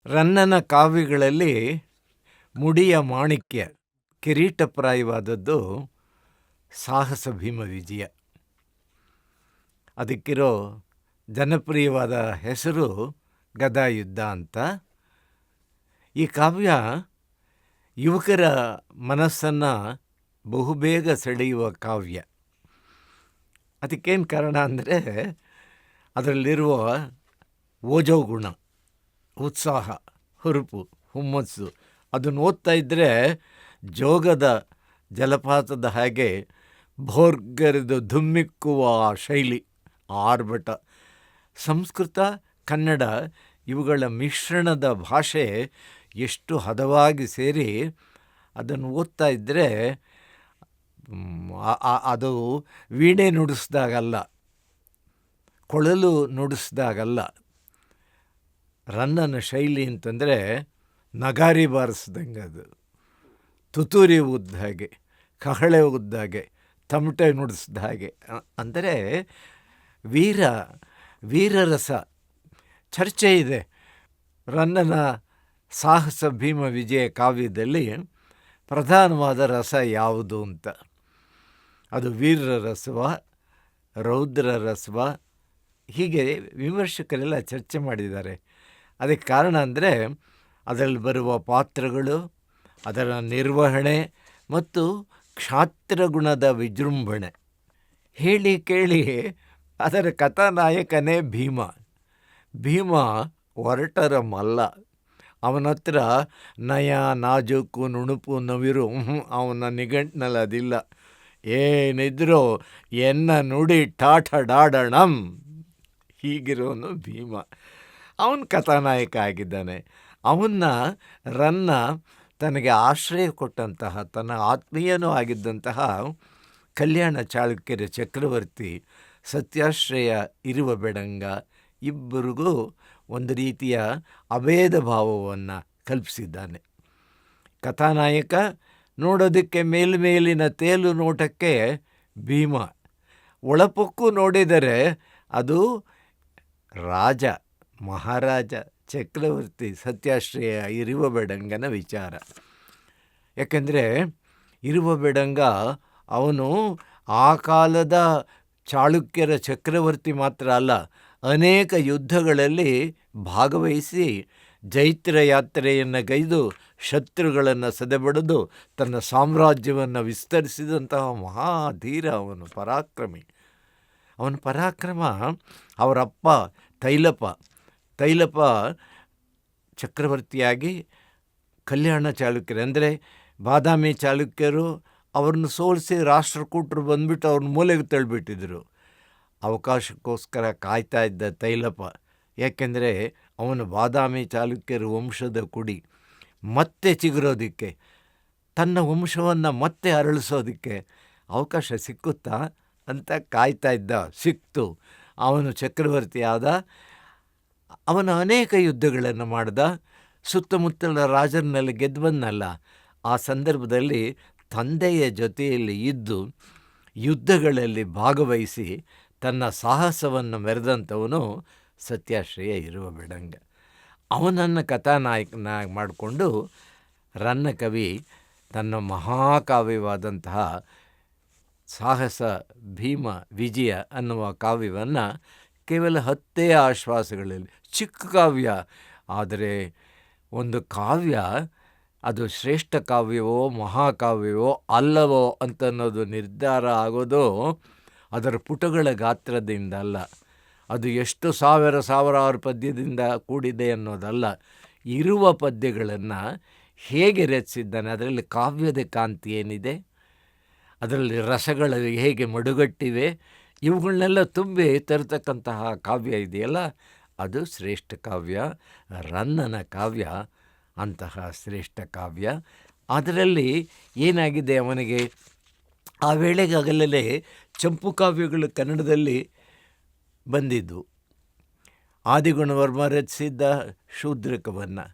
ರನ್ನನ ಕಾವ್ಯಗಳಲ್ಲಿ ಮುಡಿಯ ಮಾಣಿಕ್ಯ ಕಿರೀಟಪ್ರಾಯವಾದದ್ದು ಸಾಹಸ ಭೀಮ ವಿಜಯ. ಅದಕ್ಕಿರೋ ಜನಪ್ರಿಯವಾದ ಹೆಸರು ಗದಾಯುದ್ಧ ಅಂತ. ಈ ಕಾವ್ಯ ಯುವಕರ ಮನಸ್ಸನ್ನು ಬಹುಬೇಗ ಸೆಳೆಯುವ ಕಾವ್ಯ. ಅದಕ್ಕೇನು ಕಾರಣ ಅಂದರೆ ಅದರಲ್ಲಿರುವ ಓಜೋಗುಣ, ಉತ್ಸಾಹ, ಹುರುಪು, ಹುಮ್ಮಸ್ಸು. ಅದನ್ನು ಓದ್ತಾ ಇದ್ದರೆ ಜೋಗದ ಜಲಪಾತದ ಹಾಗೆ ಭೋರ್ಗರೆದು ಧುಮ್ಮಿಕ್ಕುವ ಶೈಲಿ, ಆರ್ಭಟ. ಸಂಸ್ಕೃತ ಕನ್ನಡ ಇವುಗಳ ಮಿಶ್ರಣದ ಭಾಷೆ ಎಷ್ಟು ಹದವಾಗಿ ಸೇರಿ ಅದನ್ನು ಓದ್ತಾ ಇದ್ದರೆ ಅದು ವೀಣೆ ನುಡಿಸ್ದಾಗಲ್ಲ, ಕೊಳಲು ನುಡಿಸ್ದಾಗಲ್ಲ. ರನ್ನನ ಶೈಲಿ ಅಂತಂದರೆ ನಗಾರಿ ಬಾರಿಸ್ದಂಗೆ, ಅದು ತುತ್ತೂರಿ ಊದ್ದ ಹಾಗೆ, ಕಹಳೆ ಊದ್ದ ಹಾಗೆ, ತಮಟೆ ನುಡಿಸ್ದ ಹಾಗೆ. ಅಂದರೆ ವೀರರಸ. ಚರ್ಚೆ ಇದೆ ರನ್ನನ ಸಾಹಸ ಭೀಮ ವಿಜಯ ಕಾವ್ಯದಲ್ಲಿ ಪ್ರಧಾನವಾದ ರಸ ಯಾವುದು ಅಂತ. ಅದು ವೀರ ರಸವ, ರೌದ್ರ ರಸವ, ಹೀಗೆ ವಿಮರ್ಶಕರೆಲ್ಲ ಚರ್ಚೆ ಮಾಡಿದ್ದಾರೆ. ಅದಕ್ಕೆ ಕಾರಣ ಅಂದರೆ ಅದರಲ್ಲಿ ಬರುವ ಪಾತ್ರಗಳು, ಅದರ ನಿರ್ವಹಣೆ ಮತ್ತು ಕ್ಷಾತ್ರಗುಣದ ವಿಜೃಂಭಣೆ. ಹೇಳಿ ಕೇಳಿ ಅದರ ಕಥಾನಾಯಕನೇ ಭೀಮ. ಭೀಮ ಒರಟರ ಮಲ್ಲ. ಅವನ ಹತ್ರ ನಯ, ನಾಜೂಕು, ನುಣುಪು, ನವಿರು ಅವನ ನಿಘಂಟಿನಲ್ಲಿ ಅದಿಲ್ಲ. ಏನಿದ್ರೂ ಎನ್ನ ನುಡಿ ಠಾಠ ಡಾಡಣಂ, ಹೀಗಿರೋನು ಭೀಮ. ಅವನ ಕಥಾನಾಯಕ ಆಗಿದ್ದಾನೆ. ಅವನ್ನ ರನ್ನ ತನಗೆ ಆಶ್ರಯ ಕೊಟ್ಟಂತಹ, ತನ್ನ ಆತ್ಮೀಯನೂ ಆಗಿದ್ದಂತಹ ಕಲ್ಯಾಣ ಚಾಳುಕ್ಯರ ಚಕ್ರವರ್ತಿ ಸತ್ಯಾಶ್ರಯ ಇರುವ ಬೆಡಂಗ ಇಬ್ಬರಿಗೂ ಒಂದು ರೀತಿಯ ಅಭೇದ ಭಾವವನ್ನು ಕಲ್ಪಿಸಿದ್ದಾನೆ. ಕಥಾನಾಯಕ ನೋಡೋದಕ್ಕೆ ಮೇಲ್ಮೇಲಿನ ತೇಲು ನೋಟಕ್ಕೆ ಭೀಮ, ಒಳಪೊಕ್ಕು ನೋಡಿದರೆ ಅದು ರಾಜ, ಮಹಾರಾಜ, ಚಕ್ರವರ್ತಿ ಸತ್ಯಾಶ್ರಯ ಇರುವ ಬೆಡಂಗನ ವಿಚಾರ. ಯಾಕೆಂದರೆ ಇರುವ ಬೆಡಂಗ ಅವನು ಆ ಕಾಲದ ಚಾಳುಕ್ಯರ ಚಕ್ರವರ್ತಿ ಮಾತ್ರ ಅಲ್ಲ, ಅನೇಕ ಯುದ್ಧಗಳಲ್ಲಿ ಭಾಗವಹಿಸಿ ಜೈತ್ರ ಯಾತ್ರೆಯನ್ನು ಗೈದು ಶತ್ರುಗಳನ್ನು ಸದೆಬಡಿದು ತನ್ನ ಸಾಮ್ರಾಜ್ಯವನ್ನು ವಿಸ್ತರಿಸಿದಂತಹ ಮಹಾಧೀರ. ಅವನು ಪರಾಕ್ರಮಿ. ಅವನ ಪರಾಕ್ರಮ ಅವರಪ್ಪ ತೈಲಪ ಚಕ್ರವರ್ತಿಯಾಗಿ ಕಲ್ಯಾಣ ಚಾಲುಕ್ಯರು ಅಂದರೆ ಬಾದಾಮಿ ಚಾಲುಕ್ಯರು ಅವ್ರನ್ನ ಸೋಲಿಸಿ ರಾಷ್ಟ್ರಕೂಟರು ಬಂದುಬಿಟ್ಟು ಅವ್ರನ್ನ ಮೂಲೆಗೆ ತಳ್ಳಿಬಿಟ್ಟಿದ್ರು. ಅವಕಾಶಕ್ಕೋಸ್ಕರ ಕಾಯ್ತಾ ಇದ್ದ ತೈಲಪ. ಯಾಕೆಂದರೆ ಅವನು ಬಾದಾಮಿ ಚಾಲುಕ್ಯರ ವಂಶದ ಕುಡಿ. ಮತ್ತೆ ಚಿಗುರೋದಕ್ಕೆ, ತನ್ನ ವಂಶವನ್ನು ಮತ್ತೆ ಅರಳಿಸೋದಕ್ಕೆ ಅವಕಾಶ ಸಿಕ್ಕುತ್ತಾ ಅಂತ ಕಾಯ್ತಾ ಇದ್ದ. ಸಿಕ್ತು. ಅವನು ಚಕ್ರವರ್ತಿ ಆದ. ಅವನು ಅನೇಕ ಯುದ್ಧಗಳನ್ನು ಮಾಡಿದ. ಸುತ್ತಮುತ್ತಲ ರಾಜರನ್ನೆಲ್ಲ ಗೆದ್ದು ಬಂದನಲ್ಲ. ಆ ಸಂದರ್ಭದಲ್ಲಿ ತಂದೆಯ ಜೊತೆಯಲ್ಲಿ ಇದ್ದು ಯುದ್ಧಗಳಲ್ಲಿ ಭಾಗವಹಿಸಿ ತನ್ನ ಸಾಹಸವನ್ನು ಮೆರೆದಂಥವನು ಸತ್ಯಾಶ್ರಯ ಇರುವ ಬೆಡಂಗ. ಅವನನ್ನು ಕಥಾನಾಯಕನಾಗಿ ಮಾಡಿಕೊಂಡು ರನ್ನ ಕವಿ ತನ್ನ ಮಹಾಕಾವ್ಯವಾದಂತಹ ಸಾಹಸ ಭೀಮ ವಿಜಯ ಅನ್ನುವ ಕಾವ್ಯವನ್ನು ಕೇವಲ 10 ಆಶ್ವಾಸಗಳಲ್ಲಿ, ಚಿಕ್ಕ ಕಾವ್ಯ, ಆದರೆ ಒಂದು ಕಾವ್ಯ ಅದು ಶ್ರೇಷ್ಠ ಕಾವ್ಯವೋ ಮಹಾಕಾವ್ಯವೋ ಅಲ್ಲವೋ ಅಂತನ್ನೋದು ನಿರ್ಧಾರ ಆಗೋದು ಅದರ ಪುಟಗಳ ಗಾತ್ರದಿಂದ ಅಲ್ಲ, ಅದು ಎಷ್ಟು ಸಾವಿರಾರು ಪದ್ಯದಿಂದ ಕೂಡಿದೆ ಅನ್ನೋದಲ್ಲ, ಇರುವ ಪದ್ಯಗಳನ್ನು ಹೇಗೆ ರಚಿಸಿದ್ದಾನೆ, ಅದರಲ್ಲಿ ಕಾವ್ಯದ ಕಾಂತಿ ಏನಿದೆ, ಅದರಲ್ಲಿ ರಸಗಳು ಹೇಗೆ ಮಡುಗಟ್ಟಿವೆ, ಇವುಗಳನ್ನೆಲ್ಲ ತುಂಬಿ ತರತಕ್ಕಂತಹ ಕಾವ್ಯ ಇದೆಯಲ್ಲ, ಅದು ಶ್ರೇಷ್ಠ ಕಾವ್ಯ. ರನ್ನನ ಕಾವ್ಯ ಅಂತಹ ಶ್ರೇಷ್ಠ ಕಾವ್ಯ. ಅದರಲ್ಲಿ ಏನಾಗಿದೆ, ಅವನಿಗೆ ಆ ವೇಳೆಗಾಗಲೇ ಚಂಪು ಕಾವ್ಯಗಳು ಕನ್ನಡದಲ್ಲಿ ಬಂದಿದ್ದು. ಆದಿಗುಣವರ್ಮ ರಚಿಸಿದ್ದ ಶೂದ್ರಕವನ್ನು,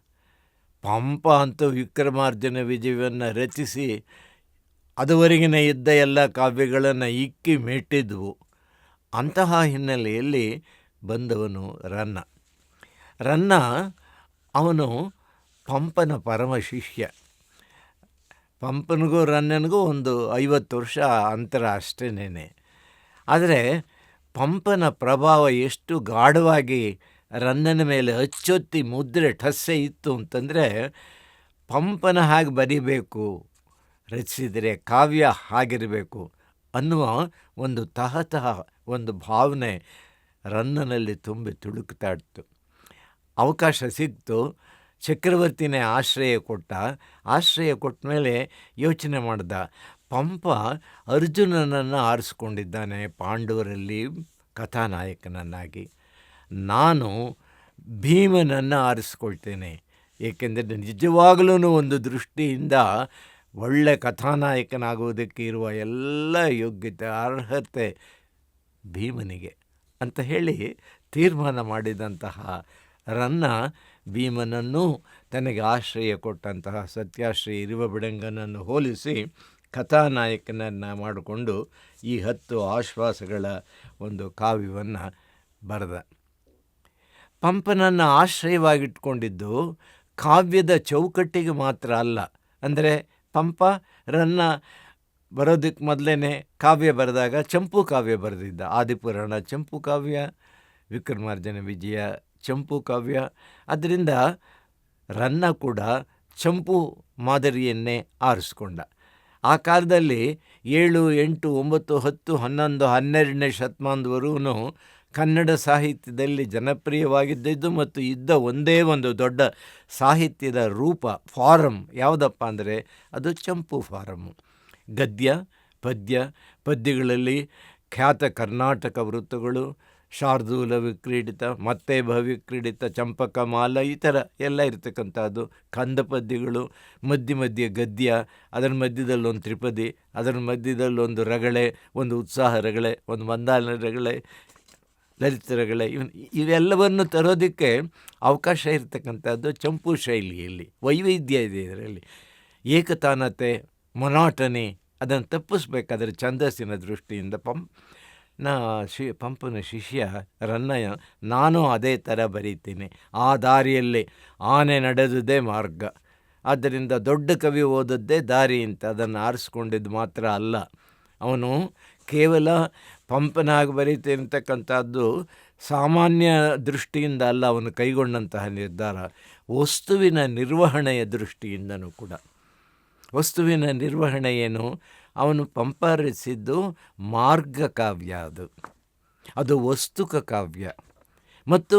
ಪಂಪ ಅಂತೂ ವಿಕ್ರಮಾರ್ಜುನ ವಿಜಯವನ್ನು ರಚಿಸಿ ಅದುವರೆಗಿನ ಇದ್ದ ಎಲ್ಲ ಕಾವ್ಯಗಳನ್ನು ಇಕ್ಕಿ ಮೆಟ್ಟಿದ್ವು. ಅಂತಹ ಹಿನ್ನೆಲೆಯಲ್ಲಿ ಬಂದವನು ರನ್ನ. ಅವನು ಪಂಪನ ಪರಮ ಶಿಷ್ಯ. ಪಂಪನಿಗೂ ರನ್ನನಿಗೂ ಒಂದು 50 ವರ್ಷ ಅಂತರ ಅಷ್ಟೇನೆ. ಆದರೆ ಪಂಪನ ಪ್ರಭಾವ ಎಷ್ಟು ಗಾಢವಾಗಿ ರನ್ನನ ಮೇಲೆ ಅಚ್ಚೊತ್ತಿ ಮುದ್ರೆ ಠಸ್ಸೆ ಇತ್ತು ಅಂತಂದರೆ, ಪಂಪನ ಹಾಗೆ ಬರಿಬೇಕು, ರಚಿಸಿದರೆ ಕಾವ್ಯ ಹಾಗಿರಬೇಕು ಅನ್ನುವ ಒಂದು ತಹತಃ ಒಂದು ಭಾವನೆ ರನ್ನನಲ್ಲಿ ತುಂಬಿ ತುಳುಕ್ತಾ ಇತ್ತು. ಅವಕಾಶ ಸಿಕ್ತು, ಚಕ್ರವರ್ತಿನೇ ಆಶ್ರಯ ಕೊಟ್ಟ ಮೇಲೆ ಯೋಚನೆ ಮಾಡ್ದ, ಪಂಪ ಅರ್ಜುನನನ್ನು ಆರಿಸ್ಕೊಂಡಿದ್ದಾನೆ ಪಾಂಡವರಲ್ಲಿ ಕಥಾನಾಯಕನನ್ನಾಗಿ, ನಾನು ಭೀಮನನ್ನು ಆರಿಸ್ಕೊಳ್ತೇನೆ. ಏಕೆಂದರೆ ನಿಜವಾಗಲೂ ಒಂದು ದೃಷ್ಟಿಯಿಂದ ಒಳ್ಳೆ ಕಥಾನಾಯಕನಾಗುವುದಕ್ಕೆ ಇರುವ ಎಲ್ಲ ಯೋಗ್ಯತೆ ಅರ್ಹತೆ ಭೀಮನಿಗೆ ಅಂತ ಹೇಳಿ ತೀರ್ಮಾನ ಮಾಡಿದಂತಹ ರನ್ನ ಭೀಮನನ್ನು ತನಗೆ ಆಶ್ರಯ ಕೊಟ್ಟಂತಹ ಸತ್ಯಾಶ್ರಯ ಇರುವ ಬಿಡಂಗನನ್ನು ಹೋಲಿಸಿ ಕಥಾನಾಯಕನನ್ನು ಮಾಡಿಕೊಂಡು ಈ 10 ಆಶ್ವಾಸಗಳ ಒಂದು ಕಾವ್ಯವನ್ನು ಬರೆದ. ಪಂಪನನ್ನು ಆಶ್ರಯವಾಗಿಟ್ಕೊಂಡಿದ್ದು ಕಾವ್ಯದ ಚೌಕಟ್ಟಿಗೆ ಮಾತ್ರ ಅಲ್ಲ. ಅಂದರೆ ಪಂಪ ರನ್ನ ಬರೋದಕ್ಕೆ ಮೊದಲೇ ಕಾವ್ಯ ಬರೆದಾಗ ಚಂಪು ಕಾವ್ಯ ಬರೆದಿದ್ದ. ಆದಿಪುರಾಣ ಚಂಪು ಕಾವ್ಯ, ವಿಕ್ರಮಾರ್ಜುನ ವಿಜಯ ಚಂಪು ಕಾವ್ಯ. ಅದರಿಂದ ರನ್ನ ಕೂಡ ಚಂಪು ಮಾದರಿಯನ್ನೇ ಆರಿಸ್ಕೊಂಡ. ಆ ಕಾಲದಲ್ಲಿ 7, 8, 9, 10, 11, 12ನೇ ಶತಮಾನದವರೆಗೂ ಕನ್ನಡ ಸಾಹಿತ್ಯದಲ್ಲಿ ಜನಪ್ರಿಯವಾಗಿದ್ದು ಮತ್ತು ಇದ್ದ ಒಂದೇ ಒಂದು ದೊಡ್ಡ ಸಾಹಿತ್ಯದ ರೂಪ ಫಾರಮ್ ಯಾವುದಪ್ಪ ಅಂದರೆ ಅದು ಚಂಪು ಫಾರಮ್ಮು. ಗದ್ಯ ಪದ್ಯಗಳಲ್ಲಿ ಖ್ಯಾತ ಕರ್ನಾಟಕ ವೃತ್ತಗಳು, ಶಾರ್ದೂಲ ವಿಕ್ರೀಡಿತ, ಮತ್ತೆ ಭವಿಕ್ರೀಡಿತ, ಚಂಪಕಮಾಲ, ಈ ಥರ ಎಲ್ಲ ಇರ್ತಕ್ಕಂಥದ್ದು. ಕಂದ ಪದ್ಯಗಳು, ಮಧ್ಯೆ ಗದ್ಯ, ಅದರ ಮಧ್ಯದಲ್ಲಿ ಒಂದು ತ್ರಿಪದಿ, ಅದರ ಮಧ್ಯದಲ್ಲಿ ಒಂದು ರಗಳೆ, ಒಂದು ಉತ್ಸಾಹ ರಗಳೆ, ಒಂದು ಮಂದಾನ ರಗಳೆ, ಲಲಿತ ರಗಳೆ, ಇವೆಲ್ಲವನ್ನು ತರೋದಕ್ಕೆ ಅವಕಾಶ ಇರತಕ್ಕಂಥದ್ದು ಚಂಪು ಶೈಲಿಯಲ್ಲಿ. ವೈವಿಧ್ಯ ಇದೆ ಇದರಲ್ಲಿ. ಏಕತಾನತೆ, ಮೊನಾಟನಿ ಅದನ್ನು ತಪ್ಪಿಸ್ಬೇಕಾದ್ರೆ ಛಂದಸ್ಸಿನ ದೃಷ್ಟಿಯಿಂದ ಪಂಪನ ಶಿಷ್ಯ ರನ್ನಯ್ಯ ನಾನು ಅದೇ ಥರ ಬರೀತೀನಿ. ಆ ದಾರಿಯಲ್ಲಿ ಆನೆ ನಡೆದುದೇ ಮಾರ್ಗ. ಆದ್ದರಿಂದ ದೊಡ್ಡ ಕವಿ ಓದದ್ದೇ ದಾರಿ ಅಂತ ಅದನ್ನು ಆರಿಸ್ಕೊಂಡಿದ್ದು ಮಾತ್ರ ಅಲ್ಲ. ಅವನು ಕೇವಲ ಪಂಪನಾಗಿ ಬರೀತೀನಿ ಅಂತಕ್ಕಂಥದ್ದು ಸಾಮಾನ್ಯ ದೃಷ್ಟಿಯಿಂದ ಅಲ್ಲ ಅವನು ಕೈಗೊಂಡಂತಹ ನಿರ್ಧಾರ, ವಸ್ತುವಿನ ನಿರ್ವಹಣೆಯ ದೃಷ್ಟಿಯಿಂದನೂ ಕೂಡ. ವಸ್ತುವಿನ ನಿರ್ವಹಣೆ ಏನು? ಅವನು ಪಂಪ ರಚಿಸಿದ್ದು ಮಾರ್ಗ ಕಾವ್ಯ, ಅದು ವಸ್ತುಕ ಕಾವ್ಯ ಮತ್ತು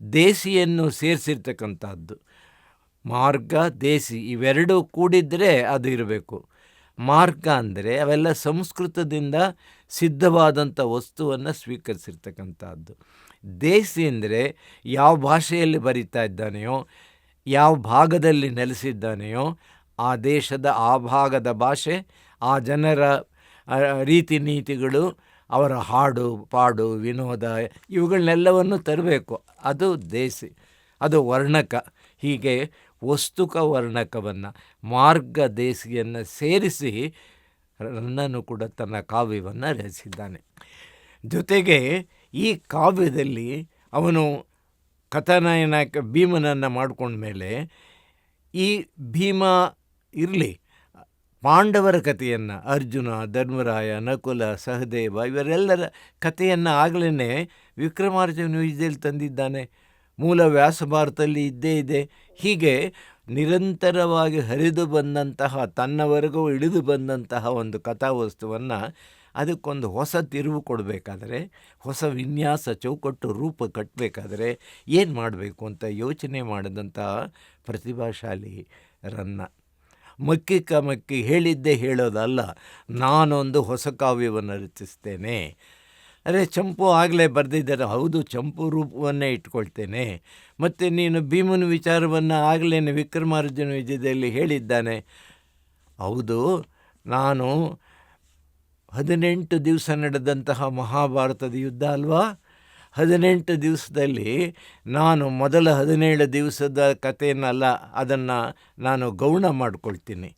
ದೇಸಿಯನ್ನು ಸೇರಿಸಿರ್ತಕ್ಕಂಥದ್ದು. ಮಾರ್ಗ ದೇಸಿ ಇವೆರಡೂ ಕೂಡಿದರೆ ಅದು ಇರಬೇಕು. ಮಾರ್ಗ ಅಂದರೆ ಅವೆಲ್ಲ ಸಂಸ್ಕೃತದಿಂದ ಸಿದ್ಧವಾದಂಥ ವಸ್ತುವನ್ನು ಸ್ವೀಕರಿಸಿರ್ತಕ್ಕಂಥದ್ದು. ದೇಸಿ ಅಂದರೆ ಯಾವ ಭಾಷೆಯಲ್ಲಿ ಬರಿತಾ ಇದ್ದಾನೆಯೋ, ಯಾವ ಭಾಗದಲ್ಲಿ ನೆಲೆಸಿದ್ದಾನೆಯೋ ಆ ದೇಶದ ಆ ಭಾಗದ ಭಾಷೆ, ಆ ಜನರ ರೀತಿ ನೀತಿಗಳು, ಅವರ ಹಾಡು ಪಾಡು ವಿನೋದ ಇವುಗಳನ್ನೆಲ್ಲವನ್ನು ತರಬೇಕು. ಅದು ದೇಸಿ, ಅದು ವರ್ಣಕ. ಹೀಗೆ ವಸ್ತುಕ ವರ್ಣಕವನ್ನು ಮಾರ್ಗ ದೇಸಿಯನ್ನು ಸೇರಿಸಿ ರನ್ನನು ಕೂಡ ತನ್ನ ಕಾವ್ಯವನ್ನು ರಚಿಸಿದ್ದಾನೆ. ಜೊತೆಗೆ ಈ ಕಾವ್ಯದಲ್ಲಿ ಅವನು ಕಥಾನಾಯಕ ಭೀಮನನ್ನು ಮಾಡ್ಕೊಂಡ್ಮೇಲೆ ಈ ಭೀಮ ಇರಲಿ, ಪಾಂಡವರ ಕಥೆಯನ್ನು ಅರ್ಜುನ, ಧರ್ಮರಾಯ, ನಕುಲ, ಸಹದೇವ ಇವರೆಲ್ಲರ ಕಥೆಯನ್ನು ಆಗಲೇ ವಿಕ್ರಮಾರ್ಜುನ ವಿಜಯದಲ್ಲಿ ತಂದಿದ್ದಾನೆ. ಮೂಲ ವ್ಯಾಸಭಾರತದಲ್ಲಿ ಇದ್ದೇ ಇದೆ. ಹೀಗೆ ನಿರಂತರವಾಗಿ ಹರಿದು ಬಂದಂತಹ, ತನ್ನವರೆಗೂ ಇಳಿದು ಬಂದಂತಹ ಒಂದು ಕಥಾವಸ್ತುವನ್ನು ಅದಕ್ಕೊಂದು ಹೊಸ ತಿರುವು ಕೊಡಬೇಕಾದರೆ, ಹೊಸ ವಿನ್ಯಾಸ ಚೌಕಟ್ಟು ರೂಪ ಕಟ್ಟಬೇಕಾದರೆ ಏನು ಮಾಡಬೇಕು ಅಂತ ಯೋಚನೆ ಮಾಡಿದಂತಹ ಪ್ರತಿಭಾಶಾಲಿ ರನ್ನ. ಮಕ್ಕಿ ಹೇಳಿದ್ದೇ ಹೇಳೋದಲ್ಲ, ನಾನೊಂದು ಹೊಸ ಕಾವ್ಯವನ್ನು ರಚಿಸ್ತೇನೆ. ಅರೆ ಚಂಪು ಆಗಲೇ ಬರೆದಿದ್ದಾರೆ, ಹೌದು, ಚಂಪು ರೂಪವನ್ನೇ ಇಟ್ಕೊಳ್ತೇನೆ. ಮತ್ತು ನೀನು ಭೀಮನ ವಿಚಾರವನ್ನು ಆಗಲೇ ವಿಕ್ರಮಾರ್ಜುನ ವಿಜಯದಲ್ಲಿ ಹೇಳಿದ್ದಾನೆ. ಹೌದು, ನಾನು 18 ದಿವಸ ನಡೆದಂತಹ ಮಹಾಭಾರತದ ಯುದ್ಧ ಅಲ್ವಾ, 18 ದಿವಸದಲ್ಲಿ ನಾನು ಮೊದಲ 17 ದಿವಸದ ಕಥೆಯನ್ನಲ್ಲ, ಅದನ್ನು ನಾನು ಗೌಣ ಮಾಡ್ಕೊಳ್ತೀನಿ.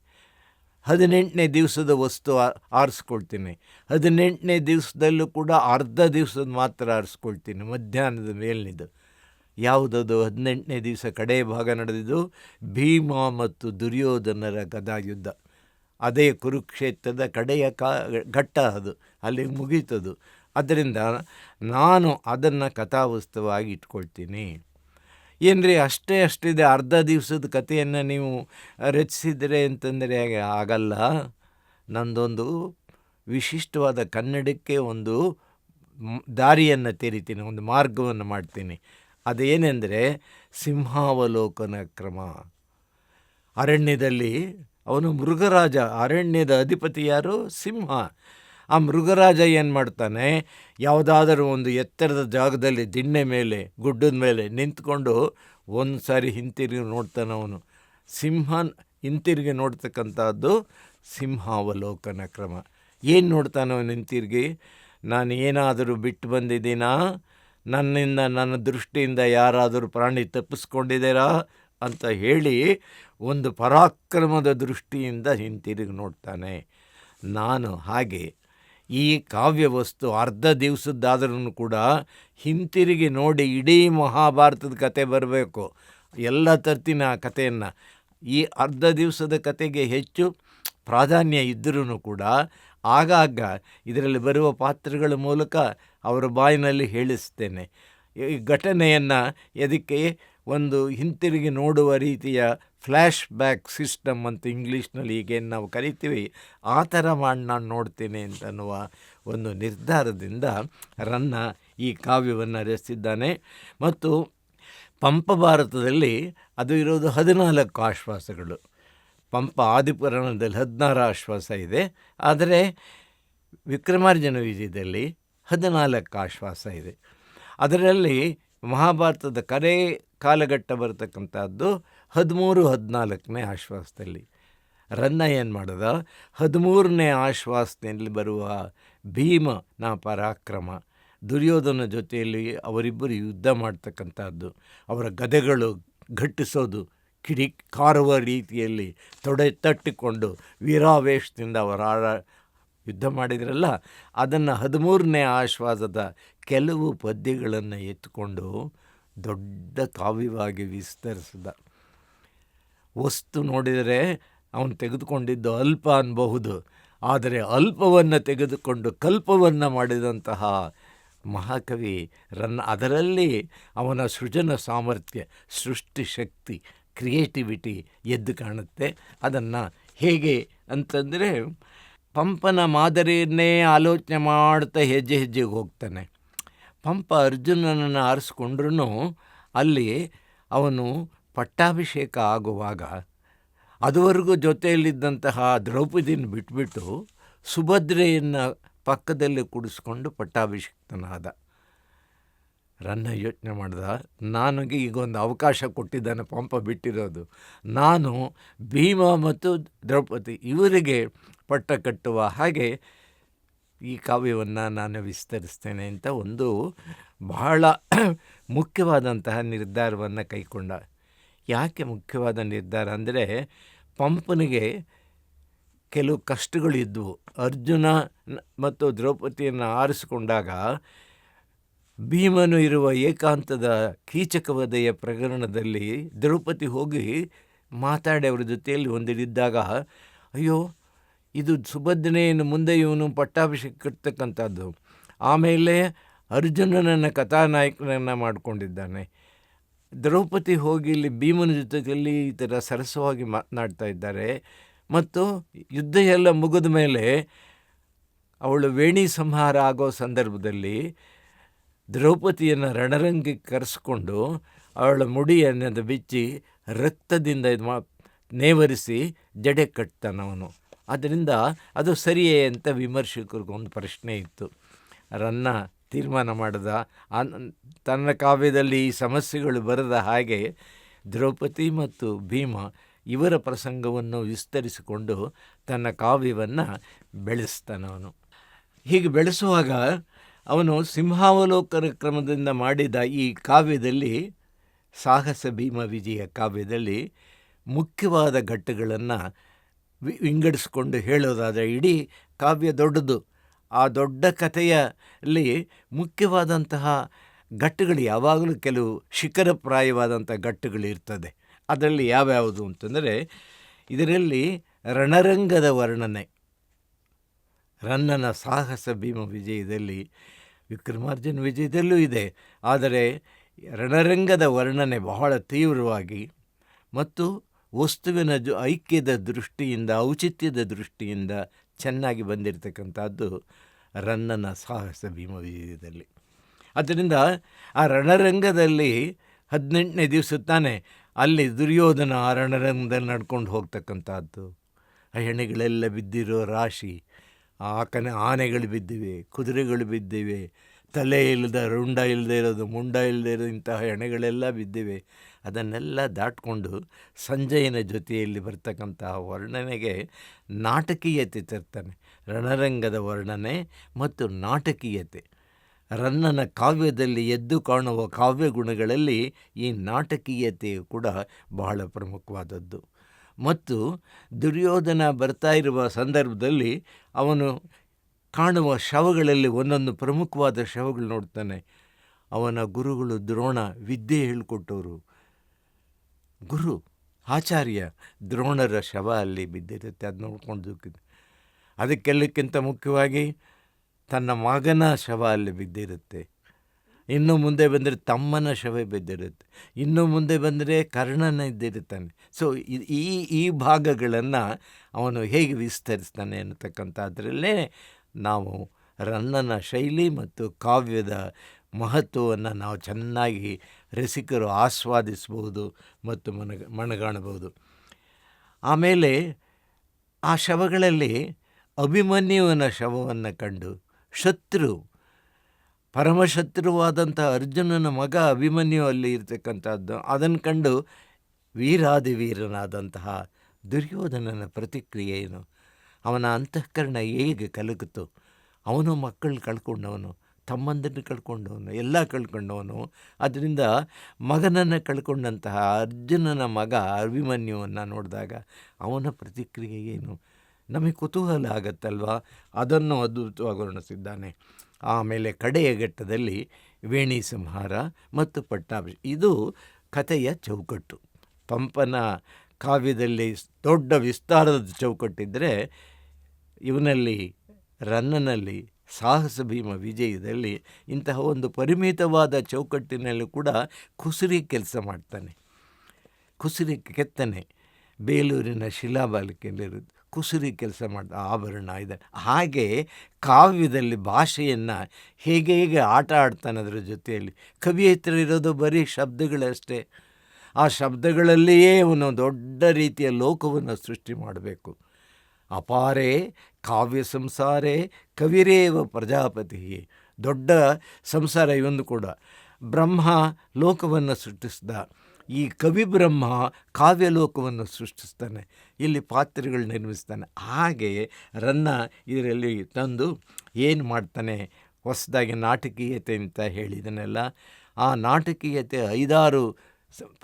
18ನೇ ದಿವಸದ ವಸ್ತು ಆರಿಸ್ಕೊಳ್ತೀನಿ. 18ನೇ ದಿವಸದಲ್ಲೂ ಕೂಡ ಅರ್ಧ ದಿವಸದ ಮಾತ್ರ ಆರಿಸ್ಕೊಳ್ತೀನಿ, ಮಧ್ಯಾಹ್ನದ ಮೇಲಿನಿದ್ದು. ಯಾವುದದು 18ನೇ ದಿವಸ ಕಡೇ ಭಾಗ ನಡೆದಿದ್ದು ಭೀಮ ಮತ್ತು ದುರ್ಯೋಧನರ ಗದಾಯುದ್ಧ. ಅದೇ ಕುರುಕ್ಷೇತ್ರದ ಕಡೆಯ ಘಟ್ಟ ಅದು, ಅಲ್ಲಿ ಮುಗೀತದು. ಅದರಿಂದ ನಾನು ಅದನ್ನು ಕಥಾವಸ್ತುವಾಗಿ ಇಟ್ಕೊಳ್ತೀನಿ. ಏನ್ರಿ ಅಷ್ಟಿದೆ, ಅರ್ಧ ದಿವಸದ ಕಥೆಯನ್ನು ನೀವು ರಚಿಸಿದರೆ ಅಂತಂದರೆ ಆಗಲ್ಲ. ನಂದೊಂದು ವಿಶಿಷ್ಟವಾದ ಕನ್ನಡಕ್ಕೆ ಒಂದು ದಾರಿಯನ್ನು ತೆರಿತೀನಿ, ಒಂದು ಮಾರ್ಗವನ್ನು ಮಾಡ್ತೀನಿ. ಅದೇನೆಂದರೆ ಸಿಂಹಾವಲೋಕನ ಕ್ರಮ. ಅರಣ್ಯದಲ್ಲಿ ಅವನು ಮೃಗರಾಜ, ಅರಣ್ಯದ ಅಧಿಪತಿ ಯಾರು? ಸಿಂಹ. ಆ ಮೃಗರಾಜ ಏನು ಮಾಡ್ತಾನೆ, ಯಾವುದಾದರೂ ಒಂದು ಎತ್ತರದ ಜಾಗದಲ್ಲಿ ದಿಣ್ಣೆ ಮೇಲೆ, ಗುಡ್ಡದ ಮೇಲೆ ನಿಂತ್ಕೊಂಡು ಒಂದು ಸಾರಿ ಹಿಂತಿರುಗಿ ನೋಡ್ತಾನೆ. ಅವನು ಸಿಂಹ ಹಿಂತಿರುಗಿ ನೋಡ್ತಕ್ಕಂಥದ್ದು ಸಿಂಹಾವಲೋಕನ ಕ್ರಮ. ಏನು ನೋಡ್ತಾನೆ ಅವನು ಹಿಂತಿರುಗಿ? ನಾನು ಏನಾದರೂ ಬಿಟ್ಟು ಬಂದಿದ್ದೀನಾ? ನನ್ನಿಂದ, ನನ್ನ ದೃಷ್ಟಿಯಿಂದ ಯಾರಾದರೂ ಪ್ರಾಣಿ ತಪ್ಪಿಸ್ಕೊಂಡಿದ್ದೀರಾ ಅಂತ ಹೇಳಿ ಒಂದು ಪರಾಕ್ರಮದ ದೃಷ್ಟಿಯಿಂದ ಹಿಂತಿರುಗಿ ನೋಡ್ತಾನೆ. ನಾನು ಹಾಗೆ ಈ ಕಾವ್ಯವಸ್ತು ಅರ್ಧ ದಿವಸದ್ದಾದ್ರೂ ಕೂಡ ಹಿಂತಿರುಗಿ ನೋಡಿ ಇಡೀ ಮಹಾಭಾರತದ ಕತೆ ಬರಬೇಕು. ಎಲ್ಲ ತರ್ತೀನಿ ಆ ಕಥೆಯನ್ನು. ಈ ಅರ್ಧ ದಿವಸದ ಕತೆಗೆ ಹೆಚ್ಚು ಪ್ರಾಧಾನ್ಯ ಇದ್ದರೂ ಕೂಡ ಆಗಾಗ ಇದರಲ್ಲಿ ಬರುವ ಪಾತ್ರಗಳ ಮೂಲಕ ಅವರ ಬಾಯಿನಲ್ಲಿ ಹೇಳಿಸ್ತೇನೆ. ಈ ಘಟನೆಯನ್ನು ಅದಕ್ಕೆ ಒಂದು ಹಿಂತಿರುಗಿ ನೋಡುವ ರೀತಿಯ ಫ್ಲ್ಯಾಶ್ ಬ್ಯಾಕ್ ಸಿಸ್ಟಮ್ ಅಂತ ಇಂಗ್ಲೀಷ್ನಲ್ಲಿ ಈಗೇನು ನಾವು ಕರಿತೀವಿ, ಆ ಥರ ಮಾಡಿ ನಾನು ನೋಡ್ತೇನೆ ಅಂತನ್ನುವ ಒಂದು ನಿರ್ಧಾರದಿಂದ ರನ್ನ ಈ ಕಾವ್ಯವನ್ನು ರಚಿಸಿದ್ದಾನೆ. ಮತ್ತು ಪಂಪ ಭಾರತದಲ್ಲಿ ಅದು ಇರೋದು 14 ಆಶ್ವಾಸಗಳು. ಪಂಪ ಆದಿಪುರಾಣದಲ್ಲಿ 16 ಆಶ್ವಾಸ ಇದೆ, ಆದರೆ ವಿಕ್ರಮಾರ್ಜುನ ವಿಜಯದಲ್ಲಿ 14 ಆಶ್ವಾಸ ಇದೆ. ಅದರಲ್ಲಿ ಮಹಾಭಾರತದ ಕರೆ ಕಾಲಘಟ್ಟ ಬರತಕ್ಕಂಥದ್ದು 13-14ನೇ ಆಶ್ವಾಸದಲ್ಲಿ. ರನ್ನ ಏನು ಮಾಡಿದ, 13ನೇ ಆಶ್ವಾಸದಲ್ಲಿ ಬರುವ ಭೀಮನ ಪರಾಕ್ರಮ, ದುರ್ಯೋಧನ ಜೊತೆಯಲ್ಲಿ ಅವರಿಬ್ಬರು ಯುದ್ಧ ಮಾಡ್ತಕ್ಕಂಥದ್ದು, ಅವರ ಗದೆಗಳು ಘಟ್ಟಿಸೋದು, ಕಾರುವ ರೀತಿಯಲ್ಲಿ ತೊಡೆ ತಟ್ಟಿಕೊಂಡು ವೀರಾವೇಶದಿಂದ ಅವರ ಯುದ್ಧ ಮಾಡಿದ್ರಲ್ಲ, ಅದನ್ನು 13ನೇ ಆಶ್ವಾಸದ ಕೆಲವು ಪದ್ಯಗಳನ್ನು ಎತ್ತುಕೊಂಡು ದೊಡ್ಡ ಕಾವ್ಯವಾಗಿ ವಿಸ್ತರಿಸಿದ. ವಸ್ತು ನೋಡಿದರೆ ಅವನು ತೆಗೆದುಕೊಂಡಿದ್ದು ಅಲ್ಪ ಅನ್ನಬಹುದು, ಆದರೆ ಅಲ್ಪವನ್ನು ತೆಗೆದುಕೊಂಡು ಕಲ್ಪವನ್ನು ಮಾಡಿದಂತಹ ಮಹಾಕವಿ ರನ್ನ. ಅದರಲ್ಲಿ ಅವನ ಸೃಜನ ಸಾಮರ್ಥ್ಯ, ಸೃಷ್ಟಿ ಶಕ್ತಿ, ಕ್ರಿಯೇಟಿವಿಟಿ ಎದ್ದು ಕಾಣುತ್ತೆ. ಅದನ್ನು ಹೇಗೆ ಅಂತಂದರೆ, ಪಂಪನ ಮಾದರಿಯನ್ನೇ ಆಲೋಚನೆ ಮಾಡ್ತಾ ಹೆಜ್ಜೆ ಹೆಜ್ಜೆಗೆ ಹೋಗ್ತಾನೆ. ಪಂಪ ಅರ್ಜುನನನ್ನು ಆರಿಸ್ಕೊಂಡ್ರೂ ಅಲ್ಲಿ ಅವನು ಪಟ್ಟಾಭಿಷೇಕ ಆಗುವಾಗ ಅದುವರೆಗೂ ಜೊತೆಯಲ್ಲಿದ್ದಂತಹ ದ್ರೌಪದಿನ ಬಿಟ್ಬಿಟ್ಟು ಸುಭದ್ರೆಯನ್ನು ಪಕ್ಕದಲ್ಲಿ ಕೂಡಿಸ್ಕೊಂಡು ಪಟ್ಟಾಭಿಷಿಕ್ತನಾದ. ರನ್ನ ಯೋಚನೆ ಮಾಡ್ದ, ನನಗೆ ಈಗೊಂದು ಅವಕಾಶ ಕೊಟ್ಟಿದ್ದಾನೆ ಪಂಪ ಬಿಟ್ಟಿರೋದು, ನಾನು ಭೀಮ ಮತ್ತು ದ್ರೌಪದಿ ಇವರಿಗೆ ಪಟ್ಟ ಕಟ್ಟುವ ಹಾಗೆ ಈ ಕಾವ್ಯವನ್ನು ನಾನು ವಿಸ್ತರಿಸ್ತೇನೆ ಅಂತ ಒಂದು ಬಹಳ ಮುಖ್ಯವಾದಂತಹ ನಿರ್ಧಾರವನ್ನು ಕೈಗೊಂಡ. ಯಾಕೆ ಮುಖ್ಯವಾದ ನಿರ್ಧಾರ ಅಂದರೆ, ಪಂಪನಿಗೆ ಕೆಲವು ಕಷ್ಟಗಳಿದ್ವು. ಅರ್ಜುನ ಮತ್ತು ದ್ರೌಪದಿಯನ್ನು ಆರಿಸಿಕೊಂಡಾಗ ಭೀಮನು ಇರುವ ಏಕಾಂತದ ಕೀಚಕವಧೆಯ ಪ್ರಕರಣದಲ್ಲಿ ದ್ರೌಪದಿ ಹೋಗಿ ಮಾತಾಡಿ ಅವರ ಜೊತೆಯಲ್ಲಿ ಒಂದಿದ್ದಾಗ, ಅಯ್ಯೋ ಇದು ಸುಭದ್ರೆಯನ್ನು ಮುಂದೆ ಇವನು ಪಟ್ಟಾಭಿಷೇಕ ಕಟ್ತಕ್ಕಂಥದ್ದು. ಆಮೇಲೆ ಅರ್ಜುನನನ್ನು ಕಥಾನಾಯಕನನ್ನು ಮಾಡಿಕೊಂಡಿದ್ದಾನೆ. ದ್ರೌಪದಿ ಹೋಗಿ ಇಲ್ಲಿ ಭೀಮನ ಜೊತೆಯಲ್ಲಿ ಈ ಥರ ಸರಸವಾಗಿ ಮಾತನಾಡ್ತಾ ಇದ್ದಾರೆ. ಮತ್ತು ಯುದ್ಧ ಎಲ್ಲ ಮುಗಿದ ಮೇಲೆ ಅವಳು ವೇಣಿ ಸಂಹಾರ ಆಗೋ ಸಂದರ್ಭದಲ್ಲಿ ದ್ರೌಪದಿಯನ್ನು ರಣರಂಗಕ್ಕೆ ಕರೆಸ್ಕೊಂಡು ಅವಳ ಮುಡಿಯನ್ನು ಬಿಚ್ಚಿ ರಕ್ತದಿಂದ ನೇವರಿಸಿ ಜಡೆ ಕಟ್ತಾನವನು. ಆದ್ದರಿಂದ ಅದು ಸರಿಯೇ ಅಂತ ವಿಮರ್ಶಕರಿಗೊಂದು ಪ್ರಶ್ನೆ ಇತ್ತು. ರನ್ನ ತೀರ್ಮಾನ ಮಾಡಿದ, ತನ್ನ ಕಾವ್ಯದಲ್ಲಿ ಈ ಸಮಸ್ಯೆಗಳು ಬರದ ಹಾಗೆ ದ್ರೌಪದಿ ಮತ್ತು ಭೀಮ ಇವರ ಪ್ರಸಂಗವನ್ನು ವಿಸ್ತರಿಸಿಕೊಂಡು ತನ್ನ ಕಾವ್ಯವನ್ನು ಬೆಳೆಸ್ತಾನವನು. ಹೀಗೆ ಬೆಳೆಸುವಾಗ ಅವನು ಸಿಂಹಾವಲೋಕನ ಕ್ರಮದಿಂದ ಮಾಡಿದ ಈ ಕಾವ್ಯದಲ್ಲಿ, ಸಾಹಸ ಭೀಮ ವಿಜಯ ಕಾವ್ಯದಲ್ಲಿ ಮುಖ್ಯವಾದ ಘಟ್ಟಗಳನ್ನು ವಿಂಗಡಿಸ್ಕೊಂಡು ಹೇಳೋದಾದರೆ, ಇಡೀ ಕಾವ್ಯ ದೊಡ್ಡದು. ಆ ದೊಡ್ಡ ಕಥೆಯಲ್ಲಿ ಮುಖ್ಯವಾದಂತಹ ಘಟ್ಟಗಳು ಯಾವಾಗಲೂ ಕೆಲವು ಶಿಖರಪ್ರಾಯವಾದಂಥ ಘಟ್ಟಗಳು ಇರ್ತದೆ. ಅದರಲ್ಲಿ ಯಾವ್ಯಾವುದು ಅಂತಂದರೆ, ಇದರಲ್ಲಿ ರಣರಂಗದ ವರ್ಣನೆ, ರನ್ನನ ಸಾಹಸ ಭೀಮ ವಿಜಯದಲ್ಲಿ, ವಿಕ್ರಮಾರ್ಜುನ ವಿಜಯದಲ್ಲೂ ಇದೆ. ಆದರೆ ರಣರಂಗದ ವರ್ಣನೆ ಬಹಳ ತೀವ್ರವಾಗಿ ಮತ್ತು ವಸ್ತುವಿನ ಐಕ್ಯದ ದೃಷ್ಟಿಯಿಂದ, ಔಚಿತ್ಯದ ದೃಷ್ಟಿಯಿಂದ ಚೆನ್ನಾಗಿ ಬಂದಿರತಕ್ಕಂಥದ್ದು ರನ್ನನ ಸಾಹಸ ಭೀಮ ವಿಜಯದಲ್ಲಿ. ಆದ್ದರಿಂದ ಆ ರಣರಂಗದಲ್ಲಿ 18ನೇ ದಿವಸ ತಾನೇ ಅಲ್ಲಿ ದುರ್ಯೋಧನ ಆ ರಣರಂಗದಲ್ಲಿ ನಡ್ಕೊಂಡು ಹೋಗ್ತಕ್ಕಂಥದ್ದು. ಆ ಹೆಣೆಗಳೆಲ್ಲ ಬಿದ್ದಿರೋ ರಾಶಿ, ಆನೆಗಳು ಬಿದ್ದಿವೆ, ಕುದುರೆಗಳು ಬಿದ್ದಿವೆ, ತಲೆ ಇಲ್ಲದ, ರುಂಡ ಇಲ್ಲದೆ ಇರೋದು, ಮುಂಡ ಇಲ್ಲದೆ ಇರೋದು, ಇಂತಹ ಹೆಣೆಗಳೆಲ್ಲ ಬಿದ್ದಿವೆ. ಅದನ್ನೆಲ್ಲ ದಾಟ್ಕೊಂಡು ಸಂಜಯನ ಜೊತೆಯಲ್ಲಿ ಬರ್ತಕ್ಕಂತಹ ವರ್ಣನೆಗೆ ನಾಟಕೀಯತೆ ತರ್ತಾನೆ. ರಣರಂಗದ ವರ್ಣನೆ ಮತ್ತು ನಾಟಕೀಯತೆ, ರನ್ನನ ಕಾವ್ಯದಲ್ಲಿ ಎದ್ದು ಕಾಣುವ ಕಾವ್ಯ ಗುಣಗಳಲ್ಲಿ ಈ ನಾಟಕೀಯತೆಯು ಕೂಡ ಬಹಳ ಪ್ರಮುಖವಾದದ್ದು. ಮತ್ತು ದುರ್ಯೋಧನ ಬರ್ತಾ ಇರುವ ಸಂದರ್ಭದಲ್ಲಿ ಅವನು ಕಾಣುವ ಶವಗಳಲ್ಲಿ ಒಂದೊಂದು ಪ್ರಮುಖವಾದ ಶವಗಳು ನೋಡ್ತಾನೆ. ಅವನ ಗುರುಗಳು ದ್ರೋಣ, ವಿದ್ಯೆ ಹೇಳಿಕೊಟ್ಟವರು ಗುರು ಆಚಾರ್ಯ ದ್ರೋಣರ ಶವ ಅಲ್ಲಿ ಬಿದ್ದಿರುತ್ತೆ. ಅದು ನೋಡ್ಕೊಂಡು ದುಃಖಿದೆ. ಅದಕ್ಕೆಲ್ಲಕ್ಕಿಂತ ಮುಖ್ಯವಾಗಿ ತನ್ನ ಮಗನ ಶವ ಅಲ್ಲಿ ಬಿದ್ದಿರುತ್ತೆ. ಇನ್ನು ಮುಂದೆ ಬಂದರೆ ತಮ್ಮನ ಶವ ಬಿದ್ದಿರುತ್ತೆ. ಇನ್ನು ಮುಂದೆ ಬಂದರೆ ಕರ್ಣನ ಇದ್ದಿರುತ್ತಾನೆ. ಸೊ ಈ ಭಾಗಗಳನ್ನು ಅವನು ಹೇಗೆ ವಿಸ್ತರಿಸ್ತಾನೆ ಅನ್ನತಕ್ಕಂಥದ್ರಲ್ಲೇ ನಾವು ರನ್ನನ ಶೈಲಿ ಮತ್ತು ಕಾವ್ಯದ ಮಹತ್ವವನ್ನು ನಾವು ಚೆನ್ನಾಗಿ ರಸಿಕರು ಆಸ್ವಾದಿಸ್ಬೋದು ಮತ್ತು ಮನಗಾಣಬಹುದು. ಆಮೇಲೆ ಆ ಶವಗಳಲ್ಲಿ ಅಭಿಮನ್ಯುವನ ಶವವನ್ನು ಕಂಡು ಪರಮಶತ್ರುವಾದಂಥ ಅರ್ಜುನನ ಮಗ ಅಭಿಮನ್ಯು ಅಲ್ಲಿ ಇರ್ತಕ್ಕಂಥದ್ದು, ಅದನ್ನು ಕಂಡು ವೀರಾದಿವೀರನಾದಂತಹ ದುರ್ಯೋಧನನ ಪ್ರತಿಕ್ರಿಯೆ ಏನು, ಅವನ ಅಂತಃಕರಣ ಹೇಗೆ ಕಲಗಿತು. ಅವನು ಮಕ್ಕಳು ಕಳ್ಕೊಂಡವನು, ತಮ್ಮಂದನ್ನು ಕಳ್ಕೊಂಡವನು, ಎಲ್ಲ ಕಳ್ಕೊಂಡವನು. ಅದರಿಂದ ಮಗನನ್ನು ಕಳ್ಕೊಂಡಂತಹ ಅರ್ಜುನನ ಮಗ ಅಭಿಮನ್ಯುವನ್ನು ನೋಡಿದಾಗ ಅವನ ಪ್ರತಿಕ್ರಿಯೆ ಏನು, ನಮಗೆ ಕುತೂಹಲ ಆಗತ್ತಲ್ವ. ಅದನ್ನು ಅದ್ಭುತವಾಗಿ ವರ್ಣಿಸಿದ್ದಾನೆ. ಆಮೇಲೆ ಕಡೆಯ ಘಟ್ಟದಲ್ಲಿ ವೇಣಿ ಸಂಹಾರ ಮತ್ತು ಪಟ್ಟಾಭಿಷೇಕ. ಇದು ಕಥೆಯ ಚೌಕಟ್ಟು. ಪಂಪನ ಕಾವ್ಯದಲ್ಲಿ ದೊಡ್ಡ ವಿಸ್ತಾರದ ಚೌಕಟ್ಟಿದ್ದರೆ, ಇವನಲ್ಲಿ ರನ್ನನಲ್ಲಿ ಸಾಹಸ ಭೀಮ ವಿಜಯದಲ್ಲಿ ಇಂತಹ ಒಂದು ಪರಿಮಿತವಾದ ಚೌಕಟ್ಟಿನಲ್ಲಿ ಕೂಡ ಕುಸುರಿ ಕೆಲಸ ಮಾಡ್ತಾನೆ. ಕುಸುರಿ ಕೆತ್ತನೆ ಬೇಲೂರಿನ ಶಿಲಾಬಾಲಿಕೆಯಲ್ಲಿರೋದು ಕುಸುರಿ ಕೆಲಸ ಮಾಡಿದ ಆಭರಣ ಇದೆ. ಹಾಗೆ ಕಾವ್ಯದಲ್ಲಿ ಭಾಷೆಯನ್ನು ಹೇಗೆ ಆಟ ಆಡ್ತಾನೆ. ಅದರ ಜೊತೆಯಲ್ಲಿ ಕವಿ ಹತ್ರ ಇರೋದು ಬರೀ ಶಬ್ದಗಳಷ್ಟೇ. ಆ ಶಬ್ದಗಳಲ್ಲಿಯೇ ಅವನು ದೊಡ್ಡ ರೀತಿಯ ಲೋಕವನ್ನು ಸೃಷ್ಟಿ ಮಾಡಬೇಕು. ಅಪಾರೇ ಕಾವ್ಯ ಸಂಸಾರೇ ಕವಿರೇವ ಪ್ರಜಾಪತಿ. ದೊಡ್ಡ ಸಂಸಾರ ಇವೊಂದು ಕೂಡ. ಬ್ರಹ್ಮ ಲೋಕವನ್ನು ಸೃಷ್ಟಿಸಿದ, ಈ ಕವಿ ಬ್ರಹ್ಮ ಕಾವ್ಯಲೋಕವನ್ನು ಸೃಷ್ಟಿಸ್ತಾನೆ, ಇಲ್ಲಿ ಪಾತ್ರಗಳು ನಿರ್ಮಿಸ್ತಾನೆ. ಹಾಗೆಯೇ ರನ್ನ ಇದರಲ್ಲಿ ತಂದು ಏನು ಮಾಡ್ತಾನೆ, ಹೊಸದಾಗಿ ನಾಟಕೀಯತೆ ಅಂತ ಹೇಳಿದನೆಲ್ಲ. ಆ ನಾಟಕೀಯತೆ 5-6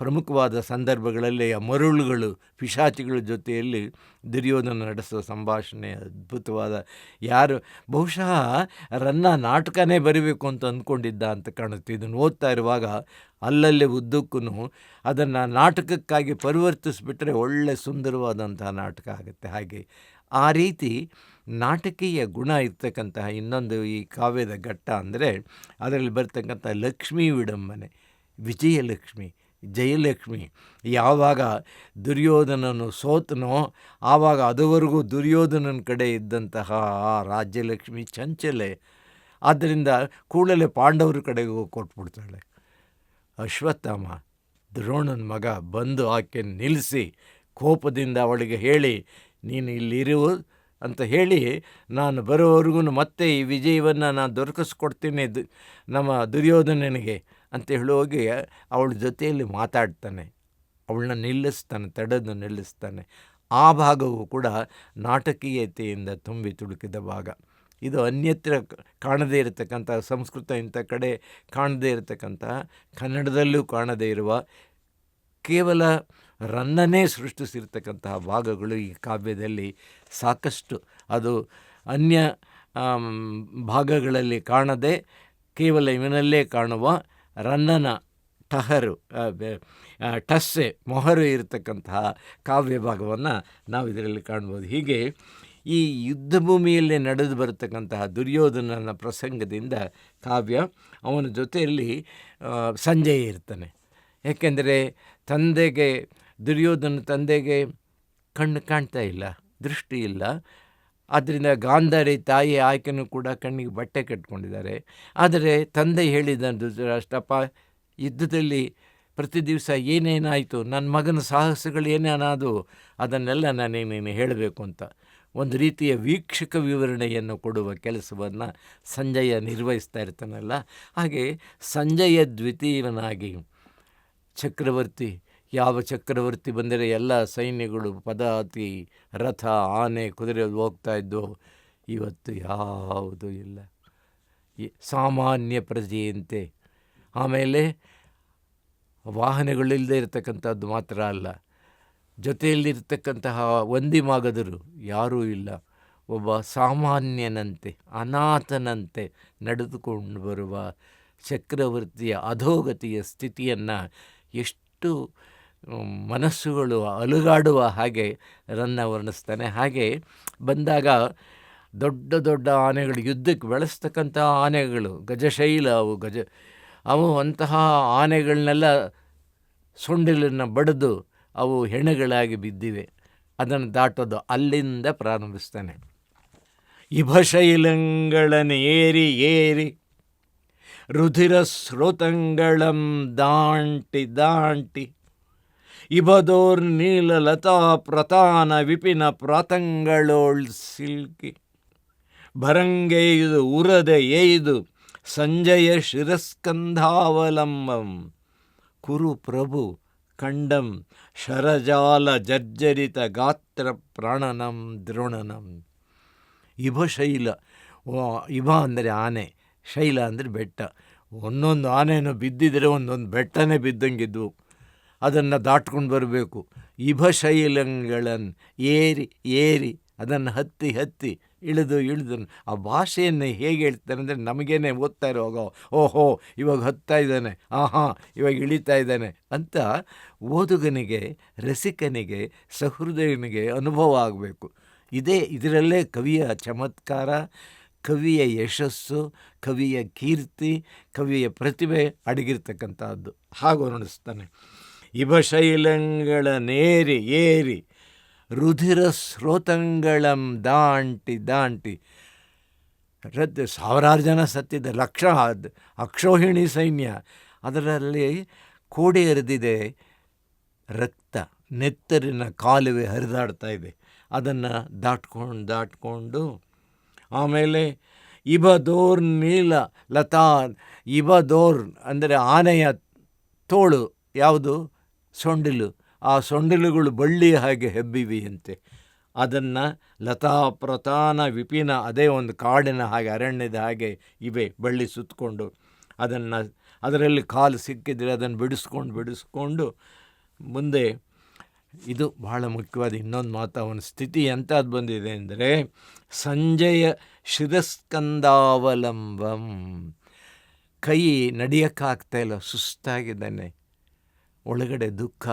ಪ್ರಮುಖವಾದ ಸಂದರ್ಭಗಳಲ್ಲಿ ಆ ಮರುಳುಗಳು, ಪಿಶಾಚಿಗಳ ಜೊತೆಯಲ್ಲಿ ದುರ್ಯೋಧನ ನಡೆಸೋ ಸಂಭಾಷಣೆ ಅದ್ಭುತವಾದ. ಬಹುಶಃ ರನ್ನ ನಾಟಕನೇ ಬರೀಬೇಕು ಅಂತ ಅಂದ್ಕೊಂಡಿದ್ದ ಅಂತ ಕಾಣುತ್ತೆ. ಇದನ್ನು ಓದ್ತಾ ಇರುವಾಗ ಅಲ್ಲಲ್ಲೇ ಉದ್ದಕ್ಕೂ ಅದನ್ನು ನಾಟಕಕ್ಕಾಗಿ ಪರಿವರ್ತಿಸಿಬಿಟ್ರೆ ಒಳ್ಳೆ ಸುಂದರವಾದಂತಹ ನಾಟಕ ಆಗುತ್ತೆ. ಹಾಗೆ ಆ ರೀತಿ ನಾಟಕೀಯ ಗುಣ ಇರ್ತಕ್ಕಂತಹ ಇನ್ನೊಂದು ಈ ಕಾವ್ಯದ ಘಟ್ಟ ಅಂದರೆ, ಅದರಲ್ಲಿ ಬರ್ತಕ್ಕಂಥ ಲಕ್ಷ್ಮೀ ವಿಡಂಬನೆ, ವಿಜಯಲಕ್ಷ್ಮಿ, ಜಯಲಕ್ಷ್ಮಿ. ಯಾವಾಗ ದುರ್ಯೋಧನನು ಸೋತನೋ ಆವಾಗ ಅದುವರೆಗೂ ದುರ್ಯೋಧನನ ಕಡೆ ಇದ್ದಂತಹ ಆ ರಾಜ್ಯಲಕ್ಷ್ಮಿ ಚಂಚಲೆ. ಆದ್ದರಿಂದ ಕೂಡಲೇ ಪಾಂಡವರ ಕಡೆಗೆ ಹೋಗಿ ಕೊಟ್ಬಿಡ್ತಾಳೆ. ಅಶ್ವತ್ಥಾಮ ದ್ರೋಣನ ಮಗ ಬಂದು ಆಕೆ ನಿಲ್ಲಿಸಿ ಕೋಪದಿಂದ ಅವಳಿಗೆ ಹೇಳಿ, ನೀನು ಇಲ್ಲಿರು ಅಂತ ಹೇಳಿ, ನಾನು ಬರೋವರೆಗೂ ಮತ್ತೆ ಈ ವಿಜಯವನ್ನು ನಾನು ದೊರಕಿಸ್ಕೊಡ್ತೀನಿ ನಮ್ಮ ದುರ್ಯೋಧನನಿಗೆ ಅಂತ ಹೇಳೋಗಿ ಅವಳ ಜೊತೆಯಲ್ಲಿ ಮಾತಾಡ್ತಾನೆ. ಅವಳನ್ನ ನಿಲ್ಲಿಸ್ತಾನೆ, ತಡೆದು ನಿಲ್ಲಿಸ್ತಾನೆ. ಆ ಭಾಗವು ಕೂಡ ನಾಟಕೀಯತೆಯಿಂದ ತುಂಬಿ ತುಳುಕಿದ ಭಾಗ. ಇದು ಅನ್ಯತ್ರ ಕಾಣದೇ ಇರತಕ್ಕಂಥ ಸಂಸ್ಕೃತ ಇಂಥ ಕಡೆ ಕಾಣದೇ ಇರತಕ್ಕಂತಹ, ಕನ್ನಡದಲ್ಲೂ ಕಾಣದೇ ಇರುವ, ಕೇವಲ ರನ್ನನೇ ಸೃಷ್ಟಿಸಿರ್ತಕ್ಕಂತಹ ಭಾಗಗಳು ಈ ಕಾವ್ಯದಲ್ಲಿ ಸಾಕಷ್ಟು. ಅದು ಅನ್ಯ ಭಾಗಗಳಲ್ಲಿ ಕಾಣದೆ ಕೇವಲ ಇವನಲ್ಲೇ ಕಾಣುವ ರನ್ನನ ಟಹರು ಟಸ್ಸೆ ಮೊಹರು ಇರತಕ್ಕಂತಹ ಕಾವ್ಯ ಭಾಗವನ್ನು ನಾವು ಇದರಲ್ಲಿ ಕಾಣ್ಬೋದು. ಹೀಗೆ ಈ ಯುದ್ಧ ಭೂಮಿಯಲ್ಲಿ ನಡೆದು ಬರತಕ್ಕಂತಹ ದುರ್ಯೋಧನನ ಪ್ರಸಂಗದಿಂದ ಕಾವ್ಯ, ಅವನ ಜೊತೆಯಲ್ಲಿ ಸಂಜಯ ಇರ್ತಾನೆ. ಏಕೆಂದರೆ ದುರ್ಯೋಧನ ತಂದೆಗೆ ಕಣ್ಣು ಕಾಣ್ತಾ ಇಲ್ಲ, ದೃಷ್ಟಿ ಇಲ್ಲ. ಆದ್ದರಿಂದ ಗಾಂಧಾರಿ ತಾಯಿ ಆಕೆನೂ ಕೂಡ ಕಣ್ಣಿಗೆ ಬಟ್ಟೆ ಕಟ್ಕೊಂಡಿದ್ದಾರೆ. ಆದರೆ ತಂದೆ ಹೇಳಿದ ಧೃತರಾಷ್ಟ್ರಪ್ಪ, ಯುದ್ಧದಲ್ಲಿ ಪ್ರತಿ ದಿವಸ ಏನೇನಾಯಿತು, ನನ್ನ ಮಗನ ಸಾಹಸಗಳು ಏನೇನಾದವು ಅದನ್ನೆಲ್ಲ ನೀನು ಹೇಳಬೇಕು ಅಂತ ಒಂದು ರೀತಿಯ ವೀಕ್ಷಕ ವಿವರಣೆಯನ್ನು ಕೊಡುವ ಕೆಲಸವನ್ನು ಸಂಜಯ ನಿರ್ವಹಿಸ್ತಾ ಇರ್ತಾನಲ್ಲ. ಹಾಗೆ ಸಂಜಯ ದ್ವಿತೀಯನಾಗಿ ಚಕ್ರವರ್ತಿ, ಯಾವ ಚಕ್ರವರ್ತಿ ಬಂದರೆ ಎಲ್ಲ ಸೈನ್ಯಗಳು ಪದಾತಿ, ರಥ, ಆನೆ, ಕುದುರೆ ಹೋಗ್ತಾ ಇದ್ದವು, ಇವತ್ತು ಯಾವುದೂ ಇಲ್ಲ, ಸಾಮಾನ್ಯ ಪ್ರಜೆಯಂತೆ. ಆಮೇಲೆ ವಾಹನಗಳಿಲ್ಲದೆ ಇರತಕ್ಕಂಥದ್ದು ಮಾತ್ರ ಅಲ್ಲ, ಜೊತೆಯಲ್ಲಿರ್ತಕ್ಕಂತಹ ವಂದಿಮಾಗದರು ಯಾರೂ ಇಲ್ಲ. ಒಬ್ಬ ಸಾಮಾನ್ಯನಂತೆ, ಅನಾಥನಂತೆ ನಡೆದುಕೊಂಡು ಬರುವ ಚಕ್ರವರ್ತಿಯ ಅಧೋಗತಿಯ ಸ್ಥಿತಿಯನ್ನು ಎಷ್ಟು ಮನಸ್ಸುಗಳು ಅಲುಗಾಡುವ ಹಾಗೆ ರನ್ನ ವರ್ಣಿಸ್ತಾನೆ. ಹಾಗೆ ಬಂದಾಗ ದೊಡ್ಡ ದೊಡ್ಡ ಆನೆಗಳು, ಯುದ್ಧಕ್ಕೆ ಬೆಳೆಸ್ತಕ್ಕಂಥ ಆನೆಗಳು, ಗಜಶೈಲ ಅವು ಅಂತಹ ಆನೆಗಳನ್ನೆಲ್ಲ ಸೊಂಡಿಲನ್ನು ಬಡಿದು ಅವು ಹೆಣಗಳಾಗಿ ಬಿದ್ದಿವೆ. ಅದನ್ನು ದಾಟೋದು ಅಲ್ಲಿಂದ ಪ್ರಾರಂಭಿಸ್ತಾನೆ. ಇಭಶೈಲಂಗಳನ್ ಏರಿ ಏರಿ ರುಧಿರ ಸ್ರೋತಂಗಳಂ ದಾಂಟಿ ದಾಂಟಿ ಇಬದೋರ್ ನೀಲ ಲತಾ ಪ್ರತಾನ ವಿಪಿನ ಪ್ರಾತಂಗಳೋಳ್ ಸಿಲ್ಕಿ ಭರಂಗೆಯ್ದು ಉರದೆ ಏಯ್ದು ಸಂಜಯ ಶಿರಸ್ಕಂಧಾವಲಂಬಂ ಕುರು ಪ್ರಭು ಖಂಡಂ ಶರಜಾಲ ಜರ್ಜರಿತ ಗಾತ್ರ ಪ್ರಾಣನಂ ದ್ರೋಣನಂ. ಇಭಶೈಲ, ಇಭ ಅಂದರೆ ಆನೆ, ಶೈಲ ಅಂದರೆ ಬೆಟ್ಟ. ಒಂದೊಂದು ಆನೆಯನ್ನು ಬಿದ್ದಿದ್ರೆ ಒಂದೊಂದು ಬೆಟ್ಟನೇ ಬಿದ್ದಂಗಿದ್ವು. ಅದನ್ನು ದಾಟ್ಕೊಂಡು ಬರಬೇಕು. ಇಭಶೈಲಗಳನ್ನು ಏರಿ ಏರಿ ಅದನ್ನು ಹತ್ತಿ ಹತ್ತಿ ಇಳಿದು ಇಳಿದು, ಆ ಭಾಷೆಯನ್ನು ಹೇಗೆ ಹೇಳ್ತಾರೆ ಅಂದರೆ ನಮಗೇನೆ ಓದ್ತಾ ಇರುವಾಗ, ಓಹೋ ಇವಾಗ ಹತ್ತಾ ಇದ್ದಾನೆ, ಆಹಾ ಇವಾಗ ಇಳಿತಾ ಇದ್ದಾನೆ ಅಂತ ಓದುಗನಿಗೆ, ರಸಿಕನಿಗೆ, ಸಹೃದಯನಿಗೆ ಅನುಭವ ಆಗಬೇಕು. ಇದರಲ್ಲೇ ಕವಿಯ ಚಮತ್ಕಾರ, ಕವಿಯ ಯಶಸ್ಸು, ಕವಿಯ ಕೀರ್ತಿ, ಕವಿಯ ಪ್ರತಿಭೆ ಅಡಗಿರ್ತಕ್ಕಂಥದ್ದು. ಹಾಗೂ ವರ್ಣಿಸ್ತಾನೆ. ಇಭಶೈಲಗಳನ್ನೇರಿ ಏರಿ ರುಧಿರ ಸ್ರೋತಂಗಳಂ ದಾಂಟಿ ದಾಂಟಿ. ಸಾವಿರಾರು ಜನ ಸತ್ತಿದೆ, ಲಕ್ಷ ಅಕ್ಷೋಹಿಣಿ ಸೈನ್ಯ, ಅದರಲ್ಲಿ ಕೋಡಿ ಹರಿದಿದೆ ರಕ್ತ, ನೆತ್ತರಿನ ಕಾಲುವೆ ಹರಿದಾಡ್ತಾ ಇದೆ. ಅದನ್ನು ದಾಟ್ಕೊಂಡು ಆಮೇಲೆ ಇಬದೋರ್ ನೀಲ ಲತಾ, ಇಬದೋರ್ ಅಂದರೆ ಆನೆಯ ತೋಳು, ಯಾವುದು ಸೊಂಡಿಲು, ಆ ಸೊಂಡಿಲುಗಳು ಬಳ್ಳಿ ಹಾಗೆ ಹೆಬ್ಬಿವೆಯಂತೆ. ಅದನ್ನು ಲತಾ ಪ್ರತಾನ ವಿಪಿನ, ಅದೇ ಒಂದು ಕಾಡಿನ ಹಾಗೆ, ಅರಣ್ಯದ ಹಾಗೆ ಇವೆ ಬಳ್ಳಿ ಸುತ್ತಕೊಂಡು. ಅದರಲ್ಲಿ ಕಾಲು ಸಿಕ್ಕಿದರೆ ಅದನ್ನು ಬಿಡಿಸ್ಕೊಂಡು ಮುಂದೆ. ಇದು ಬಹಳ ಮುಖ್ಯವಾದ ಇನ್ನೊಂದು ಮಾತು. ಅವನ ಸ್ಥಿತಿ ಎಂಥದ್ದು ಬಂದಿದೆ ಅಂದರೆ ಸಂಜಯ ಶಿರಸ್ಕಂದಾವಲಂಬಂ. ಕೈ ನಡೆಯೋಕ್ಕಾಗ್ತಾಯಿಲ್ಲ, ಸುಸ್ತಾಗಿದ್ದಾನೆ. ಒಳಗಡೆ ದುಃಖ,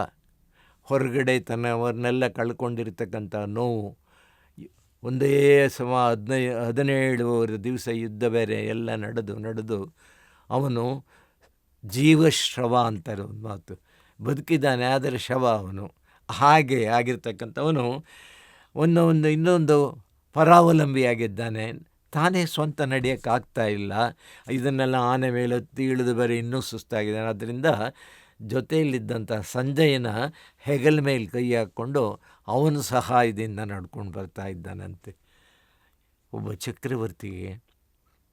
ಹೊರಗಡೆ ತನ್ನವರನ್ನೆಲ್ಲ ಕಳ್ಕೊಂಡಿರ್ತಕ್ಕಂಥ ನೋವು. ಒಂದೇ ಸಮ 17 ದಿವಸ ಯುದ್ಧ ಬೇರೆ ಎಲ್ಲ ನಡೆದು ಅವನು ಜೀವಶ್ರವ ಅಂತಾರೆ ಒಂದು ಮಾತು. ಬದುಕಿದ್ದಾನೆ ಆದರೆ ಶವ ಅವನು. ಹಾಗೆ ಆಗಿರ್ತಕ್ಕಂಥವನು ಇನ್ನೊಂದು ಪರಾವಲಂಬಿಯಾಗಿದ್ದಾನೆ. ತಾನೇ ಸ್ವಂತ ನಡೆಯೋಕ್ಕಾಗ್ತಾ ಇಲ್ಲ. ಇದನ್ನೆಲ್ಲ ಆನೆ ಮೇಲೆ ಹತ್ತಿ ಇಳಿದು ಬೇರೆ ಇನ್ನೂ ಸುಸ್ತಾಗಿದ್ದಾನೆ. ಆದ್ದರಿಂದ ಜೊತೆಯಲ್ಲಿದ್ದಂಥ ಸಂಜಯನ ಹೆಗಲ ಮೇಲೆ ಕೈ ಹಾಕ್ಕೊಂಡು ಅವನ ಸಹಾಯದಿಂದ ನಡ್ಕೊಂಡು ಬರ್ತಾ ಇದ್ದಾನಂತೆ. ಒಬ್ಬ ಚಕ್ರವರ್ತಿಗೆ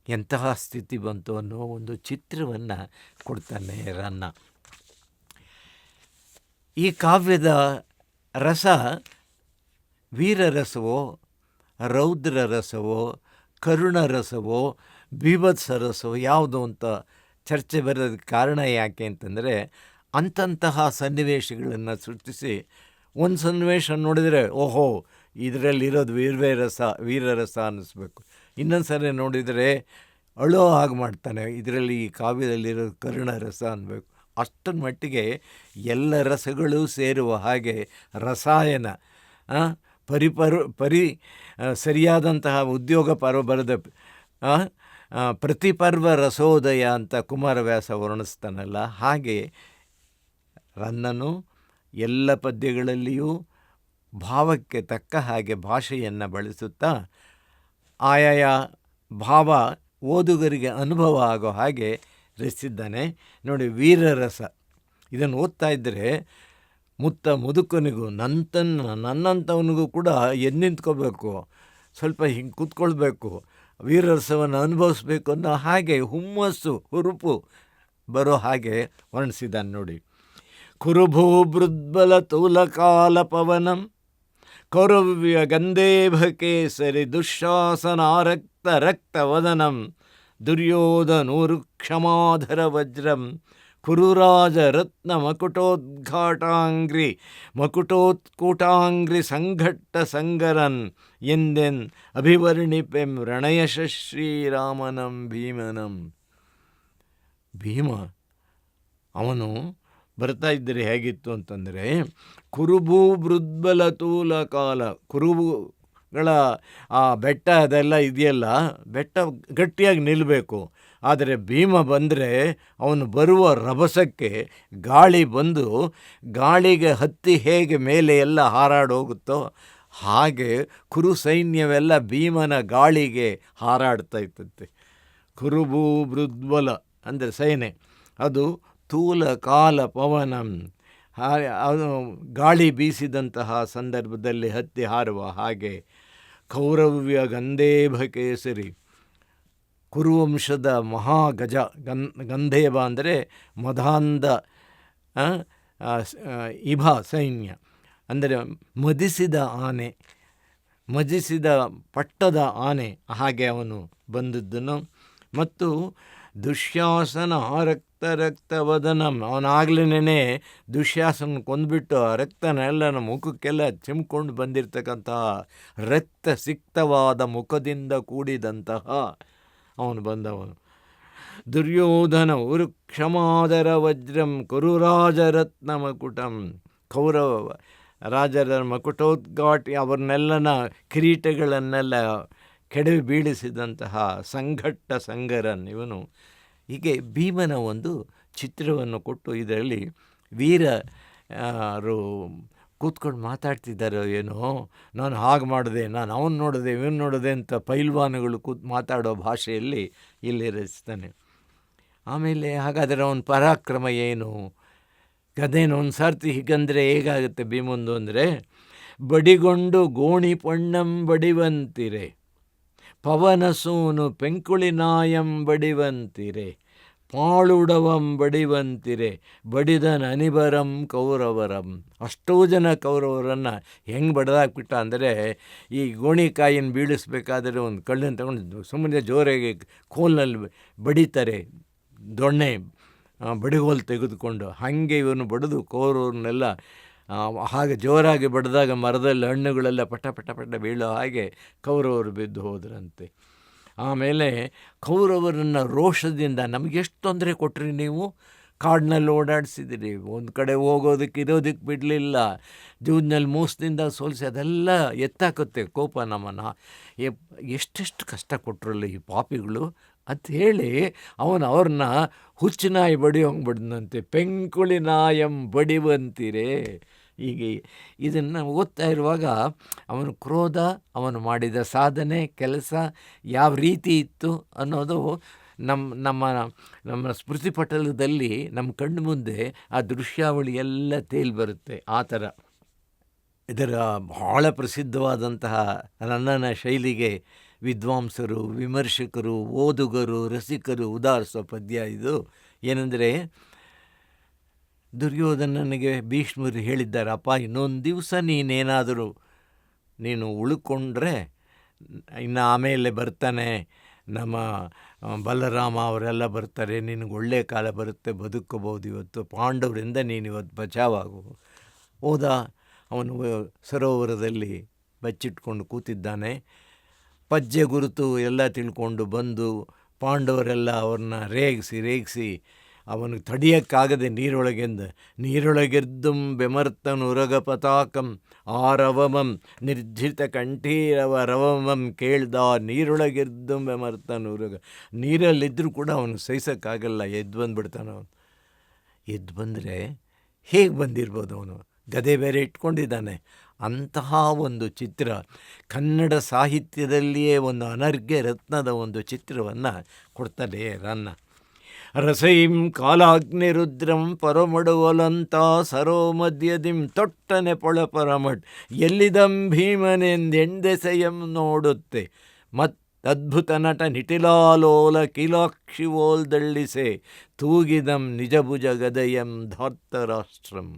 ಎಂತಹ ಸ್ಥಿತಿ ಬಂತು ಅನ್ನೋ ಒಂದು ಚಿತ್ರವನ್ನು ಕೊಡ್ತಾನೆ ರನ್ನ. ಈ ಕಾವ್ಯದ ರಸ ವೀರರಸವೋ, ರೌದ್ರ ರಸವೋ, ಕರುಣ ರಸವೋ, ಬೀಭತ್ಸ ರಸವೋ ಯಾವುದು ಅಂತ ಚರ್ಚೆ ಬರೋದಕ್ಕೆ ಕಾರಣ ಯಾಕೆ ಅಂತಂದರೆ, ಅಂತಹ ಸನ್ನಿವೇಶಗಳನ್ನು ಸೃಷ್ಟಿಸಿ ಒಂದು ಸನ್ನಿವೇಶ ನೋಡಿದರೆ ಓಹೋ ಇದರಲ್ಲಿರೋದು ವೀರರಸ ಅನ್ನಿಸ್ಬೇಕು. ಇನ್ನೊಂದು ಸರಿ ನೋಡಿದರೆ ಅಳೋ ಹಾಗೆ ಮಾಡ್ತಾನೆ. ಇದರಲ್ಲಿ ಈ ಕಾವ್ಯದಲ್ಲಿರೋ ಕರುಣರಸ ಅನ್ಬೇಕು. ಅಷ್ಟರ ಮಟ್ಟಿಗೆ ಎಲ್ಲ ರಸಗಳು ಸೇರುವ ಹಾಗೆ ರಸಾಯನ ಸರಿಯಾದಂತಹ ಉದ್ಯೋಗ ಪರ್ವ ಬರೆದ ಪ್ರತಿಪರ್ವ ರಸೋದಯ ಅಂತ ಕುಮಾರವ್ಯಾಸ ವರ್ಣಿಸ್ತಾನಲ್ಲ, ಹಾಗೆ ರನ್ನನು ಎಲ್ಲ ಪದ್ಯಗಳಲ್ಲಿಯೂ ಭಾವಕ್ಕೆ ತಕ್ಕ ಹಾಗೆ ಭಾಷೆಯನ್ನು ಬಳಸುತ್ತಾ ಆಯಾಯ ಭಾವ ಓದುಗರಿಗೆ ಅನುಭವ ಆಗೋ ಹಾಗೆ ರಚಿಸಿದ್ದಾನೆ. ನೋಡಿ, ವೀರರಸ ಇದನ್ನು ಓದ್ತಾ ಇದ್ದರೆ ಮುದುಕನಿಗೂ ನನ್ನಂಥವನಿಗೂ ಕೂಡ ಎದ್ದು ನಿಂತ್ಕೋಬೇಕು, ಸ್ವಲ್ಪ ಹಿಂಗೆ ಕೂತ್ಕೊಳ್ಬೇಕು, ವೀರರಸವನ್ನು ಅನುಭವಿಸ್ಬೇಕು ಅನ್ನೋ ಹಾಗೆ ಹುರುಪು ಬರೋ ಹಾಗೆ ವರ್ಣಿಸಿದ್ದಾನೆ ನೋಡಿ. ಕುರುಭೂ ಬೃದ್ಬಲ ತೂಲಕಾಲ ಪವನಂ ಕೌರವ್ಯ ಗಂಧೇಭ ಕೇಸರಿ ದುಃಶಾಸನಾರಕ್ತ ರಕ್ತವದನಂ ದುರ್ಯೋಧನೂರು ಕ್ಷಮಾಧರ ವಜ್ರಂ ಕುರುರಾಜ ರತ್ನ ಮಕುಟೋತ್ಕೂಟಾಂಗ್ರಿ ಸಂಘಟ್ಟ ಸಂಗರನ್ ಎಂದೆನ್ ಅಭಿವರ್ಣಿಪೆಂ ರಣಯಶ ಶ್ರೀರಾಮನಂ ಭೀಮನಂ. ಭೀಮ ಅವನು ಬರ್ತಾ ಇದ್ದರೆ ಹೇಗಿತ್ತು ಅಂತಂದರೆ, ಕುರುಭೂ ಬೃದ್ಬಲ ತೂಲ ಕಾಲ, ಕುರುಬುಗಳ ಆ ಬೆಟ್ಟ ಅದೆಲ್ಲ ಇದೆಯಲ್ಲ, ಬೆಟ್ಟ ಗಟ್ಟಿಯಾಗಿ ನಿಲ್ಲಬೇಕು. ಆದರೆ ಭೀಮ ಬಂದರೆ ಅವನು ಬರುವ ರಭಸಕ್ಕೆ ಗಾಳಿ ಬಂದು ಗಾಳಿಗೆ ಹತ್ತಿ ಹೇಗೆ ಮೇಲೆ ಎಲ್ಲ ಹಾರಾಡೋಗುತ್ತೋ ಹಾಗೆ ಕುರು ಸೈನ್ಯವೆಲ್ಲ ಭೀಮನ ಗಾಳಿಗೆ ಹಾರಾಡ್ತಾ ಇತ್ತಂತೆ. ಕುರುಭೂ ಬೃದ್ಬಲ ಅಂದರೆ ಸೇನೆ, ಅದು ತೂಲ ಕಾಲ ಪವನಂ, ಅದು ಗಾಳಿ ಬೀಸಿದಂತಹ ಸಂದರ್ಭದಲ್ಲಿ ಹತ್ತಿ ಹಾರುವ ಹಾಗೆ. ಕೌರವ್ಯ ಗಂಧೇಭ ಕೇಸರಿ, ಕುರುವಂಶದ ಮಹಾಗಜ ಗಂಧೇಭ ಅಂದರೆ ಮದಾಂಧ ಇಭ ಸೈನ್ಯ ಅಂದರೆ ಮದಿಸಿದ ಆನೆ, ಮದಿಸಿದ ಪಟ್ಟದ ಆನೆ, ಹಾಗೆ ಅವನು ಬಂದದ್ದನು. ಮತ್ತು ದುಶ್ಯಾಸನ ರಕ್ತವದನಂ, ಅವನಾಗ್ಲೇನೆ ದುಶ್ಯಾಸನ ಕೊಂದುಬಿಟ್ಟು ಆ ರಕ್ತನೆಲ್ಲ ನಮ್ಮ ಮುಖಕ್ಕೆಲ್ಲ ಚಿಮ್ಕೊಂಡು ಬಂದಿರತಕ್ಕಂತಹ ರಕ್ತ ಸಿಕ್ತವಾದ ಮುಖದಿಂದ ಕೂಡಿದಂತಹ ಅವನು ಬಂದವನು. ದುರ್ಯೋಧನ ಕ್ಷಮಾದರ ವಜ್ರಂ ಕುರುರಾಜರತ್ನ ಮಕುಟಂ, ಕೌರವ ರಾಜರ ಮಕುಟೋದ್ಘಾಟಿ ಅವರನ್ನೆಲ್ಲನ ಕಿರೀಟಗಳನ್ನೆಲ್ಲ ಕೆಡವಿ ಬೀಳಿಸಿದಂತಹ ಸಂಘಟ್ಟ ಸಂಗರನ್ ಇವನು. ಹೀಗೆ ಭೀಮನ ಒಂದು ಚಿತ್ರವನ್ನು ಕೊಟ್ಟು ಇದರಲ್ಲಿ ವೀರರು ಕೂತ್ಕೊಂಡು ಮಾತಾಡ್ತಿದ್ದಾರೋ ಏನೋ, ನಾನು ಹಾಗೆ ಮಾಡಿದೆ, ನಾನು ಅವನು ನೋಡಿದೆ, ಇವನು ನೋಡಿದೆ ಅಂತ ಪೈಲ್ವಾನುಗಳು ಮಾತಾಡೋ ಭಾಷೆಯಲ್ಲಿ ಇಲ್ಲಿ ರಚಿಸ್ತಾನೆ. ಆಮೇಲೆ ಹಾಗಾದರೆ ಅವನ ಪರಾಕ್ರಮ ಏನು, ಗದೇನು ಒಂದು ಸರ್ತಿ ಹೀಗಂದರೆ ಹೇಗಾಗುತ್ತೆ ಭೀಮಂದು ಅಂದರೆ, ಬಡಿಗೊಂಡು ಗೋಣಿ ಪೊಣ್ಣಂ ಬಡಿವಂತಿರೆ ಪವನಸೂನು ಪೆಂಕುಳಿನಾಯಂ ಬಡಿವಂತಿರೆ ಪಾಳುಡವಂ ಬಡಿವಂತಿರೆ ಬಡಿದನ ಅನಿಬರಂ ಕೌರವರಂ. ಅಷ್ಟೋ ಜನ ಕೌರವರನ್ನು ಹೆಂಗೆ ಬಡ್ದಾಕ್ಬಿಟ್ಟ ಅಂದರೆ, ಈ ಗೋಣಿಕಾಯಿನ ಬೀಳಿಸ್ಬೇಕಾದ್ರೆ ಒಂದು ಕಳ್ಳನ್ನು ತಗೊಂಡು ಸುಮ್ಮನೆ ಜೋರಾಗಿ ಕೋಲ್ನಲ್ಲಿ ಬಡಿತಾರೆ, ದೊಣ್ಣೆ ಬಡಿಗೋಲು ತೆಗೆದುಕೊಂಡು, ಹಾಗೆ ಇವನು ಬಡಿದು ಕೌರವ್ರನ್ನೆಲ್ಲ ಹಾಗೆ ಜೋರಾಗಿ ಬಡಿದಾಗ ಮರದಲ್ಲಿ ಹಣ್ಣುಗಳೆಲ್ಲ ಪಟ ಪಟ ಪಟ ಬೀಳೋ ಹಾಗೆ ಕೌರವರು ಬಿದ್ದು ಹೋದ್ರಂತೆ. ಆಮೇಲೆ ಕೌರವರನ್ನು ರೋಷದಿಂದ, ನಮಗೆಷ್ಟು ತೊಂದರೆ ಕೊಟ್ರಿ ನೀವು, ಕಾಡಿನಲ್ಲಿ ಓಡಾಡಿಸಿದಿರಿ, ಒಂದು ಕಡೆ ಹೋಗೋದಕ್ಕೆ ಇರೋದಕ್ಕೆ ಬಿಡಲಿಲ್ಲ, ಜೂಜ್ನಲ್ಲಿ ಮೂಸದಿಂದ ಸೋಲಿಸಿ, ಅದೆಲ್ಲ ಎತ್ತಾಕುತ್ತೆ ಕೋಪ ನಮ್ಮನ್ನು, ಎಷ್ಟೆಷ್ಟು ಕಷ್ಟ ಕೊಟ್ಟರಲ್ಲ ಈ ಪಾಪಿಗಳು ಅಂತ ಹೇಳಿ ಅವ್ರನ್ನ ಹುಚ್ಚುನಾಯಿ ಬಡಿಯೋಂಗೆ ಬಡಿದಂತೆ, ಪೆಂಕುಳಿ ನಾಯಂ ಬಡಿವಂತಿರೇ. ಹೀಗೆ ಇದನ್ನು ಓದ್ತಾ ಇರುವಾಗ ಅವನ ಕ್ರೋಧ, ಅವನು ಮಾಡಿದ ಸಾಧನೆ, ಕೆಲಸ ಯಾವ ರೀತಿ ಇತ್ತು ಅನ್ನೋದು ನಮ್ಮ ಸ್ಮೃತಿಪಟಲದಲ್ಲಿ ನಮ್ಮ ಕಣ್ಣು ಮುಂದೆ ಆ ದೃಶ್ಯಾವಳಿ ಎಲ್ಲ ತೇಲಿ ಬರುತ್ತೆ. ಆ ಥರ ಇದರ ಬಹಳ ಪ್ರಸಿದ್ಧವಾದಂತಹ ರನ್ನನ ಶೈಲಿಗೆ ವಿದ್ವಾಂಸರು, ವಿಮರ್ಶಕರು, ಓದುಗರು, ರಸಿಕರು ಉದಾಹರಿಸೋ ಪದ್ಯ ಇದು. ಏನೆಂದರೆ, ದುರ್ಯೋಧನನಿಗೆ ಭೀಷ್ಮರು ಹೇಳಿದ್ದಾರೆ, ಅಪ್ಪ ಇನ್ನೊಂದು ದಿವಸ ನೀನು ಉಳ್ಕೊಂಡ್ರೆ ಇನ್ನು ಆಮೇಲೆ ಬರ್ತಾನೆ ನಮ್ಮ ಬಲರಾಮ ಅವರೆಲ್ಲ ಬರ್ತಾರೆ, ನಿನಗೆ ಒಳ್ಳೆಯ ಕಾಲ ಬರುತ್ತೆ, ಬದುಕಬಹುದು, ಇವತ್ತು ಪಾಂಡವರಿಂದ ನೀನು ಇವತ್ತು ಬಚಾವಾಗು. ಹೋದ ಅವನು ಸರೋವರದಲ್ಲಿ ಬಚ್ಚಿಟ್ಕೊಂಡು ಕೂತಿದ್ದಾನೆ. ಪಜ್ಜೆ ಗುರುತು ಎಲ್ಲ ತಿಳ್ಕೊಂಡು ಬಂದು ಪಾಂಡವರೆಲ್ಲ ಅವ್ರನ್ನ ರೇಗಿಸಿ ಅವನಿಗೆ ತಡಿಯೋಕ್ಕಾಗದೆ ನೀರೊಳಗೆದ್ದುಂ ಬೆಮರ್ತನುರಗ ಪತಾಕಂ ಆರವಮಂ ನಿರ್ಜಿತ ಕಂಠೀರವ ರವಮಂ ಕೇಳ್ದ ನೀರೊಳಗೆದ್ದುಂ ಬೆಮರ್ತನುರಗ. ನೀರಲ್ಲಿದ್ದರೂ ಕೂಡ ಅವನು ಸಹಿಸೋಕ್ಕಾಗಲ್ಲ, ಎದ್ದು ಬಂದುಬಿಡ್ತಾನೆ ಅವನು. ಎದ್ದು ಬಂದರೆ ಹೇಗೆ ಬಂದಿರ್ಬೋದು, ಅವನು ಗದೆ ಬೇರೆ ಇಟ್ಕೊಂಡಿದ್ದಾನೆ. ಅಂತಹ ಒಂದು ಚಿತ್ರ ಕನ್ನಡ ಸಾಹಿತ್ಯದಲ್ಲಿಯೇ ಒಂದು ಅನರ್ಘ್ಯ ರತ್ನದ ಒಂದು ಚಿತ್ರವನ್ನು ಕೊಡ್ತಾರೆ ರನ್ನ. ರಸೈಂ ಕಾಲಾಗ್ನಿರುದ್ರಂ ಪರಮಡುವಲಂತ ಸರೋ ಮಧ್ಯದಿಂ ತೊಟ್ಟನೆ ಪೊಳಪರಮಟ್ ಎಲ್ಲಿದಂ ಭೀಮನೆಂದೆಂದೆಸೆಯಂ ನೋಡುತ್ತೆ ಅದ್ಭುತ ನಟ ನಿಟಿಲಾಲೋಲ ಕಿಲಾಕ್ಷಿವೋಲ್ದಳ್ಳಿಸೆ ತೂಗಿದಂ ನಿಜಭುಜ ಗದಯಂ ಧಾರ್ತರಾಷ್ಟ್ರಂ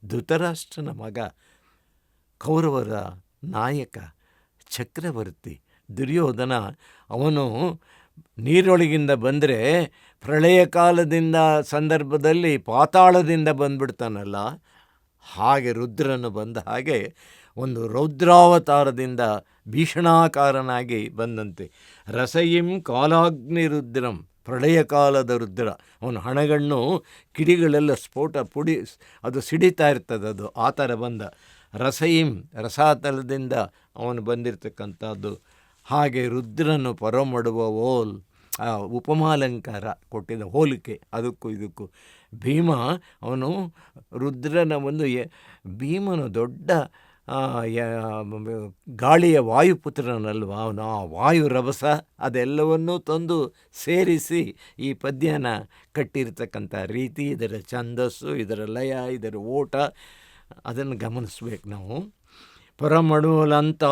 ಧೃತರಾಷ್ಟ್ರನ ಮಗ, ಕೌರವರ ನಾಯಕ, ಚಕ್ರವರ್ತಿ ದುರ್ಯೋಧನ. ಅವನು ನೀರೊಳಗಿಂದ ಬಂದರೆ ಪ್ರಳಯ ಕಾಲದಿಂದ ಸಂದರ್ಭದಲ್ಲಿ ಪಾತಾಳದಿಂದ ಬಂದ್ಬಿಡ್ತಾನಲ್ಲ, ಹಾಗೆ ರುದ್ರನು ಬಂದ ಹಾಗೆ ಒಂದು ರೌದ್ರಾವತಾರದಿಂದ ಭೀಷಣಾಕಾರನಾಗಿ ಬಂದಂತೆ. ರಸಯಿಂ ಕಾಲಾಗ್ನಿ ರುದ್ರಂ, ಪ್ರಳಯ ಕಾಲದ ರುದ್ರ. ಅವನ ಹಣಗಣ್ಣು ಕಿಡಿಗಳೆಲ್ಲ ಪುಡಿ ಅದು ಸಿಡಿತಾ ಇರ್ತದೆ, ಅದು ಆ ಥರ ಬಂದ. ರಸಯಿಂ ರಸಾತಲದಿಂದ ಅವನು ಬಂದಿರತಕ್ಕಂಥದ್ದು. ಹಾಗೆ ರುದ್ರನು ಪರಮಡುವ ಓಲ್, ಆ ಉಪಮಾಲಂಕಾರ ಕೊಟ್ಟಿದ್ದ ಹೋಲಿಕೆ ಅದಕ್ಕೂ ಇದಕ್ಕೂ. ಭೀಮ ಅವನು ರುದ್ರನ ಒಂದು ಭೀಮನು ದೊಡ್ಡ ಗಾಳಿಯ ವಾಯುಪುತ್ರನಲ್ವ ಅವನು. ಆ ವಾಯು ರಭಸ ಅದೆಲ್ಲವನ್ನೂ ತಂದು ಸೇರಿಸಿ ಈ ಪದ್ಯನ ಕಟ್ಟಿರ್ತಕ್ಕಂಥ ರೀತಿ, ಇದರ ಛಂದಸ್ಸು, ಇದರ ಲಯ, ಇದರ ಓಟ, ಅದನ್ನು ಗಮನಿಸ್ಬೇಕು ನಾವು. ಪರಮಡುವಲಂತ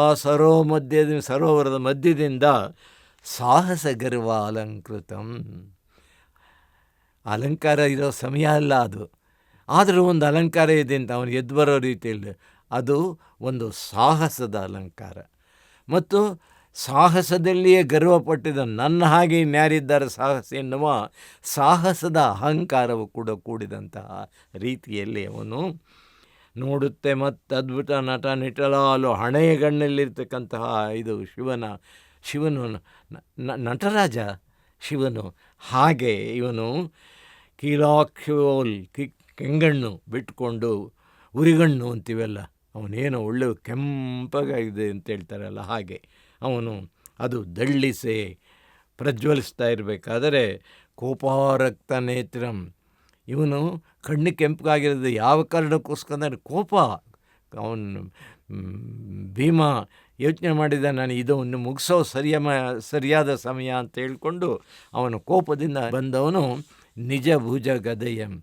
ಸರೋವರದ ಮಧ್ಯದಿಂದ ಸಾಹಸ ಗರ್ವ ಅಲಂಕೃತಂ. ಅಲಂಕಾರ ಇರೋ ಸಮಯ ಅಲ್ಲ ಅದು, ಆದರೂ ಒಂದು ಅಲಂಕಾರ ಇದೆ ಅಂತ ಅವನು ಎದ್ದು ಬರೋ ರೀತಿಯಲ್ಲಿ. ಅದು ಒಂದು ಸಾಹಸದ ಅಲಂಕಾರ. ಮತ್ತು ಸಾಹಸದಲ್ಲಿಯೇ ಗರ್ವಪಟ್ಟಿದ ನನ್ನ ಹಾಗೆ ಇನ್ಯಾರಿದ್ದಾರೆ ಸಾಹಸ ಎನ್ನುವ ಸಾಹಸದ ಅಹಂಕಾರವು ಕೂಡ ಕೂಡಿದಂತಹ ರೀತಿಯಲ್ಲಿ ಅವನು ನೋಡುತ್ತೆ. ಮತ್ತು ಅದ್ಭುತ ನಟ ನಿಟಲಾಲು ಹಣೆಯಗಣ್ಣಲ್ಲಿರ್ತಕ್ಕಂತಹ ಇದು ಶಿವನು ನಟರಾಜ ಶಿವನು. ಹಾಗೆ ಇವನು ಕೀಲಾಕ್ಷೋಲ್ ಕೆಂಗಣ್ಣು ಬಿಟ್ಕೊಂಡು ಉರಿಗಣ್ಣು ಅಂತೀವಲ್ಲ, ಅವನೇನೋ ಒಳ್ಳೆ ಕೆಂಪಗಾಗಿದೆ ಅಂತ ಹೇಳ್ತಾರಲ್ಲ, ಹಾಗೆ ಅವನು ಅದು ದಳ್ಳಿಸೆ ಪ್ರಜ್ವಲಿಸ್ತಾ ಇರಬೇಕಾದರೆ ಕೋಪಾರಕ್ತ ನೇತ್ರಂ. ಇವನು ಕಣ್ಣು ಕೆಂಪಗಾಗಿರೋದು ಯಾವ ಕಾರಣಕ್ಕೋಸ್ಕರ? ಕೋಪ. ಅವನು ಭೀಮ ಯೋಚನೆ ಮಾಡಿದ, ನಾನು ಇದನ್ನು ಮುಗಿಸೋ ಸರಿಯಾದ ಸಮಯ ಅಂತ ಹೇಳ್ಕೊಂಡು ಅವನು ಕೋಪದಿಂದ ಬಂದವನು ನಿಜ ಭುಜ ಗದೆಯಂ,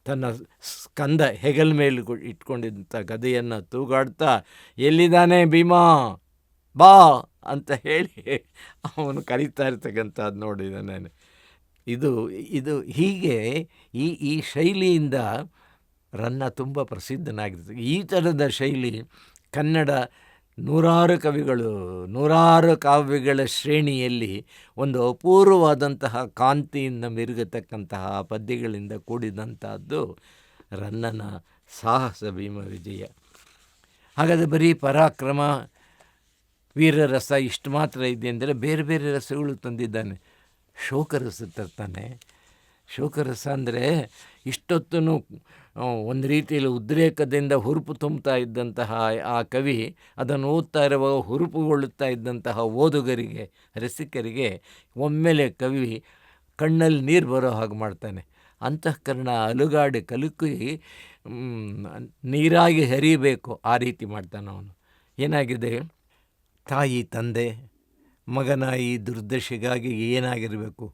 ತನ್ನ ಸ್ಕಂದ ಹೆಗಲ ಮೇಲೆ ಇಟ್ಕೊಂಡಿದ್ದಂಥ ಗದೆಯನ್ನು ತೂಗಾಡ್ತಾ, ಎಲ್ಲಿದ್ದಾನೆ ಭೀಮಾ ಬಾ ಅಂತ ಹೇಳಿ ಅವನು ಕರೀತಾ ಇರ್ತಕ್ಕಂಥದ್ದು ನೋಡಿದ್ದಾನೆ. ಇದು ಹೀಗೆ ಈ ಶೈಲಿಯಿಂದ ರನ್ನ ತುಂಬ ಪ್ರಸಿದ್ಧನಾಗಿರ್ತದೆ. ಈ ಥರದ ಶೈಲಿ ಕನ್ನಡ ನೂರಾರು ಕಾವ್ಯಗಳ ಶ್ರೇಣಿಯಲ್ಲಿ ಒಂದು ಅಪೂರ್ವವಾದಂತಹ ಕಾಂತಿಯಿಂದ ಮಿರುಗತಕ್ಕಂತಹ ಪದ್ಯಗಳಿಂದ ಕೂಡಿದಂತಹದ್ದು ರನ್ನನ ಸಾಹಸ ಭೀಮ ವಿಜಯ. ಹಾಗಾದರೆ ಬರೀ ಪರಾಕ್ರಮ, ವೀರರಸ ಇಷ್ಟು ಮಾತ್ರ ಇದೆ ಅಂದರೆ ಬೇರೆ ಬೇರೆ ರಸಗಳು ತಂದಿದ್ದಾನೆ. ಶೋಕರಸ ತರ್ತಾನೆ. ಶೋಕರಸ ಅಂದರೆ ಇಷ್ಟೊತ್ತೂ ಒಂದು ರೀತಿಯಲ್ಲಿ ಉದ್ರೇಕದಿಂದ ಹುರುಪು ತುಂಬುತ್ತಾ ಇದ್ದಂತಹ ಆ ಕವಿ ಅದನ್ನು ಓದ್ತಾ ಇರುವಾಗ ಹುರುಪುಗೊಳ್ಳುತ್ತಾ ಇದ್ದಂತಹ ಓದುಗರಿಗೆ, ರಸಿಕರಿಗೆ ಒಮ್ಮೆಲೆ ಕವಿ ಕಣ್ಣಲ್ಲಿ ನೀರು ಬರೋ ಹಾಗೆ ಮಾಡ್ತಾನೆ. ಅಂತಃಕರಣ ಅಲುಗಾಡಿ ಕಲುಕಿ ನೀರಾಗಿ ಹರಿಬೇಕು, ಆ ರೀತಿ ಮಾಡ್ತಾನೆ ಅವನು. ಏನಾಗಿದೆ, ತಾಯಿ ತಂದೆ ಮಗನ ಈ ದುರ್ದಶೆಗಾಗಿ ಏನಾಗಿರಬೇಕು,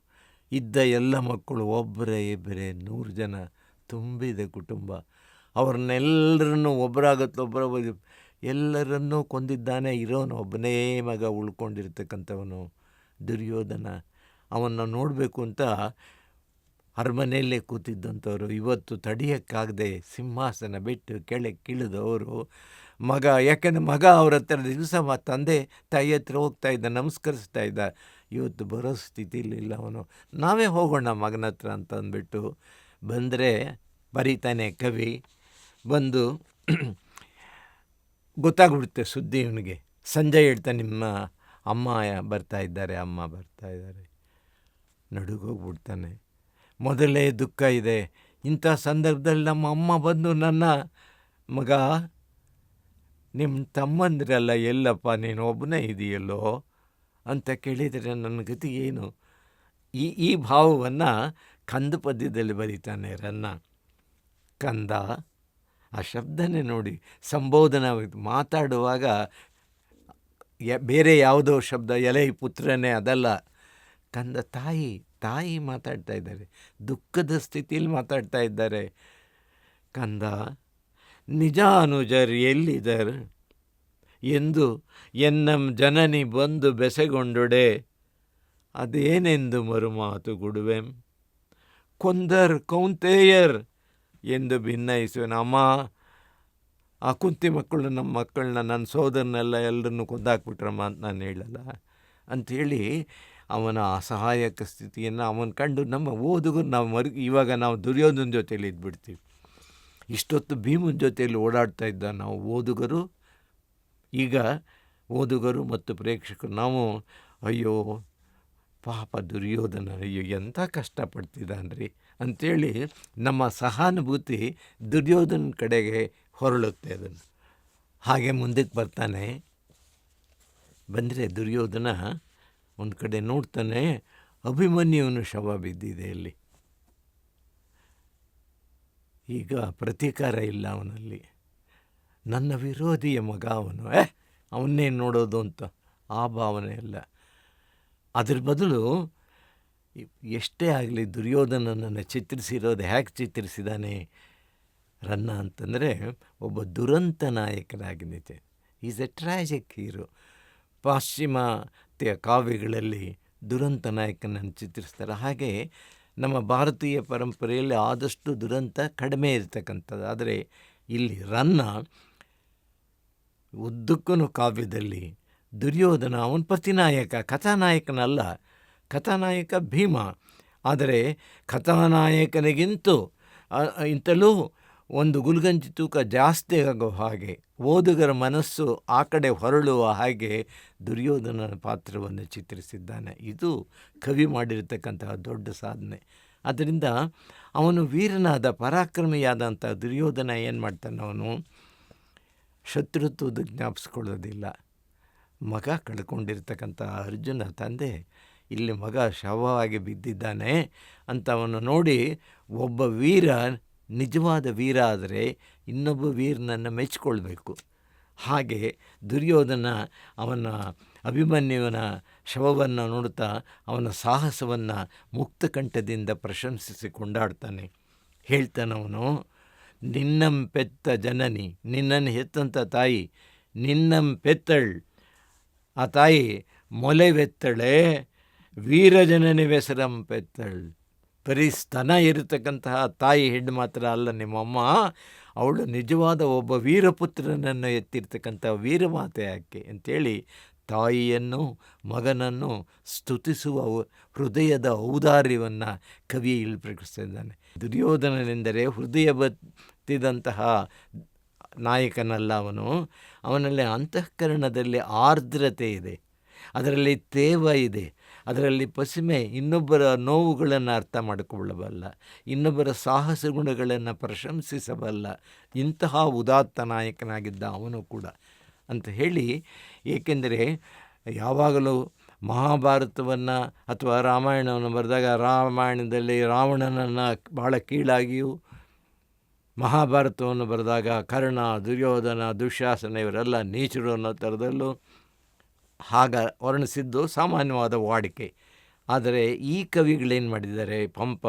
ಇದ್ದ ಎಲ್ಲ ಮಕ್ಕಳು ಒಬ್ಬರೇ ಇಬ್ಬರೇ 100 ಜನ ತುಂಬಿದ ಕುಟುಂಬ, ಅವ್ರನ್ನೆಲ್ಲರನ್ನೂ ಒಬ್ಬರಾಗತ್ತೊಬ್ಬರ ಎಲ್ಲರನ್ನೂ ಕೊಂದಿದ್ದಾನೆ. ಇರೋನು ಒಬ್ಬನೇ ಮಗ ಉಳ್ಕೊಂಡಿರ್ತಕ್ಕಂಥವನು ದುರ್ಯೋಧನ. ಅವನ್ನು ನೋಡಬೇಕು ಅಂತ ಅರಮನೆಯಲ್ಲೇ ಕೂತಿದ್ದಂಥವ್ರು ಇವತ್ತು ತಡೆಯೋಕ್ಕಾಗದೆ ಸಿಂಹಾಸನ ಬಿಟ್ಟು ಕೆಳಗಿಳಿದವರು ಮಗ. ಯಾಕೆಂದರೆ ಮಗ ಅವ್ರ ಹತ್ರ ದಿವಸ ತಂದೆ ತಾಯಿ ಹತ್ರ ಹೋಗ್ತಾ ಇದ್ದ, ನಮಸ್ಕರಿಸ್ತಾ ಇದ್ದ. ಇವತ್ತು ಬರೋ ಸ್ಥಿತಿಲಿಲ್ಲ ಅವನು. ನಾವೇ ಹೋಗೋಣ ಮಗನ ಹತ್ರ ಅಂತ ಅಂದ್ಬಿಟ್ಟು ಬಂದರೆ ಬರೀತಾನೆ ಕವಿ. ಬಂದು ಗೊತ್ತಾಗ್ಬಿಡುತ್ತೆ ಸುದ್ದಿ ಇವನಿಗೆ. ಸಂಜೆ ಹೇಳ್ತಾನೆ, ನಿಮ್ಮ ಅಮ್ಮ ಬರ್ತಾ ಇದ್ದಾರೆ, ಅಮ್ಮ ಬರ್ತಾ ಇದ್ದಾರೆ. ನಡುಗೋಗ್ಬಿಡ್ತಾನೆ. ಮೊದಲೇ ದುಃಖ ಇದೆ. ಇಂಥ ಸಂದರ್ಭದಲ್ಲಿ ನಮ್ಮ ಅಮ್ಮ ಬಂದು ನನ್ನ ಮಗ, ನಿಮ್ಮ ತಮ್ಮಂದಿರಲ್ಲ ಎಲ್ಲಪ್ಪ, ನೀನು ಒಬ್ಬನೇ ಇದೆಯಲ್ಲೋ ಅಂತ ಕೇಳಿದರೆ ನನ್ನ ಗತಿ ಏನು? ಈ ಭಾವವನ್ನು ಕಂದ ಪದ್ಯದಲ್ಲಿ ಬರೀತಾನೆ ರನ್ನ. ಕಂದ, ಆ ಶಬ್ದನೇ ನೋಡಿ, ಸಂಬೋಧನ ಮಾತಾಡುವಾಗ ಬೇರೆ ಯಾವುದೋ ಶಬ್ದ, ಎಲೆ ಪುತ್ರನೇ ಅದಲ್ಲ, ಕಂದ ತಾಯಿ ಮಾತಾಡ್ತಾ ಇದ್ದಾರೆ, ದುಃಖದ ಸ್ಥಿತಿಯಲ್ಲಿ ಮಾತಾಡ್ತಾ ಇದ್ದಾರೆ. ಕಂದ, ನಿಜಾನುಜರ್ ಎಲ್ಲಿದರ್ ಎಂದು ಎನ್ನಂ ಜನನಿ ಬಂದು ಬೆಸೆಗೊಂಡೊಡೆ, ಅದೇನೆಂದು ಮರುಮಾತು ಗುಡುವೆಂ, ಕೊಂದರ್ ಕೌಂತೇಯರ್ ಎಂದು ಭಿನ್ನಯಿಸುವೆನು. ಅಮ್ಮ, ಆ ಕುಂತಿ ಮಕ್ಕಳು ನಮ್ಮ ಮಕ್ಕಳನ್ನ, ನನ್ನ ಸೋದರನೆಲ್ಲ ಎಲ್ಲರನ್ನು ಕೊಂದಾಕ್ಬಿಟ್ರಮ್ಮ ಅಂತ ನಾನು ಹೇಳಲ್ಲ ಅಂಥೇಳಿ ಅವನ ಅಸಹಾಯಕ ಸ್ಥಿತಿಯನ್ನು ಅವನು ಕಂಡು ನಮ್ಮ ಓದುಗರು ಇವಾಗ ನಾವು ದುರ್ಯೋಧನ ಜೊತೆಯಲ್ಲಿ ಇದ್ಬಿಡ್ತೀವಿ. ಇಷ್ಟೊತ್ತು ಭೀಮನ ಜೊತೆಯಲ್ಲಿ ಓಡಾಡ್ತಾ ಇದ್ದ ನಾವು ಓದುಗರು, ಈಗ ಓದುಗರು ಮತ್ತು ಪ್ರೇಕ್ಷಕರು ನಾವು ಅಯ್ಯೋ ಪಾಪ ದುರ್ಯೋಧನ, ಅಯ್ಯೋ ಎಂಥ ಕಷ್ಟಪಡ್ತಿದ್ದಾನ್ರಿ ಅಂಥೇಳಿ ನಮ್ಮ ಸಹಾನುಭೂತಿ ದುರ್ಯೋಧನ ಕಡೆಗೆ ಹೊರಳುತ್ತೆ. ಅದನ್ನು ಹಾಗೆ ಮುಂದಕ್ಕೆ ಬರ್ತಾನೆ. ಬಂದರೆ ದುರ್ಯೋಧನ ಒಂದು ಕಡೆ ನೋಡ್ತಾನೆ, ಅಭಿಮನ್ಯುವನು ಶವ ಬಿದ್ದಿದೆ ಅಲ್ಲಿ. ಈಗ ಪ್ರತೀಕಾರ ಇಲ್ಲ ಅವನಲ್ಲಿ. ನನ್ನ ವಿರೋಧಿಯ ಮಗ ಅವನು, ಅವನ್ನೇನು ನೋಡೋದು ಅಂತ ಆ ಭಾವನೆ ಇಲ್ಲ. ಅದ್ರ ಬದಲು ಎಷ್ಟೇ ಆಗಲಿ ದುರ್ಯೋಧನನನ್ನು ಚಿತ್ರಿಸಿರೋದು ಹೇಗೆ ಚಿತ್ರಿಸಿದ್ದಾನೆ ರನ್ನ ಅಂತಂದರೆ, ಒಬ್ಬ ದುರಂತ ನಾಯಕನಾಗಿ ನಿಜ. Is a tragic hero. ಪಾಶ್ಚಿಮಾತ್ಯ ಕಾವ್ಯಗಳಲ್ಲಿ ದುರಂತ ನಾಯಕನನ್ನು ಚಿತ್ರಿಸ್ತಾರೆ. ಹಾಗೆ ನಮ್ಮ ಭಾರತೀಯ ಪರಂಪರೆಯಲ್ಲಿ ಆದಷ್ಟು ದುರಂತ ಕಡಿಮೆ ಇರ್ತಕ್ಕಂಥದ್ದು. ಆದರೆ ಇಲ್ಲಿ ರನ್ನ ಉದ್ದಕ್ಕೂ ಕಾವ್ಯದಲ್ಲಿ ದುರ್ಯೋಧನ ಅವನ ಪತಿನಾಯಕ, ಕಥಾನಾಯಕನಲ್ಲ. ಕಥಾನಾಯಕ ಭೀಮ, ಆದರೆ ಕಥಾನಾಯಕನಿಗಿಂತೂ ಇಂತಲೂ ಒಂದು ಗುಲ್ಗಂಜಿ ತೂಕ ಜಾಸ್ತಿ ಆಗೋ ಹಾಗೆ, ಓದುಗರ ಮನಸ್ಸು ಆ ಕಡೆ ಹೊರಳುವ ಹಾಗೆ ದುರ್ಯೋಧನನ ಪಾತ್ರವನ್ನು ಚಿತ್ರಿಸಿದ್ದಾನೆ. ಇದು ಕವಿ ಮಾಡಿರ್ತಕ್ಕಂತಹ ದೊಡ್ಡ ಸಾಧನೆ. ಆದ್ದರಿಂದ ಅವನು ವೀರನಾದ, ಪರಾಕ್ರಮಿಯಾದಂಥ ದುರ್ಯೋಧನ ಏನು ಮಾಡ್ತಾನೆ, ಅವನು ಶತ್ರುತ್ವದ ಜ್ಞಾಪಿಸ್ಕೊಳ್ಳೋದಿಲ್ಲ. ಮಗ ಕಳ್ಕೊಂಡಿರ್ತಕ್ಕಂಥ ಅರ್ಜುನ ತಂದೆ ಇಲ್ಲಿ ಮಗ ಶವವಾಗಿ ಬಿದ್ದಿದ್ದಾನೆ ಅಂತ ಅವನು ನೋಡಿ, ಒಬ್ಬ ವೀರ ನಿಜವಾದ ವೀರ ಆದರೆ ಇನ್ನೊಬ್ಬ ವೀರನನ್ನು ಮೆಚ್ಚಿಕೊಳ್ಬೇಕು. ಹಾಗೆ ದುರ್ಯೋಧನ ಅವನ ಅಭಿಮನ್ಯುವನ ಶವವನ್ನು ನೋಡುತ್ತಾ ಅವನ ಸಾಹಸವನ್ನು ಮುಕ್ತಕಂಠದಿಂದ ಪ್ರಶಂಸಿಸಿ ಕೊಂಡಾಡ್ತಾನೆ. ಹೇಳ್ತಾನವನು, ನಿನ್ನಂ ಪೆತ್ತ ಜನನಿ, ನಿನ್ನನ್ನು ಹೆತ್ತಂಥ ತಾಯಿ, ನಿನ್ನಂ ಪೆತ್ತಳ್, ಆ ತಾಯಿ ಮೊಲೆವೆತ್ತಳೆ, ವೀರಜನನಿ ವೆಸರಂ ಪೆತ್ತಳ್. ಬರೀ ಸ್ತನ ಇರತಕ್ಕಂತಹ ತಾಯಿ ಹೆಣ್ಣು ಮಾತ್ರ ಅಲ್ಲ ನಿಮ್ಮಮ್ಮ, ಅವಳು ನಿಜವಾದ ಒಬ್ಬ ವೀರಪುತ್ರನನ್ನು ಎತ್ತಿರ್ತಕ್ಕಂಥ ವೀರಮಾತೆ ಆಕೆ ಅಂತೇಳಿ ತಾಯಿಯನ್ನು ಮಗನನ್ನು ಸ್ತುತಿಸುವ ಹೃದಯದ ಔದಾರ್ಯವನ್ನು ಕವಿ ಇಲ್ಲಿ ಪ್ರಕಟಿಸಿದ್ದಾನೆ. ದುರ್ಯೋಧನನೆಂದರೆ ಹೃದಯ ಬತ್ತಿದಂತಹ ನಾಯಕನಲ್ಲ ಅವನು. ಅವನಲ್ಲಿ ಅಂತಃಕರಣದಲ್ಲಿ ಆರ್ದ್ರತೆ ಇದೆ, ಅದರಲ್ಲಿ ತೇವ ಇದೆ, ಅದರಲ್ಲಿ ಪಸಿಮೆ, ಇನ್ನೊಬ್ಬರ ನೋವುಗಳನ್ನು ಅರ್ಥ ಮಾಡಿಕೊಳ್ಳಬಲ್ಲ, ಇನ್ನೊಬ್ಬರ ಸಾಹಸ ಗುಣಗಳನ್ನು ಪ್ರಶಂಸಿಸಬಲ್ಲ. ಇಂತಹ ಉದಾತ್ತ ನಾಯಕನಾಗಿದ್ದ ಅವನು ಕೂಡ ಅಂತ ಹೇಳಿ. ಏಕೆಂದರೆ ಯಾವಾಗಲೂ ಮಹಾಭಾರತವನ್ನು ಅಥವಾ ರಾಮಾಯಣವನ್ನು ಬರೆದಾಗ ರಾಮಾಯಣದಲ್ಲಿ ರಾವಣನನ್ನು ಬಹಳ ಕೀಳಾಗಿಯೂ, ಮಹಾಭಾರತವನ್ನು ಬರೆದಾಗ ಕರ್ಣ, ದುರ್ಯೋಧನ, ದುಶ್ಯಾಸನ ಇವರೆಲ್ಲ ನೀಚರು ಅನ್ನೋ ಥರದಲ್ಲೂ ಹಾಗ ವರ್ಣಿಸಿದ್ದು ಸಾಮಾನ್ಯವಾದ ವಾಡಿಕೆ. ಆದರೆ ಈ ಕವಿಗಳೇನು ಮಾಡಿದ್ದಾರೆ, ಪಂಪ,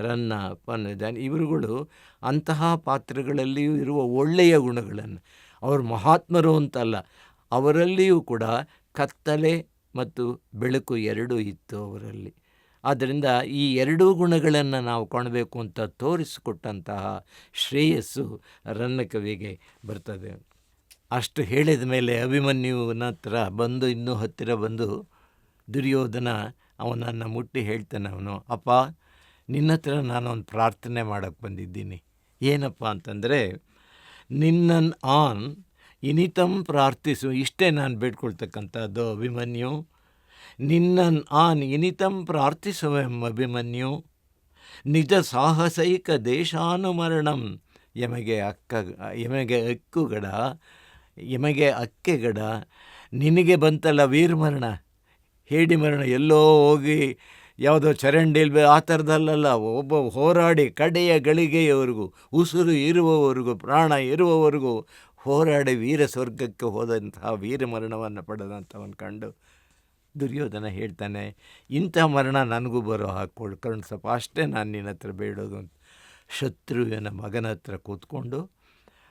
ರನ್ನ, ಪನ್ನಜಾನ್ ಇವರುಗಳು ಅಂತಹ ಪಾತ್ರಗಳಲ್ಲಿಯೂ ಇರುವ ಒಳ್ಳೆಯ ಗುಣಗಳನ್ನು, ಅವರು ಮಹಾತ್ಮರು ಅಂತಲ್ಲ, ಅವರಲ್ಲಿಯೂ ಕೂಡ ಕತ್ತಲೆ ಮತ್ತು ಬೆಳಕು ಎರಡೂ ಇತ್ತು ಅವರಲ್ಲಿ. ಆದ್ದರಿಂದ ಈ ಎರಡೂ ಗುಣಗಳನ್ನು ನಾವು ಕಾಣಬೇಕು ಅಂತ ತೋರಿಸಿಕೊಟ್ಟಂತಹ ಶ್ರೇಯಸ್ಸು ರನ್ನ ಕವಿಗೆ ಬರ್ತದೆ. ಅಷ್ಟು ಹೇಳಿದ ಮೇಲೆ ಅಭಿಮನ್ಯುವಿನ ಹತ್ರ ಬಂದು, ಇನ್ನೂ ಹತ್ತಿರ ಬಂದು ದುರ್ಯೋಧನ ಅವನನ್ನು ಮುಟ್ಟಿ ಹೇಳ್ತಾನೆ, ಅವನು, ಅಪ್ಪ ನಿನ್ನ ಹತ್ರ ನಾನೊಂದು ಪ್ರಾರ್ಥನೆ ಮಾಡೋಕ್ಕೆ ಬಂದಿದ್ದೀನಿ. ಏನಪ್ಪ ಅಂತಂದರೆ, ನಿನ್ನನ್ ಆನ್ ಇನಿತಂ ಪ್ರಾರ್ಥಿಸು. ಇಷ್ಟೇ ನಾನು ಬೇಡ್ಕೊಳ್ತಕ್ಕಂಥದ್ದು ಅಭಿಮನ್ಯು. ನಿನ್ನ ಇನಿತಂ ಪ್ರಾರ್ಥಿಸುವೆಂಬಭಿಮನ್ಯು, ನಿಜ ಸಾಹಸೈಕ ದೇಶಾನುಮರಣಂ. ಎಮಗೆ ಅಕ್ಕೆಗಡ ನಿನಗೆ ಬಂತಲ್ಲ ವೀರಮರಣ, ಹೇಡಿ ಮರಣ, ಎಲ್ಲೋ ಹೋಗಿ ಯಾವುದೋ ಚರಂಡಿಲ್ ಆ ಥರದಲ್ಲ. ಒಬ್ಬ ಹೋರಾಡಿ ಕಡೆಯ ಗಳಿಗೆಯವರೆಗೂ, ಉಸಿರು ಇರುವವರೆಗೂ, ಪ್ರಾಣ ಇರುವವರೆಗೂ ಹೋರಾಡಿ ವೀರ ಸ್ವರ್ಗಕ್ಕೆ ಹೋದಂತಹ ವೀರಮರಣವನ್ನು ಪಡೆದಂಥವನು ಕಂಡು ದುರ್ಯೋಧನ ಹೇಳ್ತಾನೆ, ಇಂಥ ಮರಣ ನನಗೂ ಬರೋ ಹಾಕ್ಕೊಳ್ಳು ಕರುಣಿಸಪ್ಪ, ಅಷ್ಟೇ ನಾನು ನಿನ್ನ ಹತ್ರ ಬೇಡೋದು ಅಂತ ಶತ್ರುವಿನ ಮಗನ ಹತ್ರ ಕೂತ್ಕೊಂಡು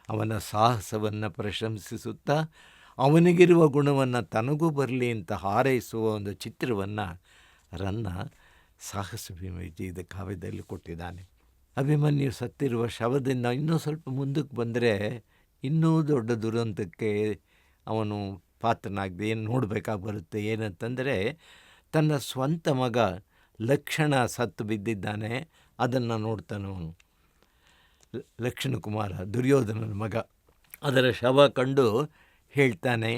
ಅವನ ಸಾಹಸವನ್ನು ಪ್ರಶಂಸಿಸುತ್ತಾ ಅವನಿಗಿರುವ ಗುಣವನ್ನು ತನಗೂ ಬರಲಿ ಅಂತ ಹಾರೈಸುವ ಒಂದು ಚಿತ್ರವನ್ನು ರನ್ನ ಸಾಹಸ ಭೀಮವಿಜಯದ ಕಾವ್ಯದಲ್ಲಿ ಕೊಟ್ಟಿದ್ದಾನೆ. ಅಭಿಮನ್ಯು ಸತ್ತಿರುವ ಶವದಿಂದ ಇನ್ನೂ ಸ್ವಲ್ಪ ಮುಂದಕ್ಕೆ ಬಂದರೆ ಇನ್ನೂ ದೊಡ್ಡ ದುರಂತಕ್ಕೆ ಅವನು ಪಾತ್ರನಾಗದೆ ಏನು ನೋಡಬೇಕಾಗಿ ಬರುತ್ತೆ. ಏನಂತಂದರೆ, ತನ್ನ ಸ್ವಂತ ಮಗ ಲಕ್ಷಣ ಸತ್ತು ಬಿದ್ದಿದ್ದಾನೆ, ಅದನ್ನು ನೋಡ್ತಾನವನು. ಲಕ್ಷಣ ಕುಮಾರ ದುರ್ಯೋಧನನ ಮಗ, ಅದರ ಶವ ಕಂಡು ಹೇಳ್ತಾನೆ,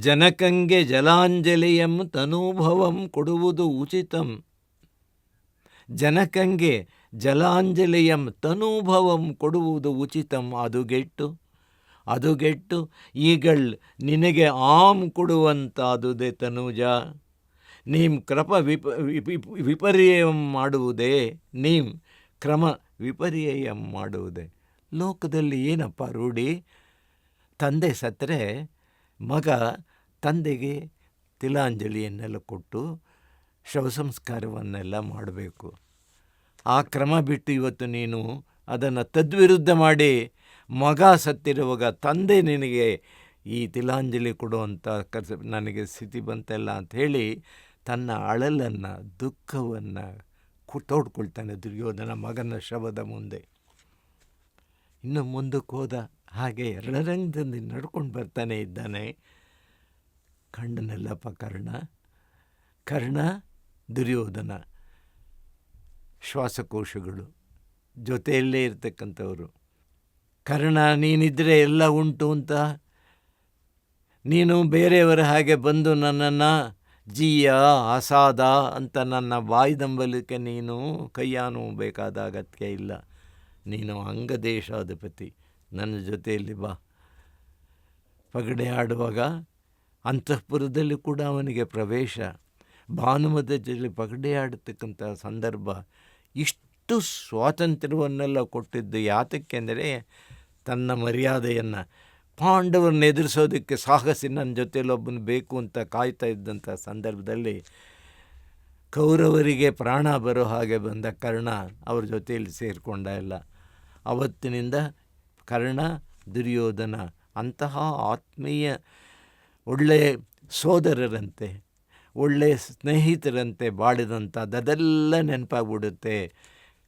ಜನಕಂಗೆ ಜಲಾಂಜಲಿಯಂ ತನೂಭವಂ ಕೊಡುವುದು ಉಚಿತಂ. ಜನಕಂಗೆ ಜಲಾಂಜಲಿಯಂ ತನೂಭವಂ ಕೊಡುವುದು ಉಚಿತಂ. ಅದುಗೆಟ್ಟು ಈಗಳ್ ನಿನಗೆ ಆಮ್ ಕೊಡುವಂತಾದುದೇ ತನುಜ. ನೀಂ ವಿಪರ್ಯಯಂ ಮಾಡುವುದೇ, ನೀಂ ಕ್ರಮ ವಿಪರ್ಯಯಂ ಮಾಡುವುದೇ. ಲೋಕದಲ್ಲಿ ಏನಪ್ಪ ರೂಢಿ? ತಂದೆ ಸತ್ತರೆ ಮಗ ತಂದೆಗೆ ತಿಲಾಂಜಲಿಯನ್ನೆಲ್ಲ ಕೊಟ್ಟು ಶವ ಸಂಸ್ಕಾರವನ್ನೆಲ್ಲ ಮಾಡಬೇಕು. ಆ ಕ್ರಮ ಬಿಟ್ಟು ಇವತ್ತು ನೀನು ಅದನ್ನು ತದ್ವಿರುದ್ಧ ಮಾಡಿ ಮಗ ಸತ್ತಿರುವಾಗ ತಂದೆ ನಿನಗೆ ಈ ತಿಲಾಂಜಲಿ ಕೊಡುವಂಥ ನನಗೆ ಸ್ಥಿತಿ ಬಂತಲ್ಲ ಅಂಥೇಳಿ ತನ್ನ ಅಳಲನ್ನು ದುಃಖವನ್ನು ತೋಡ್ಕೊಳ್ತಾನೆ ದುರ್ಯೋಧನ ಮಗನ ಶವದ ಮುಂದೆ. ಇನ್ನು ಮುಂದಕ್ಕೆ ಹೋದ ಹಾಗೆ ರಣರಂಗದಲ್ಲಿ ನಡ್ಕೊಂಡು ಬರ್ತಾನೆ ಇದ್ದಾನೆ. ಕಂಡನೆಲ್ಲಪ್ಪ ಕರ್ಣ ದುರ್ಯೋಧನ ಶ್ವಾಸಕೋಶಗಳು ಜೊತೆಯಲ್ಲೇ ಇರ್ತಕ್ಕಂಥವರು. ಕರ್ಣ, ನೀನಿದ್ದರೆ ಎಲ್ಲ ಉಂಟು ಅಂತ ನೀನು ಬೇರೆಯವರ ಹಾಗೆ ಬಂದು ನನ್ನನ್ನು ಜೀಯ ಅಸಾದ ಅಂತ ನನ್ನ ಬಾಯ್ದಂಬಲಿಕ್ಕೆ ನೀನು ಕೈಯಾನು ಬೇಕಾದ ಅಗತ್ಯ ಇಲ್ಲ. ನೀನು ಅಂಗದೇಶಾಧಿಪತಿ, ನನ್ನ ಜೊತೆಯಲ್ಲಿ ಬಾ. ಪಗಡೆ ಆಡುವಾಗ ಅಂತಃಪುರದಲ್ಲಿ ಕೂಡ ಅವನಿಗೆ ಪ್ರವೇಶ. ಭಾನುಮತಿಯಲ್ಲಿ ಪಗಡೆ ಆಡತಕ್ಕಂಥ ಸಂದರ್ಭ. ಇಷ್ಟು ಸ್ವಾತಂತ್ರ್ಯವನ್ನೆಲ್ಲ ಕೊಟ್ಟಿದ್ದು ಯಾತಕ್ಕೆಂದರೆ ತನ್ನ ಮರ್ಯಾದೆಯನ್ನು, ಪಾಂಡವರನ್ನ ಎದುರಿಸೋದಕ್ಕೆ ಸಾಹಸಿ ನನ್ನ ಜೊತೆಯಲ್ಲಿ ಒಬ್ಬನು ಬೇಕು ಅಂತ ಕಾಯ್ತಾ ಇದ್ದಂಥ ಸಂದರ್ಭದಲ್ಲಿ ಕೌರವರಿಗೆ ಪ್ರಾಣ ಬರೋ ಹಾಗೆ ಬಂದ ಕರ್ಣ ಅವ್ರ ಜೊತೆಯಲ್ಲಿ ಸೇರಿಕೊಂಡ ಇಲ್ಲ. ಅವತ್ತಿನಿಂದ ಕರ್ಣ ದುರ್ಯೋಧನ ಅಂತಹ ಆತ್ಮೀಯ ಒಳ್ಳೆಯ ಸೋದರರಂತೆ, ಒಳ್ಳೆಯ ಸ್ನೇಹಿತರಂತೆ ಬಾಳಿದಂಥದ್ದೆಲ್ಲ ನೆನಪಾಗ್ಬಿಡುತ್ತೆ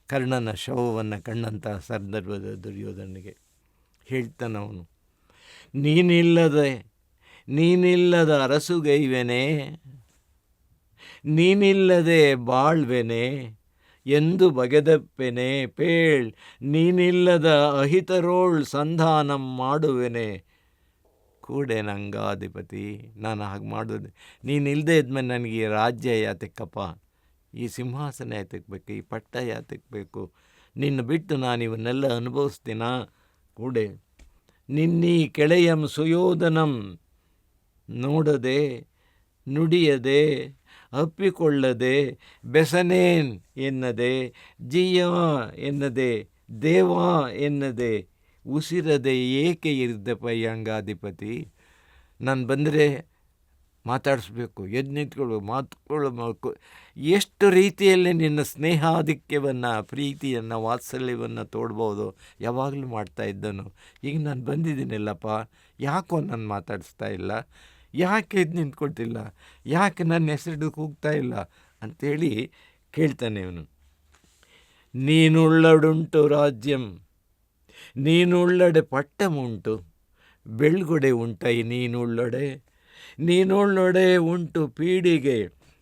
ಕರ್ಣನ ಶವವನ್ನು ಕಂಡಂಥ ಸಂದರ್ಭದ ದುರ್ಯೋಧನಿಗೆ. ಹೇಳ್ತಾನವನು, ನೀನಿಲ್ಲದ ಅರಸುಗೈವೆನೆ, ನೀನಿಲ್ಲದೆ ಬಾಳ್ವೆನೆ ಎಂದು ಬಗೆದಪ್ಪೆನೆ ಪೇಳ್, ನೀನಿಲ್ಲದ ಅಹಿತರೋಳ್ ಸಂಧಾನಂ ಮಾಡುವೆನೆ ಕೂಡೆ ನಂಗಾಧಿಪತಿ. ನಾನು ಹಾಗೆ ಮಾಡೋದು, ನೀನಿಲ್ಲದೆ ಇದ್ಮೇಲೆ ನನಗೆ ಈ ರಾಜ್ಯ ಯಾತಕ್ಕಪ್ಪ, ಈ ಸಿಂಹಾಸನ ಯಾತಕ್ಕೆ ಬೇಕು, ಈ ಪಟ್ಟ ಯಾತಕ್ಕೆ ಬೇಕು, ನಿನ್ನ ಬಿಟ್ಟು ನಾನು ಇವನ್ನೆಲ್ಲ ಅನುಭವಿಸ್ತೀನ ಕೂಡೆ. ನಿನ್ನೀ ಕೆಳೆಯಂ ಸುಯೋಧನಂ ನೋಡದೆ ನುಡಿಯದೆ ಅಪ್ಪಿಕೊಳ್ಳದೆ ಬೆಸನೇನ್ ಎನ್ನದೆ ಜಿಯ ಎನ್ನದೆ ದೇವಾ ಎನ್ನದೆ ಉಸಿರದೆ ಏಕೆ ಇರ್ದಪ್ಪ ಅಂಗಾಧಿಪತಿ. ನಾನು ಬಂದರೆ ಮಾತಾಡಿಸ್ಬೇಕು, ಎದ್ದು ನಿಂತ್ಕೊಳ್ಬೇಕು, ಮಾತುಕೊಳ್ಳಬೇಕು. ಎಷ್ಟು ರೀತಿಯಲ್ಲಿ ನಿನ್ನ ಸ್ನೇಹಾಧಿಕ್ಯವನ್ನು, ಪ್ರೀತಿಯನ್ನು, ವಾತ್ಸಲ್ಯವನ್ನು ತೋಡ್ಬೋದು ಯಾವಾಗಲೂ ಮಾಡ್ತಾ ಇದ್ದನು. ಈಗ ನಾನು ಬಂದಿದ್ದೀನಲ್ಲಪ್ಪ, ಯಾಕೋ ನಾನು ಮಾತಾಡಿಸ್ತಾ ಇಲ್ಲ, ಯಾಕೆ ಎದ್ದು ನಿಂತ್ಕೊಳ್ತಿಲ್ಲ, ಯಾಕೆ ನನ್ನ ಹೆಸರು ಕೂಗ್ತಾ ಇಲ್ಲ ಅಂಥೇಳಿ ಕೇಳ್ತಾನೆ ಅವನು. ನೀನುಳ್ಳಡುಂಟು ರಾಜ್ಯಂ, ನೀನುಳ್ಳಡೆ ಪಟ್ಟಮುಂಟು, ಬೆಳ್ಗೊಡೆ ಉಂಟೈ ನೀನುಳ್ಳೊಡೆ ಉಂಟು ಪೀಡಿಗೆ,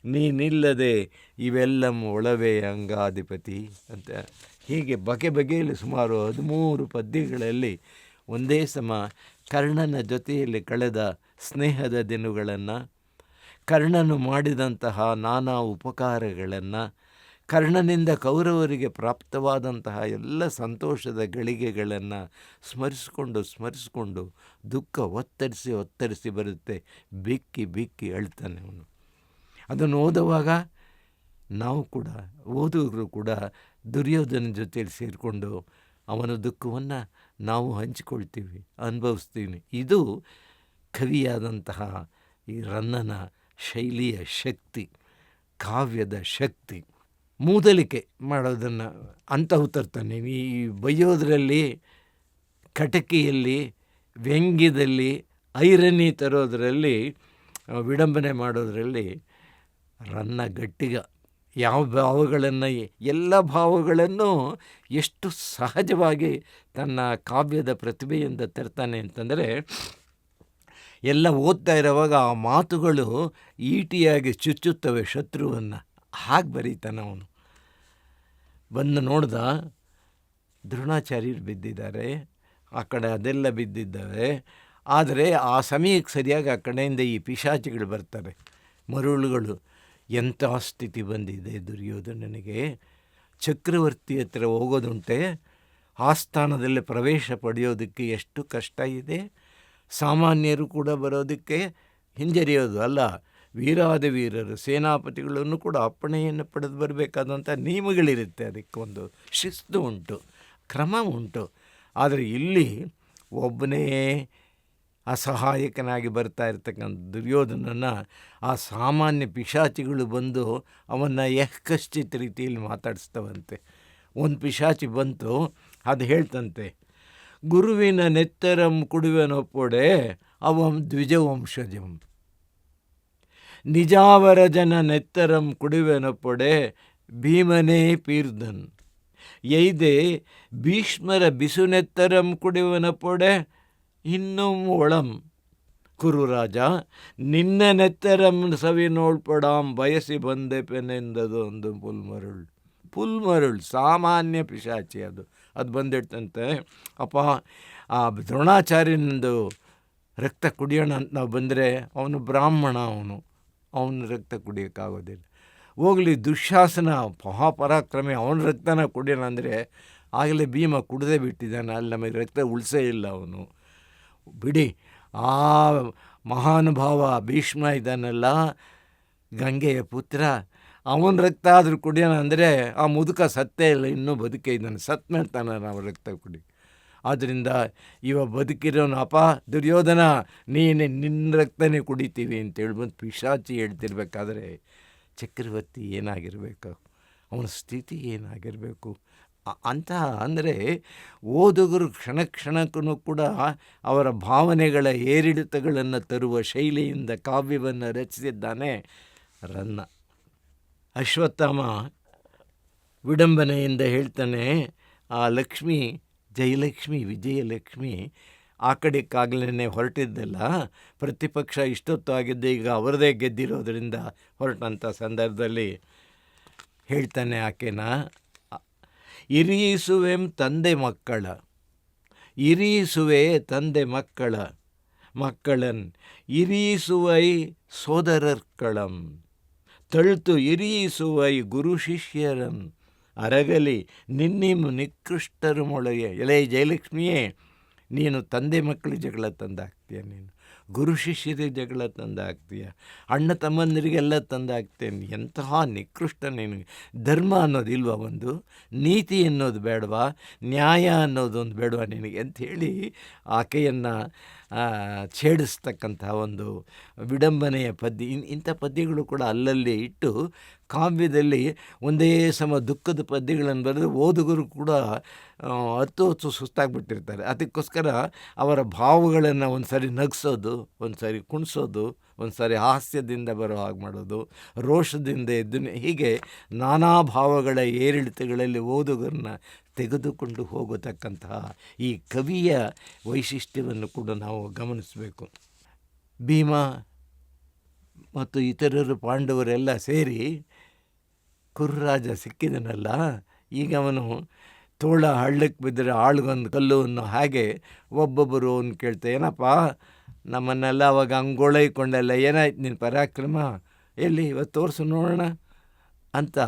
ನೀನಿಲ್ಲದೆ ಇವೆಲ್ಲಂ ಒಳವೇ ಅಂಗಾಧಿಪತಿ ಅಂತ. ಹೀಗೆ ಬಗೆಯಲ್ಲಿ ಸುಮಾರು 13 ಪದ್ಯಗಳಲ್ಲಿ ಒಂದೇ ಸಮ ಕರ್ಣನ ಜೊತೆಯಲ್ಲಿ ಕಳೆದ ಸ್ನೇಹದ ದಿನಗಳನ್ನು, ಕರ್ಣನು ಮಾಡಿದಂತಹ ನಾನಾ ಉಪಕಾರಗಳನ್ನು, ಕರ್ಣನಿಂದ ಕೌರವರಿಗೆ ಪ್ರಾಪ್ತವಾದಂತಹ ಎಲ್ಲ ಸಂತೋಷದ ಗಳಿಗೆಗಳನ್ನು ಸ್ಮರಿಸ್ಕೊಂಡು ದುಃಖ ಒತ್ತರಿಸಿ ಬರುತ್ತೆ. ಬಿಕ್ಕಿ ಅಳ್ತಾನೆ ಅವನು. ಅದನ್ನು ಓದುವಾಗ ನಾವು ಕೂಡ, ಓದುಗರು ಕೂಡ ದುರ್ಯೋಧನ ಜೊತೆಯಲ್ಲಿ ಸೇರಿಕೊಂಡು ಅವನ ದುಃಖವನ್ನು ನಾವು ಹಂಚಿಕೊಳ್ತೀವಿ, ಅನುಭವಿಸ್ತೀವಿ. ಇದು ಕವಿಯಾದಂತಹ ಈ ರನ್ನನ ಶೈಲಿಯ ಶಕ್ತಿ, ಕಾವ್ಯದ ಶಕ್ತಿ. ಮೂದಲಿಕೆ ಮಾಡೋದನ್ನು ಅಂತವು ತರ್ತಾನೆ. ಈ ಬೈಯೋದ್ರಲ್ಲಿ, ಕಟಕಿಯಲ್ಲಿ, ವ್ಯಂಗ್ಯದಲ್ಲಿ, ಐರನಿ ತರೋದರಲ್ಲಿ, ವಿಡಂಬನೆ ಮಾಡೋದರಲ್ಲಿ ರನ್ನ ಗಟ್ಟಿಗ. ಯಾವ ಭಾವಗಳನ್ನು, ಎಲ್ಲ ಭಾವಗಳನ್ನು ಎಷ್ಟು ಸಹಜವಾಗಿ ತನ್ನ ಕಾವ್ಯದ ಪ್ರತಿಭೆಯಿಂದ ತರ್ತಾನೆ ಅಂತಂದರೆ, ಎಲ್ಲ ಓದ್ತಾ ಇರೋವಾಗ ಆ ಮಾತುಗಳು ಈಟಿಯಾಗಿ ಚುಚ್ಚುತ್ತವೆ ಶತ್ರುವನ್ನು. ಹಾಗೆ ಬರೀತಾನೆ ಅವನು. ಬಂದು ನೋಡ್ದ, ದ್ರೋಣಾಚಾರ್ಯರು ಬಿದ್ದಿದ್ದಾರೆ, ಆ ಕಡೆ ಅದೆಲ್ಲ ಬಿದ್ದಿದ್ದಾವೆ. ಆದರೆ ಆ ಸಮಯಕ್ಕೆ ಸರಿಯಾಗಿ ಆ ಕಡೆಯಿಂದ ಈ ಪಿಶಾಚಿಗಳು ಬರ್ತಾರೆ, ಮರುಳುಗಳು. ಎಂಥ ಸ್ಥಿತಿ ಬಂದಿದೆ ದುರ್ಯೋಧನನಿಗೆ. ಚಕ್ರವರ್ತಿ ಹತ್ರ ಹೋಗೋದುಂಟೆ, ಆಸ್ಥಾನದಲ್ಲಿ ಪ್ರವೇಶ ಪಡೆಯೋದಕ್ಕೆ ಎಷ್ಟು ಕಷ್ಟ ಇದೆ. ಸಾಮಾನ್ಯರು ಕೂಡ ಬರೋದಕ್ಕೆ ಹಿಂಜರಿಯೋದು ಅಲ್ಲ, ವೀರಾದಿವೀರರು ಸೇನಾಪತಿಗಳನ್ನು ಕೂಡ ಅಪ್ಪಣೆಯನ್ನು ಪಡೆದು ಬರಬೇಕಾದಂಥ ನಿಯಮಗಳಿರುತ್ತೆ. ಅದಕ್ಕೊಂದು ಶಿಸ್ತು ಉಂಟು, ಕ್ರಮ ಉಂಟು. ಆದರೆ ಇಲ್ಲಿ ಒಬ್ಬನೇ ಅಸಹಾಯಕನಾಗಿ ಬರ್ತಾ ಇರ್ತಕ್ಕಂಥ ದುರ್ಯೋಧನನ್ನು ಆ ಸಾಮಾನ್ಯ ಪಿಶಾಚಿಗಳು ಬಂದು ಅವನ್ನು ಯಃಕಶ್ಚಿತ್ ರೀತಿಯಲ್ಲಿ ಮಾತಾಡಿಸ್ತವಂತೆ. ಒಂದು ಪಿಶಾಚಿ ಬಂತು, ಅದು ಹೇಳ್ತಂತೆ, ಗುರುವಿನ ನೆತ್ತರಂ ಕುಡುವೆನೊಪ್ಪೊಡೆ ಅವಂ ದ್ವಿಜವಂಶಜಂ, ನಿಜಾವರ ಜನ ನೆತ್ತರಂ ಕುಡುವೆನೊಪ್ಪೊಡೆ ಭೀಮನೇ ಪೀರ್ದನ್, ಎಯ್ದೆ ಭೀಷ್ಮರ ಬಿಸುನೆತ್ತರಂ ಕುಡುವೆನೊಪ್ಪೊಡೆ ಇನ್ನುಂ ಒಳಂ, ಕುರುರಾಜ ನಿನ್ನ ನೆತ್ತರಂ ಸವಿನೋಳ್ಪಡಾಂ ಬಯಸಿ ಬಂದೆ ಪೆನೆಂದದು ಒಂದು ಪುಲ್ಮರುಳ್ ಸಾಮಾನ್ಯ ಪಿಶಾಚಿ. ಅದು ಬಂದಿಡ್ತಂತೆ, ಅಪ್ಪ ಆ ದ್ರೋಣಾಚಾರ್ಯನದು ರಕ್ತ ಕುಡಿಯೋಣ ಅಂತ ನಾವು ಬಂದರೆ, ಅವನು ಬ್ರಾಹ್ಮಣ, ಅವನ ರಕ್ತ ಕುಡಿಯೋಕ್ಕಾಗೋದಿಲ್ಲ. ಹೋಗಲಿ ದುಶ್ಯಾಸನ ಮಹಾಪರಾಕ್ರಮಿ, ಅವನ ರಕ್ತನ ಕುಡಿಯೋಣ ಅಂದರೆ ಆಗಲೇ ಭೀಮ ಕುಡಿದೇ ಬಿಟ್ಟಿದ್ದಾನೆ, ಅಲ್ಲಿ ನಮಗೆ ರಕ್ತ ಉಳಿಸೇ ಇಲ್ಲ ಅವನು. ಬಿಡಿ, ಆ ಮಹಾನುಭಾವ ಭೀಷ್ಮ ಇದ್ದಾನಲ್ಲ, ಗಂಗೆಯ ಪುತ್ರ, ಅವನ ರಕ್ತ ಆದರೂ ಕುಡಿಯೋಣ ಅಂದರೆ ಆ ಮುದುಕ ಸತ್ತೇ ಇಲ್ಲ, ಇನ್ನೂ ಬದುಕೇ ಇದ್ದಾನೆ, ಸತ್ ಮೇಳ್ತಾನೆ ನಾವು ರಕ್ತ ಕುಡಿ. ಆದ್ದರಿಂದ ಇವ ಬದುಕಿರೋನು, ಅಪ್ಪ ದುರ್ಯೋಧನ ನಿನ್ನ ರಕ್ತನೇ ಕುಡಿತೀವಿ ಅಂತೇಳಿ ಬಂದು ಪಿಶಾಚಿ ಹೇಳ್ತಿರ್ಬೇಕಾದ್ರೆ ಚಕ್ರವರ್ತಿ ಏನಾಗಿರಬೇಕು, ಅವನ ಸ್ಥಿತಿ ಏನಾಗಿರಬೇಕು ಅಂತ ಅಂದರೆ, ಓದುಗರು ಕ್ಷಣಕ್ಕೂ ಕೂಡ ಅವರ ಭಾವನೆಗಳ ಏರಿಳಿತಗಳನ್ನು ತರುವ ಶೈಲಿಯಿಂದ ಕಾವ್ಯವನ್ನು ರಚಿಸಿದ್ದಾನೆ ರನ್ನ. ಅಶ್ವತ್ಥಾಮ ವಿಡಂಬನೆಯಿಂದ ಹೇಳ್ತಾನೆ, ಆ ಲಕ್ಷ್ಮಿ, ಜಯಲಕ್ಷ್ಮಿ, ವಿಜಯಲಕ್ಷ್ಮಿ ಆ ಕಡೆಗಾಗಲೇ ಹೊರಟಿದ್ದಲ್ಲ, ಪ್ರತಿಪಕ್ಷ ಇಷ್ಟೊತ್ತು ಆಗಿದ್ದೆ, ಈಗ ಅವರದೇ ಗೆದ್ದಿರೋದ್ರಿಂದ ಹೊರಟಂಥ ಸಂದರ್ಭದಲ್ಲಿ ಹೇಳ್ತಾನೆ ಆಕೆನ, ಇರೀಸುವೆಂ ತಂದೆ ಮಕ್ಕಳ, ಇರೀಸುವೆ ತಂದೆ ಮಕ್ಕಳನ್ ಇರೀಸುವೈ ಸೋದರರ್ಕಳಂ, ತಳ್ತು ಇರೀಸುವೈ ಗುರು ಶಿಷ್ಯರನ್ ಅರಗಲಿ ನಿನ್ನಿಮ್ ನಿಕೃಷ್ಟರು ಮೊಳೆಯೇ. ಎಲೆ ಜಯಲಕ್ಷ್ಮಿಯೇ, ನೀನು ತಂದೆ ಮಕ್ಕಳ ಜಗಳ ತಂದಾಕ್ತೀಯ, ನೀನು ಗುರು ಶಿಷ್ಯರಿಗೆ ಜಗಳ ತಂದಾಕ್ತೀಯ, ಅಣ್ಣ ತಮ್ಮಂದರಿಗೆಲ್ಲ ತಂದಾಕ್ತೇನೆ. ಎಂತಹ ನಿಕೃಷ್ಟ ನೀನು. ಧರ್ಮ ಅನ್ನೋದಿಲ್ವ, ಒಂದು ನೀತಿ ಅನ್ನೋದು ಬೇಡವಾ, ನ್ಯಾಯ ಅನ್ನೋದೊಂದು ಬೇಡವಾ ನಿನಗೆ ಅಂಥೇಳಿ ಆಕೆಯನ್ನು ಛೇಡಿಸ್ತಕ್ಕಂಥ ಒಂದು ವಿಡಂಬನೆಯ ಪದ್ಯ. ಇಂಥ ಪದ್ಯಗಳು ಕೂಡ ಅಲ್ಲಲ್ಲಿ ಇಟ್ಟು ಕಾವ್ಯದಲ್ಲಿ ಒಂದೇ ಸಮ ದುಃಖದ ಪದ್ಯಗಳನ್ನು ಬರೆದು ಓದುಗರು ಕೂಡ ಹತ್ತು ಸುಸ್ತಾಗ್ಬಿಟ್ಟಿರ್ತಾರೆ. ಅದಕ್ಕೋಸ್ಕರ ಅವರ ಭಾವಗಳನ್ನು ಒಂದು ಸಾರಿ ನಗಿಸೋದು, ಒಂದು ಸಾರಿ ಕುಣಿಸೋದು, ಒಂದು ಸಾರಿ ಹಾಸ್ಯದಿಂದ ಬರೋ ಹಾಗೆ ಮಾಡೋದು, ರೋಷದಿಂದ ಎದ್ದು, ಹೀಗೆ ನಾನಾ ಭಾವಗಳ ಏರಿಳಿತಗಳಲ್ಲಿ ಓದುಗರನ್ನ ತೆಗೆದುಕೊಂಡು ಹೋಗತಕ್ಕಂತಹ ಈ ಕವಿಯ ವೈಶಿಷ್ಟ್ಯವನ್ನು ಕೂಡ ನಾವು ಗಮನಿಸಬೇಕು. ಭೀಮ ಮತ್ತು ಇತರರು ಪಾಂಡವರೆಲ್ಲ ಸೇರಿ ಕುರುರಾಜ ಸಿಕ್ಕಿದನಲ್ಲ, ಈಗ ಅವನು ತೋಳ ಹಳ್ಳಕ್ಕೆ ಬಿದ್ದರೆ ಆಳ್ಗೊಂದು ಕಲ್ಲು ಅನ್ನೋ ಹಾಗೆ ಒಬ್ಬೊಬ್ಬರು ಅವ್ನು ಕೇಳ್ತಾ, ಏನಪ್ಪ ನಮ್ಮನ್ನೆಲ್ಲ ಅವಾಗ ಅಂಗೋಳೈಕೊಂಡೆಲ್ಲ, ಏನಾಯ್ತು ನಿನ್ನ ಪರಾಕ್ರಮ, ಎಲ್ಲಿ ಇವತ್ತು ತೋರಿಸು ನೋಡೋಣ ಅಂತ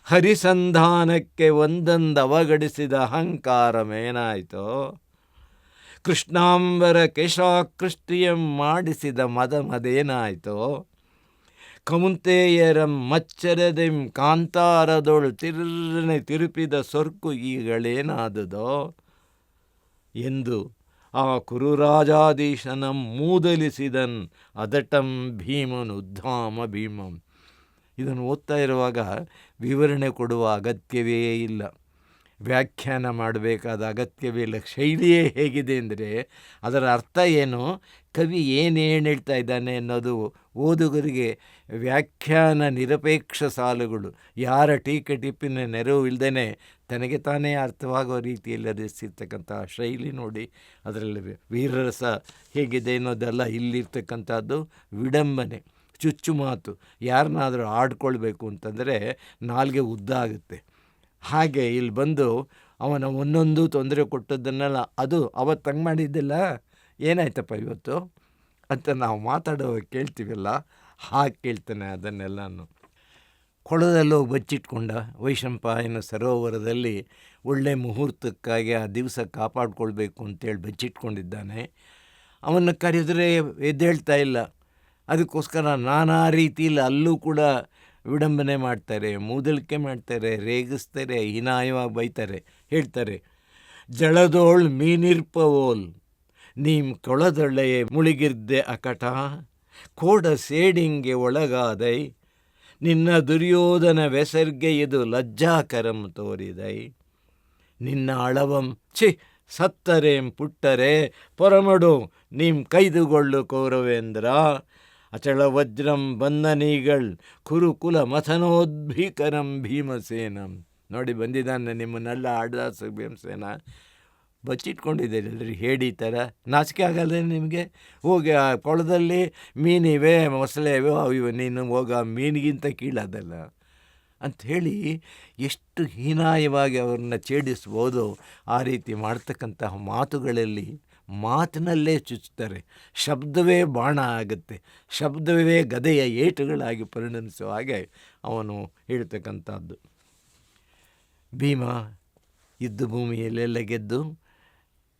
ಹರಿಸಂಧಾನಕ್ಕೆ ಒಂದೊಂದು ಅವಗಡಿಸಿದ ಅಹಂಕಾರಮೇನಾಯಿತೋ, ಕೃಷ್ಣಾಂಬರ ಕೇಶಾಕೃಷ್ಟಿಯಂ ಮಾಡಿಸಿದ ಮದೇನಾಯಿತೋ, ಕೌಂತೆಯರಂ ಮಚ್ಚರದೆಂ ಕಾಂತಾರದೊಳ್ ತಿರ್ರನೆ ತಿರುಪಿದ ಸೊರ್ಕು ಈಗಳೇನಾದುದೋ ಎಂದು ಆ ಕುರುರಾಜಾಧೀಶನಂ ಮೂದಲಿಸಿದನ್ ಅದಟಂ ಭೀಮನುದ್ಧಾಮ ಭೀಮಂ. ಇದನ್ನು ಓದ್ತಾ ಇರುವಾಗ ವಿವರಣೆ ಕೊಡುವ ಅಗತ್ಯವೇ ಇಲ್ಲ, ವ್ಯಾಖ್ಯಾನ ಮಾಡಬೇಕಾದ ಅಗತ್ಯವೇ ಇಲ್ಲ. ಶೈಲಿಯೇ ಹೇಗಿದೆ ಅಂದರೆ ಅದರ ಅರ್ಥ ಏನು, ಕವಿ ಏನು ಹೇಳ್ತಾ ಇದ್ದಾನೆ ಅನ್ನೋದು ಓದುಗರಿಗೆ ವ್ಯಾಖ್ಯಾನ ನಿರಪೇಕ್ಷ ಸಾಲುಗಳು, ಯಾರ ಟೀಕೆ ಟಿಪ್ಪಿನ ನೆರವು ಇಲ್ಲದೇ ತನಗೆ ತಾನೇ ಅರ್ಥವಾಗುವ ರೀತಿಯಲ್ಲಿ ರಚಿಸಿರ್ತಕ್ಕಂಥ ಶೈಲಿ ನೋಡಿ. ಅದರಲ್ಲಿ ವೀರರಸ ಹೇಗಿದೆ ಅನ್ನೋದೆಲ್ಲ ಇಲ್ಲಿರ್ತಕ್ಕಂಥದ್ದು ವಿಡಂಬನೆ, ಚುಚ್ಚು ಮಾತು. ಯಾರನ್ನಾದರೂ ಆಡ್ಕೊಳ್ಬೇಕು ಅಂತಂದರೆ ನಾಲ್ಗೆ ಉದ್ದ ಆಗುತ್ತೆ. ಹಾಗೆ ಇಲ್ಲಿ ಬಂದು ಅವನ ಒಂದೊಂದು ತೊಂದರೆ ಕೊಟ್ಟದ್ದನ್ನೆಲ್ಲ ಅದು ಅವತ್ತು ಮಾಡಿದ್ದಿಲ್ಲ, ಏನಾಯ್ತಪ್ಪ ಇವತ್ತು ಅಂತ ನಾವು ಮಾತಾಡುವಾಗ ಕೇಳ್ತೀವಲ್ಲ, ಹಾಗೆ ಕೇಳ್ತಾನೆ ಅದನ್ನೆಲ್ಲನೂ. ಕೊಳದಲ್ಲೋ ಬಚ್ಚಿಟ್ಕೊಂಡ ವೈಶಂಪಾಯನ ಸರೋವರದಲ್ಲಿ ಒಳ್ಳೆ ಮುಹೂರ್ತಕ್ಕಾಗಿ ಆ ದಿವಸ ಕಾಪಾಡ್ಕೊಳ್ಬೇಕು ಅಂತೇಳಿ ಬಚ್ಚಿಟ್ಕೊಂಡಿದ್ದಾನೆ. ಅವನ್ನು ಕರೆದರೆ ಎದ್ದೇಳ್ತಾ ಇಲ್ಲ. ಅದಕ್ಕೋಸ್ಕರ ನಾನಾ ರೀತಿಯಲ್ಲಿ ಅಲ್ಲೂ ಕೂಡ ವಿಡಂಬನೆ ಮಾಡ್ತಾರೆ, ಮೂದಲಿಕೆ ಮಾಡ್ತಾರೆ, ರೇಗಿಸ್ತಾರೆ, ಹೀನಾಯವಾಗಿ ಬೈತಾರೆ. ಹೇಳ್ತಾರೆ, ಜಳದೋಳ್ ಮೀನಿರ್ಪವೋಲ್ ನೀಮ್ ಕೊಳದೊಳ್ಳೆಯೇ ಮುಳುಗಿರ್ದೆ ಅಕಟ, ಕೋಡ ಸೇಡಿಂಗೆ ಒಳಗಾದೈ ನಿನ್ನ ದುರ್ಯೋಧನ ವೆಸರ್ಗೆ ಇದು ಲಜ್ಜಾಕರಂ ತೋರಿದೈ, ನಿನ್ನ ಅಳವಂ ಸತ್ತರೇಂ ಪುಟ್ಟರೆ ಪೊರಮಡು ನೀಮ್ ಕೈದುಗೊಳ್ಳು ಕೌರವೇಂದ್ರ, ಅಚಳ ವಜ್ರಂ ಬಂಧನೀಗಳ್ ಕುರುಕುಲ ಮಥನೋದ್ಭೀಕರಂ ಭೀಮಸೇನಂ. ನೋಡಿ ಬಂದಿದ್ದಾನೆ ನಿಮ್ಮನ್ನೆಲ್ಲ ಆಡದಾಸ ಭೀಮಸೇನ, ಬಚ್ಚಿಟ್ಕೊಂಡಿದ್ದೀರಿ ಎಲ್ಲರಿ ಹೇಳಿ ಥರ. ನಾಚಿಕೆ ಆಗಲ್ಲ ನಿಮಗೆ? ಹೋಗಿ ಆ ಕೊಳದಲ್ಲಿ ಮೀನಿವೆ, ಮೊಸಳೆ ಇವೆ, ಅವು ನೀನು ಹೋಗ ಮೀನಿಗಿಂತ ಕೀಳಾದಲ್ಲ ಅಂಥೇಳಿ ಎಷ್ಟು ಹೀನಾಯವಾಗಿ ಅವ್ರನ್ನ ಛೇಡಿಸ್ಬೋದು. ಆ ರೀತಿ ಮಾಡ್ತಕ್ಕಂತಹ ಮಾತುಗಳಲ್ಲಿ ಮಾತಿನಲ್ಲೇ ಚುಚ್ಚುತ್ತಾರೆ. ಶಬ್ದವೇ ಬಾಣ ಆಗುತ್ತೆ, ಶಬ್ದವೇ ಗದೆಯ ಏಟುಗಳಾಗಿ ಪರಿಣಮಿಸುವ ಹಾಗೆ ಅವನು ಹೇಳ್ತಕ್ಕಂಥದ್ದು. ಭೀಮ ಯುದ್ಧ ಭೂಮಿಯಲ್ಲೆಲ್ಲ ಗೆದ್ದು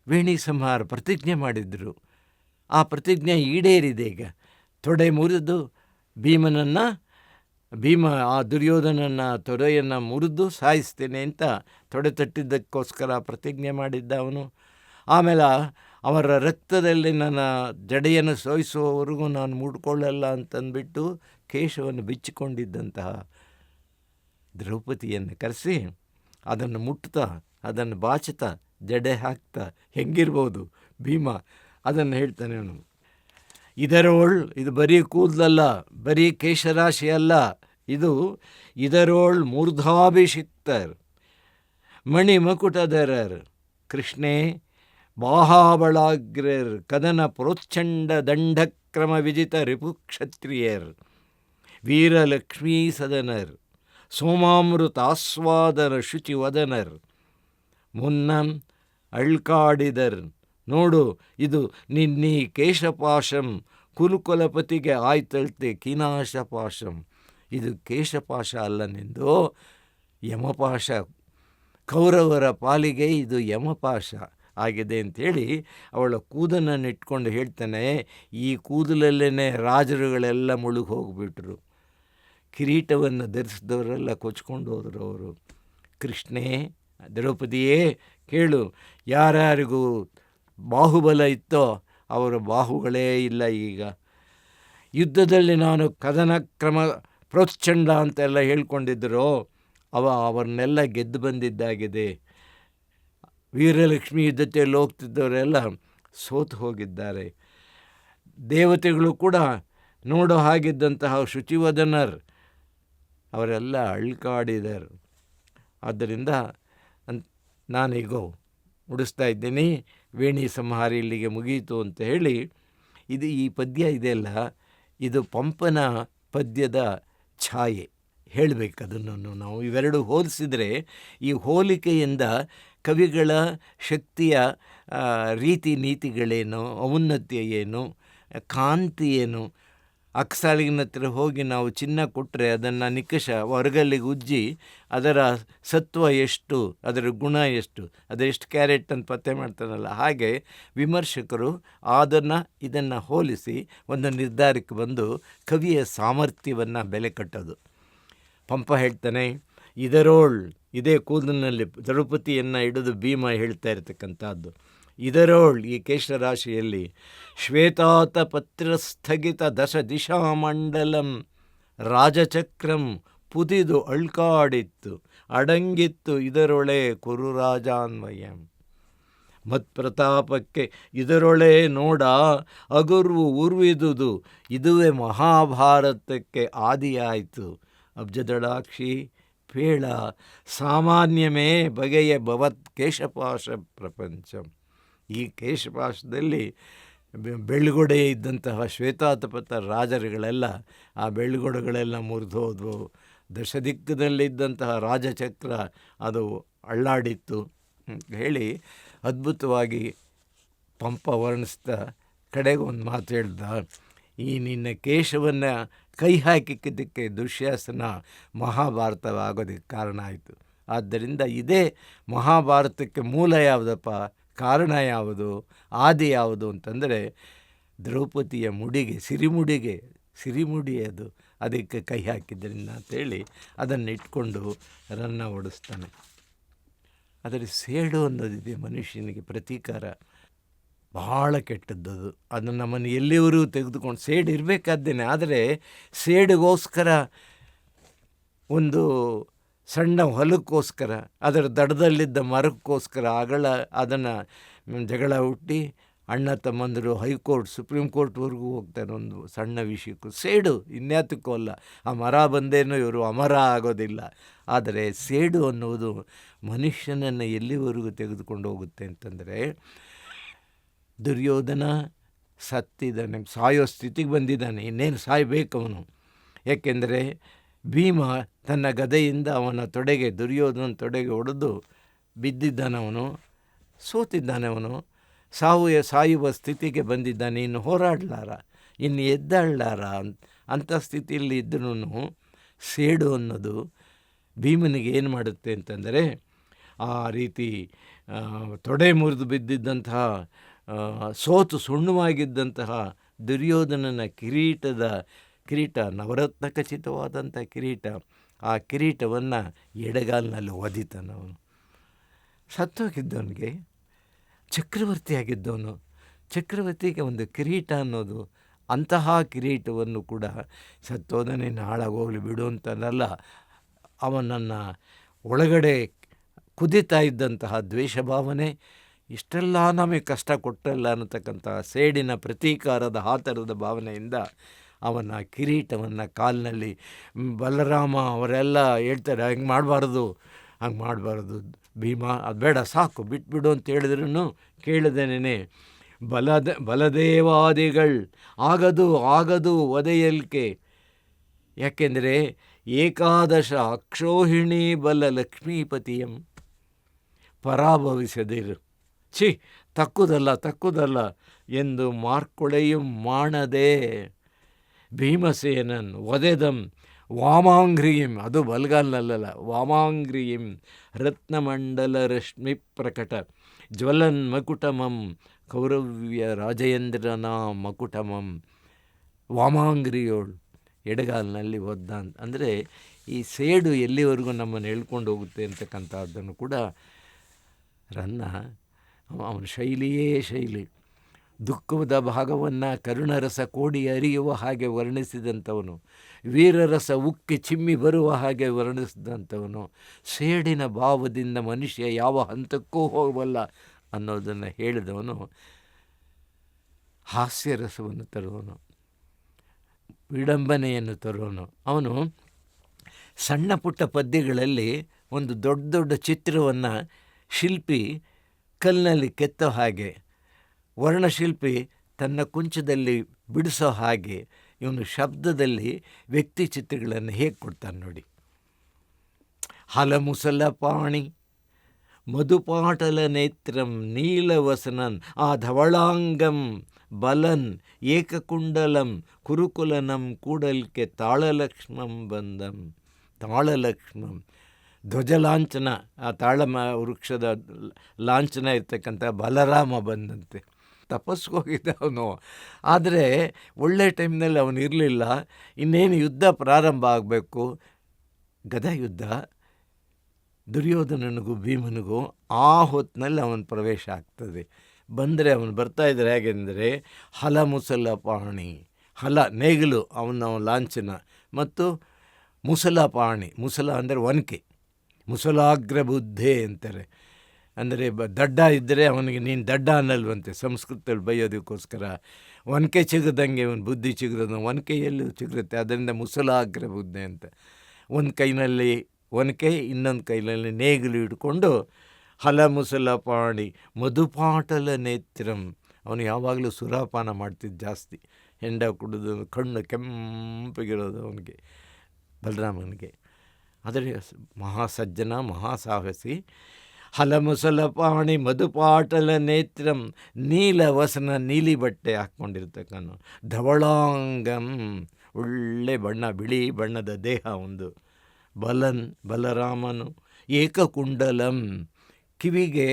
ವೇಣಿ ಸಂಹಾರ ಪ್ರತಿಜ್ಞೆ ಮಾಡಿದರು. ಆ ಪ್ರತಿಜ್ಞೆ ಈಡೇರಿದೆ. ಈಗ ತೊಡೆ ಮುರಿದು ಭೀಮ ಆ ದುರ್ಯೋಧನನ ತೊಡೆಯನ್ನು ಮುರಿದು ಸಾಯಿಸ್ತೇನೆ ಅಂತ ತೊಡೆ ತಟ್ಟಿದ್ದಕ್ಕೋಸ್ಕರ ಪ್ರತಿಜ್ಞೆ ಮಾಡಿದ್ದ ಅವನು. ಆಮೇಲೆ ಅವರ ರಕ್ತದಲ್ಲಿ ನನ್ನ ಜಡೆಯನ್ನು ಸೋಯಿಸುವವರೆಗೂ ನಾನು ಮುಡ್ಕೊಳ್ಳಲ್ಲ ಅಂತಂದ್ಬಿಟ್ಟು ಕೇಶವನ್ನು ಬಿಚ್ಚಿಕೊಂಡಿದ್ದಂತಹ ದ್ರೌಪದಿಯನ್ನು ಕರೆಸಿ ಅದನ್ನು ಮುಟ್ತಾ, ಅದನ್ನು ಬಾಚುತ್ತಾ, ಜಡೆ ಹಾಕ್ತಾ ಹೆಂಗಿರ್ಬೋದು ಭೀಮ ಅದನ್ನು ಹೇಳ್ತಾನೆ ಅವನು. ಇದು ಬರೀ ಕೂದಲಲ್ಲ, ಬರೀ ಕೇಶರಾಶಿ ಅಲ್ಲ, ಇದರೋಳ್ ಮೂರ್ಧಾಭಿಷಿಕ್ತರ್ ಮಣಿಮಕುಟಧರರ್ ಕೃಷ್ಣೇ ಬಾಹಾಬಳಾಗ್ರರ್ ಕದನ ಪ್ರೋಚ್ಛಂಡ ದಂಡಕ್ರಮ ವಿಜಿತ ರಿಪುಕ್ಷತ್ರಿಯರ್ ವೀರಲಕ್ಷ್ಮೀ ಸದನರ್ ಸೋಮಾಮೃತ ಆಸ್ವಾದನ ಶುಚಿವದನರ್ ಮುನ್ನಂ ಅಳ್ಕಾಡಿದರ್. ನೋಡು, ಇದು ನಿನ್ನೀ ಕೇಶಪಾಶಂ ಕುರುಕುಲಪತಿಗೆ ಆಯ್ತಳ್ತೆ ಕಿನಾಶಪಾಶಂ. ಇದು ಕೇಶಪಾಶ ಅಲ್ಲ ನಿಂದು, ಯಮಪಾಶ. ಕೌರವರ ಪಾಲಿಗೆ ಇದು ಯಮಪಾಶ ಆಗಿದೆ ಅಂಥೇಳಿ ಅವಳ ಕೂದಲನ್ನು ಇಟ್ಕೊಂಡು ಹೇಳ್ತಾನೆ. ಈ ಕೂದಲಲ್ಲೇ ರಾಜರುಗಳೆಲ್ಲ ಮುಳುಗಿ ಹೋಗಿಬಿಟ್ರು, ಕಿರೀಟವನ್ನು ಧರಿಸಿದವರೆಲ್ಲ ಕೊಚ್ಕೊಂಡು ಹೋದರು ಅವರು. ಕೃಷ್ಣೇ, ದ್ರೌಪದಿಯೇ ಕೇಳು, ಯಾರ್ಯಾರಿಗೂ ಬಾಹುಬಲ ಇತ್ತೋ ಅವರ ಬಾಹುಗಳೇ ಇಲ್ಲ ಈಗ. ಯುದ್ಧದಲ್ಲಿ ನಾನು ಕದನ ಕ್ರಮ ಪ್ರೋಚ್ಛಂಡ ಅಂತೆಲ್ಲ ಹೇಳ್ಕೊಂಡಿದ್ದರೋ ಅವರನ್ನೆಲ್ಲ ಗೆದ್ದು ಬಂದಿದ್ದಾಗಿದೆ. ವೀರಲಕ್ಷ್ಮಿ ಜೊತೆಯಲ್ಲಿ ಹೋಗ್ತಿದ್ದವರೆಲ್ಲ ಸೋತು ಹೋಗಿದ್ದಾರೆ. ದೇವತೆಗಳು ಕೂಡ ನೋಡೋ ಹಾಗಿದ್ದಂತಹ ಶುಚಿವದನರ್ ಅವರೆಲ್ಲ ಅಳ್ಕಾಡಿದರು. ಆದ್ದರಿಂದ ನಾನೀಗೋ ಉಡಿಸ್ತಾ ಇದ್ದೀನಿ, ವೇಣಿ ಸಂಹಾರ ಇಲ್ಲಿಗೆ ಮುಗಿಯಿತು ಅಂತ ಹೇಳಿ ಈ ಪದ್ಯ ಇದೆಯಲ್ಲ, ಇದು ಪಂಪನ ಪದ್ಯದ ಛಾಯೆ. ಹೇಳಬೇಕು. ಅದನ್ನು ನಾವು ಇವೆರಡು ಹೋಲಿಸಿದರೆ ಈ ಹೋಲಿಕೆಯಿಂದ ಕವಿಗಳ ಶಕ್ತಿಯ ರೀತಿ ನೀತಿಗಳೇನು, ಔನ್ನತ್ಯ ಏನು, ಕಾಂತಿ ಏನು. ಅಕ್ಸಾಲಿನ ಹತ್ರ ಹೋಗಿ ನಾವು ಚಿನ್ನ ಕೊಟ್ಟರೆ ಅದನ್ನು ನಿಕಷ ಹೊರಗಲ್ಲಿಗೆ ಉಜ್ಜಿ ಅದರ ಸತ್ವ ಎಷ್ಟು, ಅದರ ಗುಣ ಎಷ್ಟು, ಅದೆಷ್ಟು ಕ್ಯಾರೆಟ್ ಅಂತ ಪತ್ತೆ ಮಾಡ್ತಾನಲ್ಲ, ಹಾಗೆ ವಿಮರ್ಶಕರು ಇದನ್ನು ಹೋಲಿಸಿ ಒಂದು ನಿರ್ಧಾರಕ್ಕೆ ಬಂದು ಕವಿಯ ಸಾಮರ್ಥ್ಯವನ್ನು ಬೆಲೆ ಕಟ್ಟೋದು. ಪಂಪ ಹೇಳ್ತಾನೆ, ಇದೇ ಕೂದಲಿನಲ್ಲಿ ದ್ರೌಪದಿಯನ್ನು ಹಿಡಿದು ಭೀಮ ಹೇಳ್ತಾ ಇರತಕ್ಕಂಥದ್ದು. ಈ ಕೇಶರಾಶಿಯಲ್ಲಿ ಶ್ವೇತಾತ ಪತ್ರಸ್ಥಗಿತ ದಶ ದಿಶಾಮಂಡಲಂ ರಾಜಚಕ್ರಂ ಪುದಿದು ಅಳ್ಕಾಡಿತ್ತು ಅಡಂಗಿತ್ತು ಇದರೊಳೆ ಕುರುರಾಜಾನ್ವಯಂ. ಮತ್ಪ್ರತಾಪಕ್ಕೆ ಇದರೊಳೆ ನೋಡ ಅಗುರ್ವು ಉರ್ವಿದುದು, ಇದುವೇ ಮಹಾಭಾರತಕ್ಕೆ ಆದಿಯಾಯಿತು. ಅಬ್ಜದಳಾಕ್ಷಿ ಪೇಳ ಸಾಮಾನ್ಯಮೇ ಬಗೆಯ ಭವತ್ ಕೇಶಪಾಶ ಪ್ರಪಂಚಂ. ಈ ಕೇಶಪಾಶದಲ್ಲಿ ಬೆಳ್ಳುಗೊಡೆ ಇದ್ದಂತಹ ಶ್ವೇತಾತಪಥ ರಾಜರುಗಳೆಲ್ಲ ಆ ಬೆಳ್ಳುಗೊಡೆಗಳೆಲ್ಲ ಮುರಿದು ಹೋದವು. ದಶದಿಕ್ಕದಲ್ಲಿದ್ದಂತಹ ರಾಜಚಕ್ರ ಅದು ಅಳ್ಳಾಡಿತ್ತು ಹೇಳಿ ಅದ್ಭುತವಾಗಿ ಪಂಪ ವರ್ಣಿಸ್ತಾ ಕಡೆಗೆ ಒಂದು ಮಾತು ಹೇಳ್ದ, ಈ ನಿನ್ನ ಕೇಶವನ್ನು ಕೈ ಹಾಕಿದ್ದಕ್ಕೆ ದುಶ್ಯಾಸನ ಮಹಾಭಾರತವಾಗೋದಕ್ಕೆ ಕಾರಣ ಆಯಿತು. ಆದ್ದರಿಂದ ಇದೇ ಮಹಾಭಾರತಕ್ಕೆ ಮೂಲ ಯಾವುದಪ್ಪ, ಕಾರಣ ಯಾವುದು, ಆದಿ ಯಾವುದು ಅಂತಂದರೆ ದ್ರೌಪದಿಯ ಸಿರಿಮುಡಿ ಅದು, ಅದಕ್ಕೆ ಕೈ ಹಾಕಿದ್ದರಿಂದ ಅಂತೇಳಿ ಅದನ್ನು ಇಟ್ಕೊಂಡು ರನ್ನ ಓಡಿಸ್ತಾನೆ. ಅದರ ಸೇಡು ಅನ್ನೋದಿದೆ ಮನುಷ್ಯನಿಗೆ, ಪ್ರತೀಕಾರ ಭಾಳ ಕೆಟ್ಟದ್ದದು. ಅದನ್ನು ನಮ್ಮನ್ನು ಎಲ್ಲಿವರೆಗೂ ತೆಗೆದುಕೊಂಡು ಸೇಡು ಇರಬೇಕಾದ್ದೇನೆ. ಆದರೆ ಸೇಡಿಗೋಸ್ಕರ ಒಂದು ಸಣ್ಣ ಹೊಲಕ್ಕೋಸ್ಕರ, ಅದರ ದಡದಲ್ಲಿದ್ದ ಮರಕ್ಕೋಸ್ಕರ ಅದನ್ನು ಜಗಳ ಹುಟ್ಟಿ ಅಣ್ಣ ತಮ್ಮಂದರು ಹೈಕೋರ್ಟ್ ಸುಪ್ರೀಂ ಕೋರ್ಟ್ವರೆಗೂ ಹೋಗ್ತಾರೆ ಒಂದು ಸಣ್ಣ ವಿಷಯಕ್ಕೂ. ಸೇಡು ಇನ್ಯಾತಕ್ಕೂ ಅಲ್ಲ, ಆ ಮರ ಬಂದೇನೋ ಇವರು ಅಮರ ಆಗೋದಿಲ್ಲ. ಆದರೆ ಸೇಡು ಅನ್ನುವುದು ಮನುಷ್ಯನನ್ನು ಎಲ್ಲಿವರೆಗೂ ತೆಗೆದುಕೊಂಡು ಹೋಗುತ್ತೆ ಅಂತಂದರೆ, ದುರ್ಯೋಧನ ಸತ್ತಿದ್ದಾನೆ, ಸಾಯೋ ಸ್ಥಿತಿಗೆ ಬಂದಿದ್ದಾನೆ, ಇನ್ನೇನು ಸಾಯಬೇಕವನು. ಯಾಕೆಂದರೆ ಭೀಮ ತನ್ನ ಗದೆಯಿಂದ ಅವನ ದುರ್ಯೋಧನ ತೊಡೆಗೆ ಹೊಡೆದು ಬಿದ್ದಿದ್ದಾನವನು, ಸೋತಿದ್ದಾನವನು, ಸಾಯುವ ಸ್ಥಿತಿಗೆ ಬಂದಿದ್ದಾನೆ. ಇನ್ನು ಹೋರಾಡಲಾರ, ಇನ್ನು ಎದ್ದಾಳಲಾರ. ಅಂಥ ಸ್ಥಿತಿಯಲ್ಲಿ ಇದ್ರೂ ಸೇಡು ಅನ್ನೋದು ಭೀಮನಿಗೆ ಏನು ಮಾಡುತ್ತೆ ಅಂತಂದರೆ, ಆ ರೀತಿ ತೊಡೆ ಮುರಿದು ಬಿದ್ದಿದ್ದಂತಹ ಸೋತು ಸುಣ್ಣವಾಗಿದ್ದಂತಹ ದುರ್ಯೋಧನನ ಕಿರೀಟ ನವರತ್ನ ಖಚಿತವಾದಂಥ ಕಿರೀಟ, ಆ ಕಿರೀಟವನ್ನು ಎಡಗಾಲಿನಲ್ಲಿ ಒದಿತಾನವನು. ಸತ್ತೋಗಿದ್ದವನಿಗೆ ಚಕ್ರವರ್ತಿಯಾಗಿದ್ದವನು, ಚಕ್ರವರ್ತಿಗೆ ಒಂದು ಕಿರೀಟ ಅನ್ನೋದು, ಅಂತಹ ಕಿರೀಟವನ್ನು ಕೂಡ ಸತ್ತೋದನೆ ಹಾಳಾಗೋಗಲಿ ಬಿಡು ಅಂತನಲ್ಲ, ಅವನನ್ನು ಒಳಗಡೆ ಕುದಿತಾ ಇದ್ದಂತಹ ದ್ವೇಷ ಭಾವನೆ, ಇಷ್ಟೆಲ್ಲ ನಮಗೆ ಕಷ್ಟ ಕೊಟ್ಟಲ್ಲ ಅನ್ನತಕ್ಕಂಥ ಸೇಡಿನ ಪ್ರತೀಕಾರದ ಆತರದ ಭಾವನೆಯಿಂದ ಅವನ ಕಿರೀಟವನ್ನು ಕಾಲಿನಲ್ಲಿ ಬಲರಾಮ ಅವರೆಲ್ಲ ಹೇಳ್ತಾರೆ, ಹಂಗೆ ಮಾಡಬಾರ್ದು ಭೀಮ, ಅದು ಬೇಡ, ಸಾಕು ಬಿಟ್ಬಿಡು ಅಂತ ಹೇಳಿದ್ರೂ ಕೇಳದೇನೆ ಬಲದೇವಾದಿಗಳು ಆಗದು ಒದೆಯಲ್ಕೆ. ಯಾಕೆಂದರೆ ಏಕಾದಶ ಅಕ್ಷೋಹಿಣಿ ಬಲ ಲಕ್ಷ್ಮೀಪತಿಯಂ ಪರಾಭವಿಸದಿರು, ತಕ್ಕುದಲ್ಲ ಎಂದು ಮಾರ್ಕೊಳೆಯು ಮಾಡದೆ ಭೀಮಸೇನನ್ ಒದೆದಂ ವಾಮಾಂಗ್ರಿಯಿಂ, ಅದು ಬಲ್ಗಾಲ್ನಲ್ಲ, ವಾಮಾಂಗ್ರಿಯಿಂ ರತ್ನಮಂಡಲ ರಶ್ಮಿ ಪ್ರಕಟ ಜ್ವಲನ್ ಮಕುಟಮಂ ಕೌರವ್ಯ ರಾಜೇಂದ್ರನ ಮಕುಟಮಂ. ವಾಮಾಂಗ್ರಿಯೋಳು ಎಡಗಾಲಿನಲ್ಲಿ ಒದ್ದ. ಅಂದರೆ ಈ ಸೇಡು ಎಲ್ಲಿವರೆಗೂ ನಮ್ಮನ್ನು ಹೇಳ್ಕೊಂಡು ಹೋಗುತ್ತೆ ಅಂತಕ್ಕಂಥದ್ದನ್ನು ಕೂಡ ರನ್ನ ಅವನ ಶೈಲಿಯೇ ಶೈಲಿ. ದುಃಖದ ಭಾಗವನ್ನು ಕರುಣರಸ ಕೋಡಿ ಅರಿಯುವ ಹಾಗೆ ವರ್ಣಿಸಿದಂಥವನು, ವೀರರಸ ಉಕ್ಕಿ ಚಿಮ್ಮಿ ಬರುವ ಹಾಗೆ ವರ್ಣಿಸಿದಂಥವನು, ಸೇಡಿನ ಭಾವದಿಂದ ಮನುಷ್ಯ ಯಾವ ಹಂತಕ್ಕೂ ಹೋಗಬಲ್ಲ ಅನ್ನೋದನ್ನು ಹೇಳಿದವನು, ಹಾಸ್ಯರಸವನ್ನು ತರುವನು, ವಿಡಂಬನೆಯನ್ನು ತರುವನು. ಅವನು ಸಣ್ಣ ಪುಟ್ಟ ಪದ್ಯಗಳಲ್ಲಿ ಒಂದು ದೊಡ್ಡ ಚಿತ್ರವನ್ನು ಶಿಲ್ಪಿ ಕಲ್ಲಿನಲ್ಲಿ ಕೆತ್ತೋ ಹಾಗೆ, ವರ್ಣಶಿಲ್ಪಿ ತನ್ನ ಕುಂಚದಲ್ಲಿ ಬಿಡಿಸೋ ಹಾಗೆ ಇವನು ಶಬ್ದದಲ್ಲಿ ವ್ಯಕ್ತಿ ಚಿತ್ರಗಳನ್ನು ಹೇಗೆ ಕೊಡ್ತಾನೆ ನೋಡಿ. ಹಲಮುಸಲಪಾಣಿ ಮಧುಪಾಟಲ ನೇತ್ರಂ ನೀಲವಸನನ್ ಆ ಧವಳಾಂಗಂ ಬಲನ್ ಏಕಕುಂಡಲಂ ಕುರುಕುಲನಂ ಕೂಡಲ್ಕೆ ತಾಳಲಕ್ಷ್ಮಂ ಬಂದಂ. ತಾಳಲಕ್ಷ್ಮಂ ಧ್ವಜಲಾಂಛನ, ಆ ವೃಕ್ಷದ ಲಾಂಛನ ಇರ್ತಕ್ಕಂಥ ಬಲರಾಮ ಬಂದಂತೆ. ತಪಸ್ಸಿಗೆ ಹೋಗಿದ್ದ ಅವನು, ಆದರೆ ಒಳ್ಳೆ ಟೈಮ್ನಲ್ಲಿ ಅವನು ಇರಲಿಲ್ಲ. ಇನ್ನೇನು ಯುದ್ಧ ಪ್ರಾರಂಭ ಆಗಬೇಕು, ಗದಾ ಯುದ್ಧ, ದುರ್ಯೋಧನನಿಗೂ ಭೀಮನಿಗೂ ಆ ಹೊತ್ತಿನಲ್ಲಿ ಅವನ ಪ್ರವೇಶ ಆಗ್ತದೆ. ಬಂದರೆ ಅವನು ಬರ್ತಾಯಿದ್ರೆ ಹೇಗೆಂದರೆ ಹಲಮುಸಲಪಾಣಿ, ಹಲ ನೇಗಿಲು ಅವನ ಲಾಂಛನ, ಮತ್ತು ಮುಸಲಪಾಣಿ, ಮುಸಲ ಅಂದರೆ ಒನಕೆ, ಮುಸಲಾಗ್ರ ಬುದ್ಧೆ ಅಂತಾರೆ. ಅಂದರೆ ದಡ್ಡ ಇದ್ದರೆ ಅವನಿಗೆ ನೀನು ದಡ್ಡ ಅನ್ನಲ್ವಂತೆ, ಸಂಸ್ಕೃತದಲ್ಲಿ ಬೈಯೋದಕ್ಕೋಸ್ಕರ. ಒನಕೆ ಚಿಗುದಂಗೆ ಇವನು ಬುದ್ಧಿ ಚಿಗುರೋದು, ಒನಕೆಯಲ್ಲೂ ಚಿಗುರುತ್ತೆ, ಅದರಿಂದ ಮುಸಲಾಗ್ರ ಬುದ್ಧಿ ಅಂತ. ಒಂದು ಕೈನಲ್ಲಿ ಒನಕೆ, ಇನ್ನೊಂದು ಕೈನಲ್ಲಿ ನೇಗಿಲು ಹಿಡ್ಕೊಂಡು ಹಲಮುಸಲಪಾಣಿ ಮಧುಪಾಟಲ ನೇತ್ರಂ. ಅವನು ಯಾವಾಗಲೂ ಸುರಾಪಾನ ಮಾಡ್ತಿದ್ದ ಜಾಸ್ತಿ, ಹೆಂಡ ಕುಡಿದು ಕಣ್ಣು ಕೆಂಪಗಿರೋದು ಅವನಿಗೆ, ಬಲರಾಮನಿಗೆ. ಆದರೆ ಮಹಾಸಜ್ಜನ, ಮಹಾಸಾಹಸಿ. ಹಲಮುಸಲಪಾಣಿ ಮಧುಪಾಟಲ ನೇತ್ರಂ ನೀಲವಸನ, ನೀಲಿ ಬಟ್ಟೆ ಹಾಕ್ಕೊಂಡಿರ್ತಕ್ಕಂಥ, ಧವಳಾಂಗಂ ಒಳ್ಳೆ ಬಣ್ಣ, ಬಿಳಿ ಬಣ್ಣದ ದೇಹ ಒಂದು. ಬಲನ್ ಬಲರಾಮನು, ಏಕಕುಂಡಲಂ ಕಿವಿಗೆ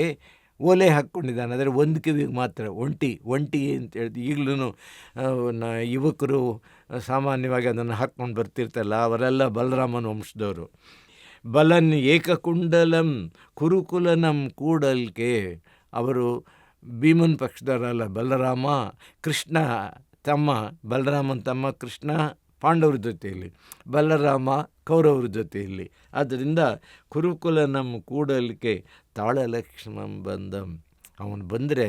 ಓಲೆ ಹಾಕ್ಕೊಂಡಿದ್ದಾನೆ, ಆದರೆ ಒಂದು ಕಿವಿಗೆ ಮಾತ್ರ, ಒಂಟಿ ಅಂತ ಹೇಳ್ದು. ಈಗಲೂ ಯುವಕರು ಸಾಮಾನ್ಯವಾಗಿ ಅದನ್ನು ಹಾಕ್ಕೊಂಡು ಬರ್ತಿರ್ತಲ್ಲ, ಅವರೆಲ್ಲ ಬಲರಾಮನ ವಂಶದವರು. ಬಲನ್ ಏಕಕುಂಡಲಂ ಕುರುಕುಲನಂ ಕೂಡಲ್ಕೆ, ಅವರು ಭೀಮನ ಪಕ್ಷದವರಲ್ಲ. ಬಲರಾಮ ಕೃಷ್ಣ ತಮ್ಮ, ಬಲರಾಮನ ತಮ್ಮ ಕೃಷ್ಣ ಪಾಂಡವ್ರ ಜೊತೆಯಲ್ಲಿ, ಬಲರಾಮ ಕೌರವ್ರ ಜೊತೆಯಲ್ಲಿ. ಆದ್ದರಿಂದ ಕುರುಕುಲನಂ ಕೂಡಲ್ಕೆ ತಾಳಲಕ್ಷ್ಮಂ ಬಂದಂ. ಅವನು ಬಂದರೆ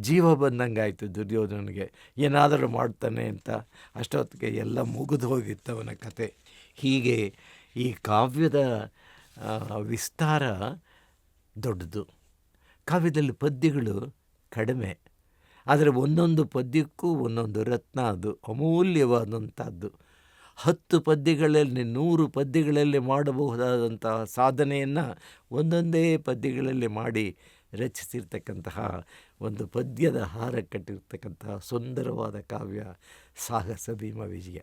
ಜೀವ ಬಂದಂಗೆ ಆಯಿತು ದುರ್ಯೋಧನಿಗೆ, ಏನಾದರೂ ಮಾಡ್ತಾನೆ ಅಂತ. ಅಷ್ಟೊತ್ತಿಗೆ ಎಲ್ಲ ಮುಗಿದು ಹೋಗಿತ್ತು ಅವನ ಕತೆ. ಹೀಗೆ ಈ ಕಾವ್ಯದ ವಿಸ್ತಾರ ದೊಡ್ಡದು. ಕಾವ್ಯದಲ್ಲಿ ಪದ್ಯಗಳು ಕಡಿಮೆ, ಆದರೆ ಒಂದೊಂದು ಪದ್ಯಕ್ಕೂ ಒಂದೊಂದು ರತ್ನ, ಅದು ಅಮೂಲ್ಯವಾದಂಥದ್ದು. 10 ಪದ್ಯಗಳಲ್ಲಿ 100 ಪದ್ಯಗಳಲ್ಲಿ ಮಾಡಬಹುದಾದಂತಹ ಸಾಧನೆಯನ್ನು ಒಂದೊಂದೇ ಪದ್ಯಗಳಲ್ಲಿ ಮಾಡಿ ರಚಿಸಿರ್ತಕ್ಕಂತಹ ಒಂದು ಪದ್ಯದ ಹಾರ ಕಟ್ಟಿರ್ತಕ್ಕಂತಹ ಸುಂದರವಾದ ಕಾವ್ಯ ಸಾಹಸ ಭೀಮ ವಿಜಯ.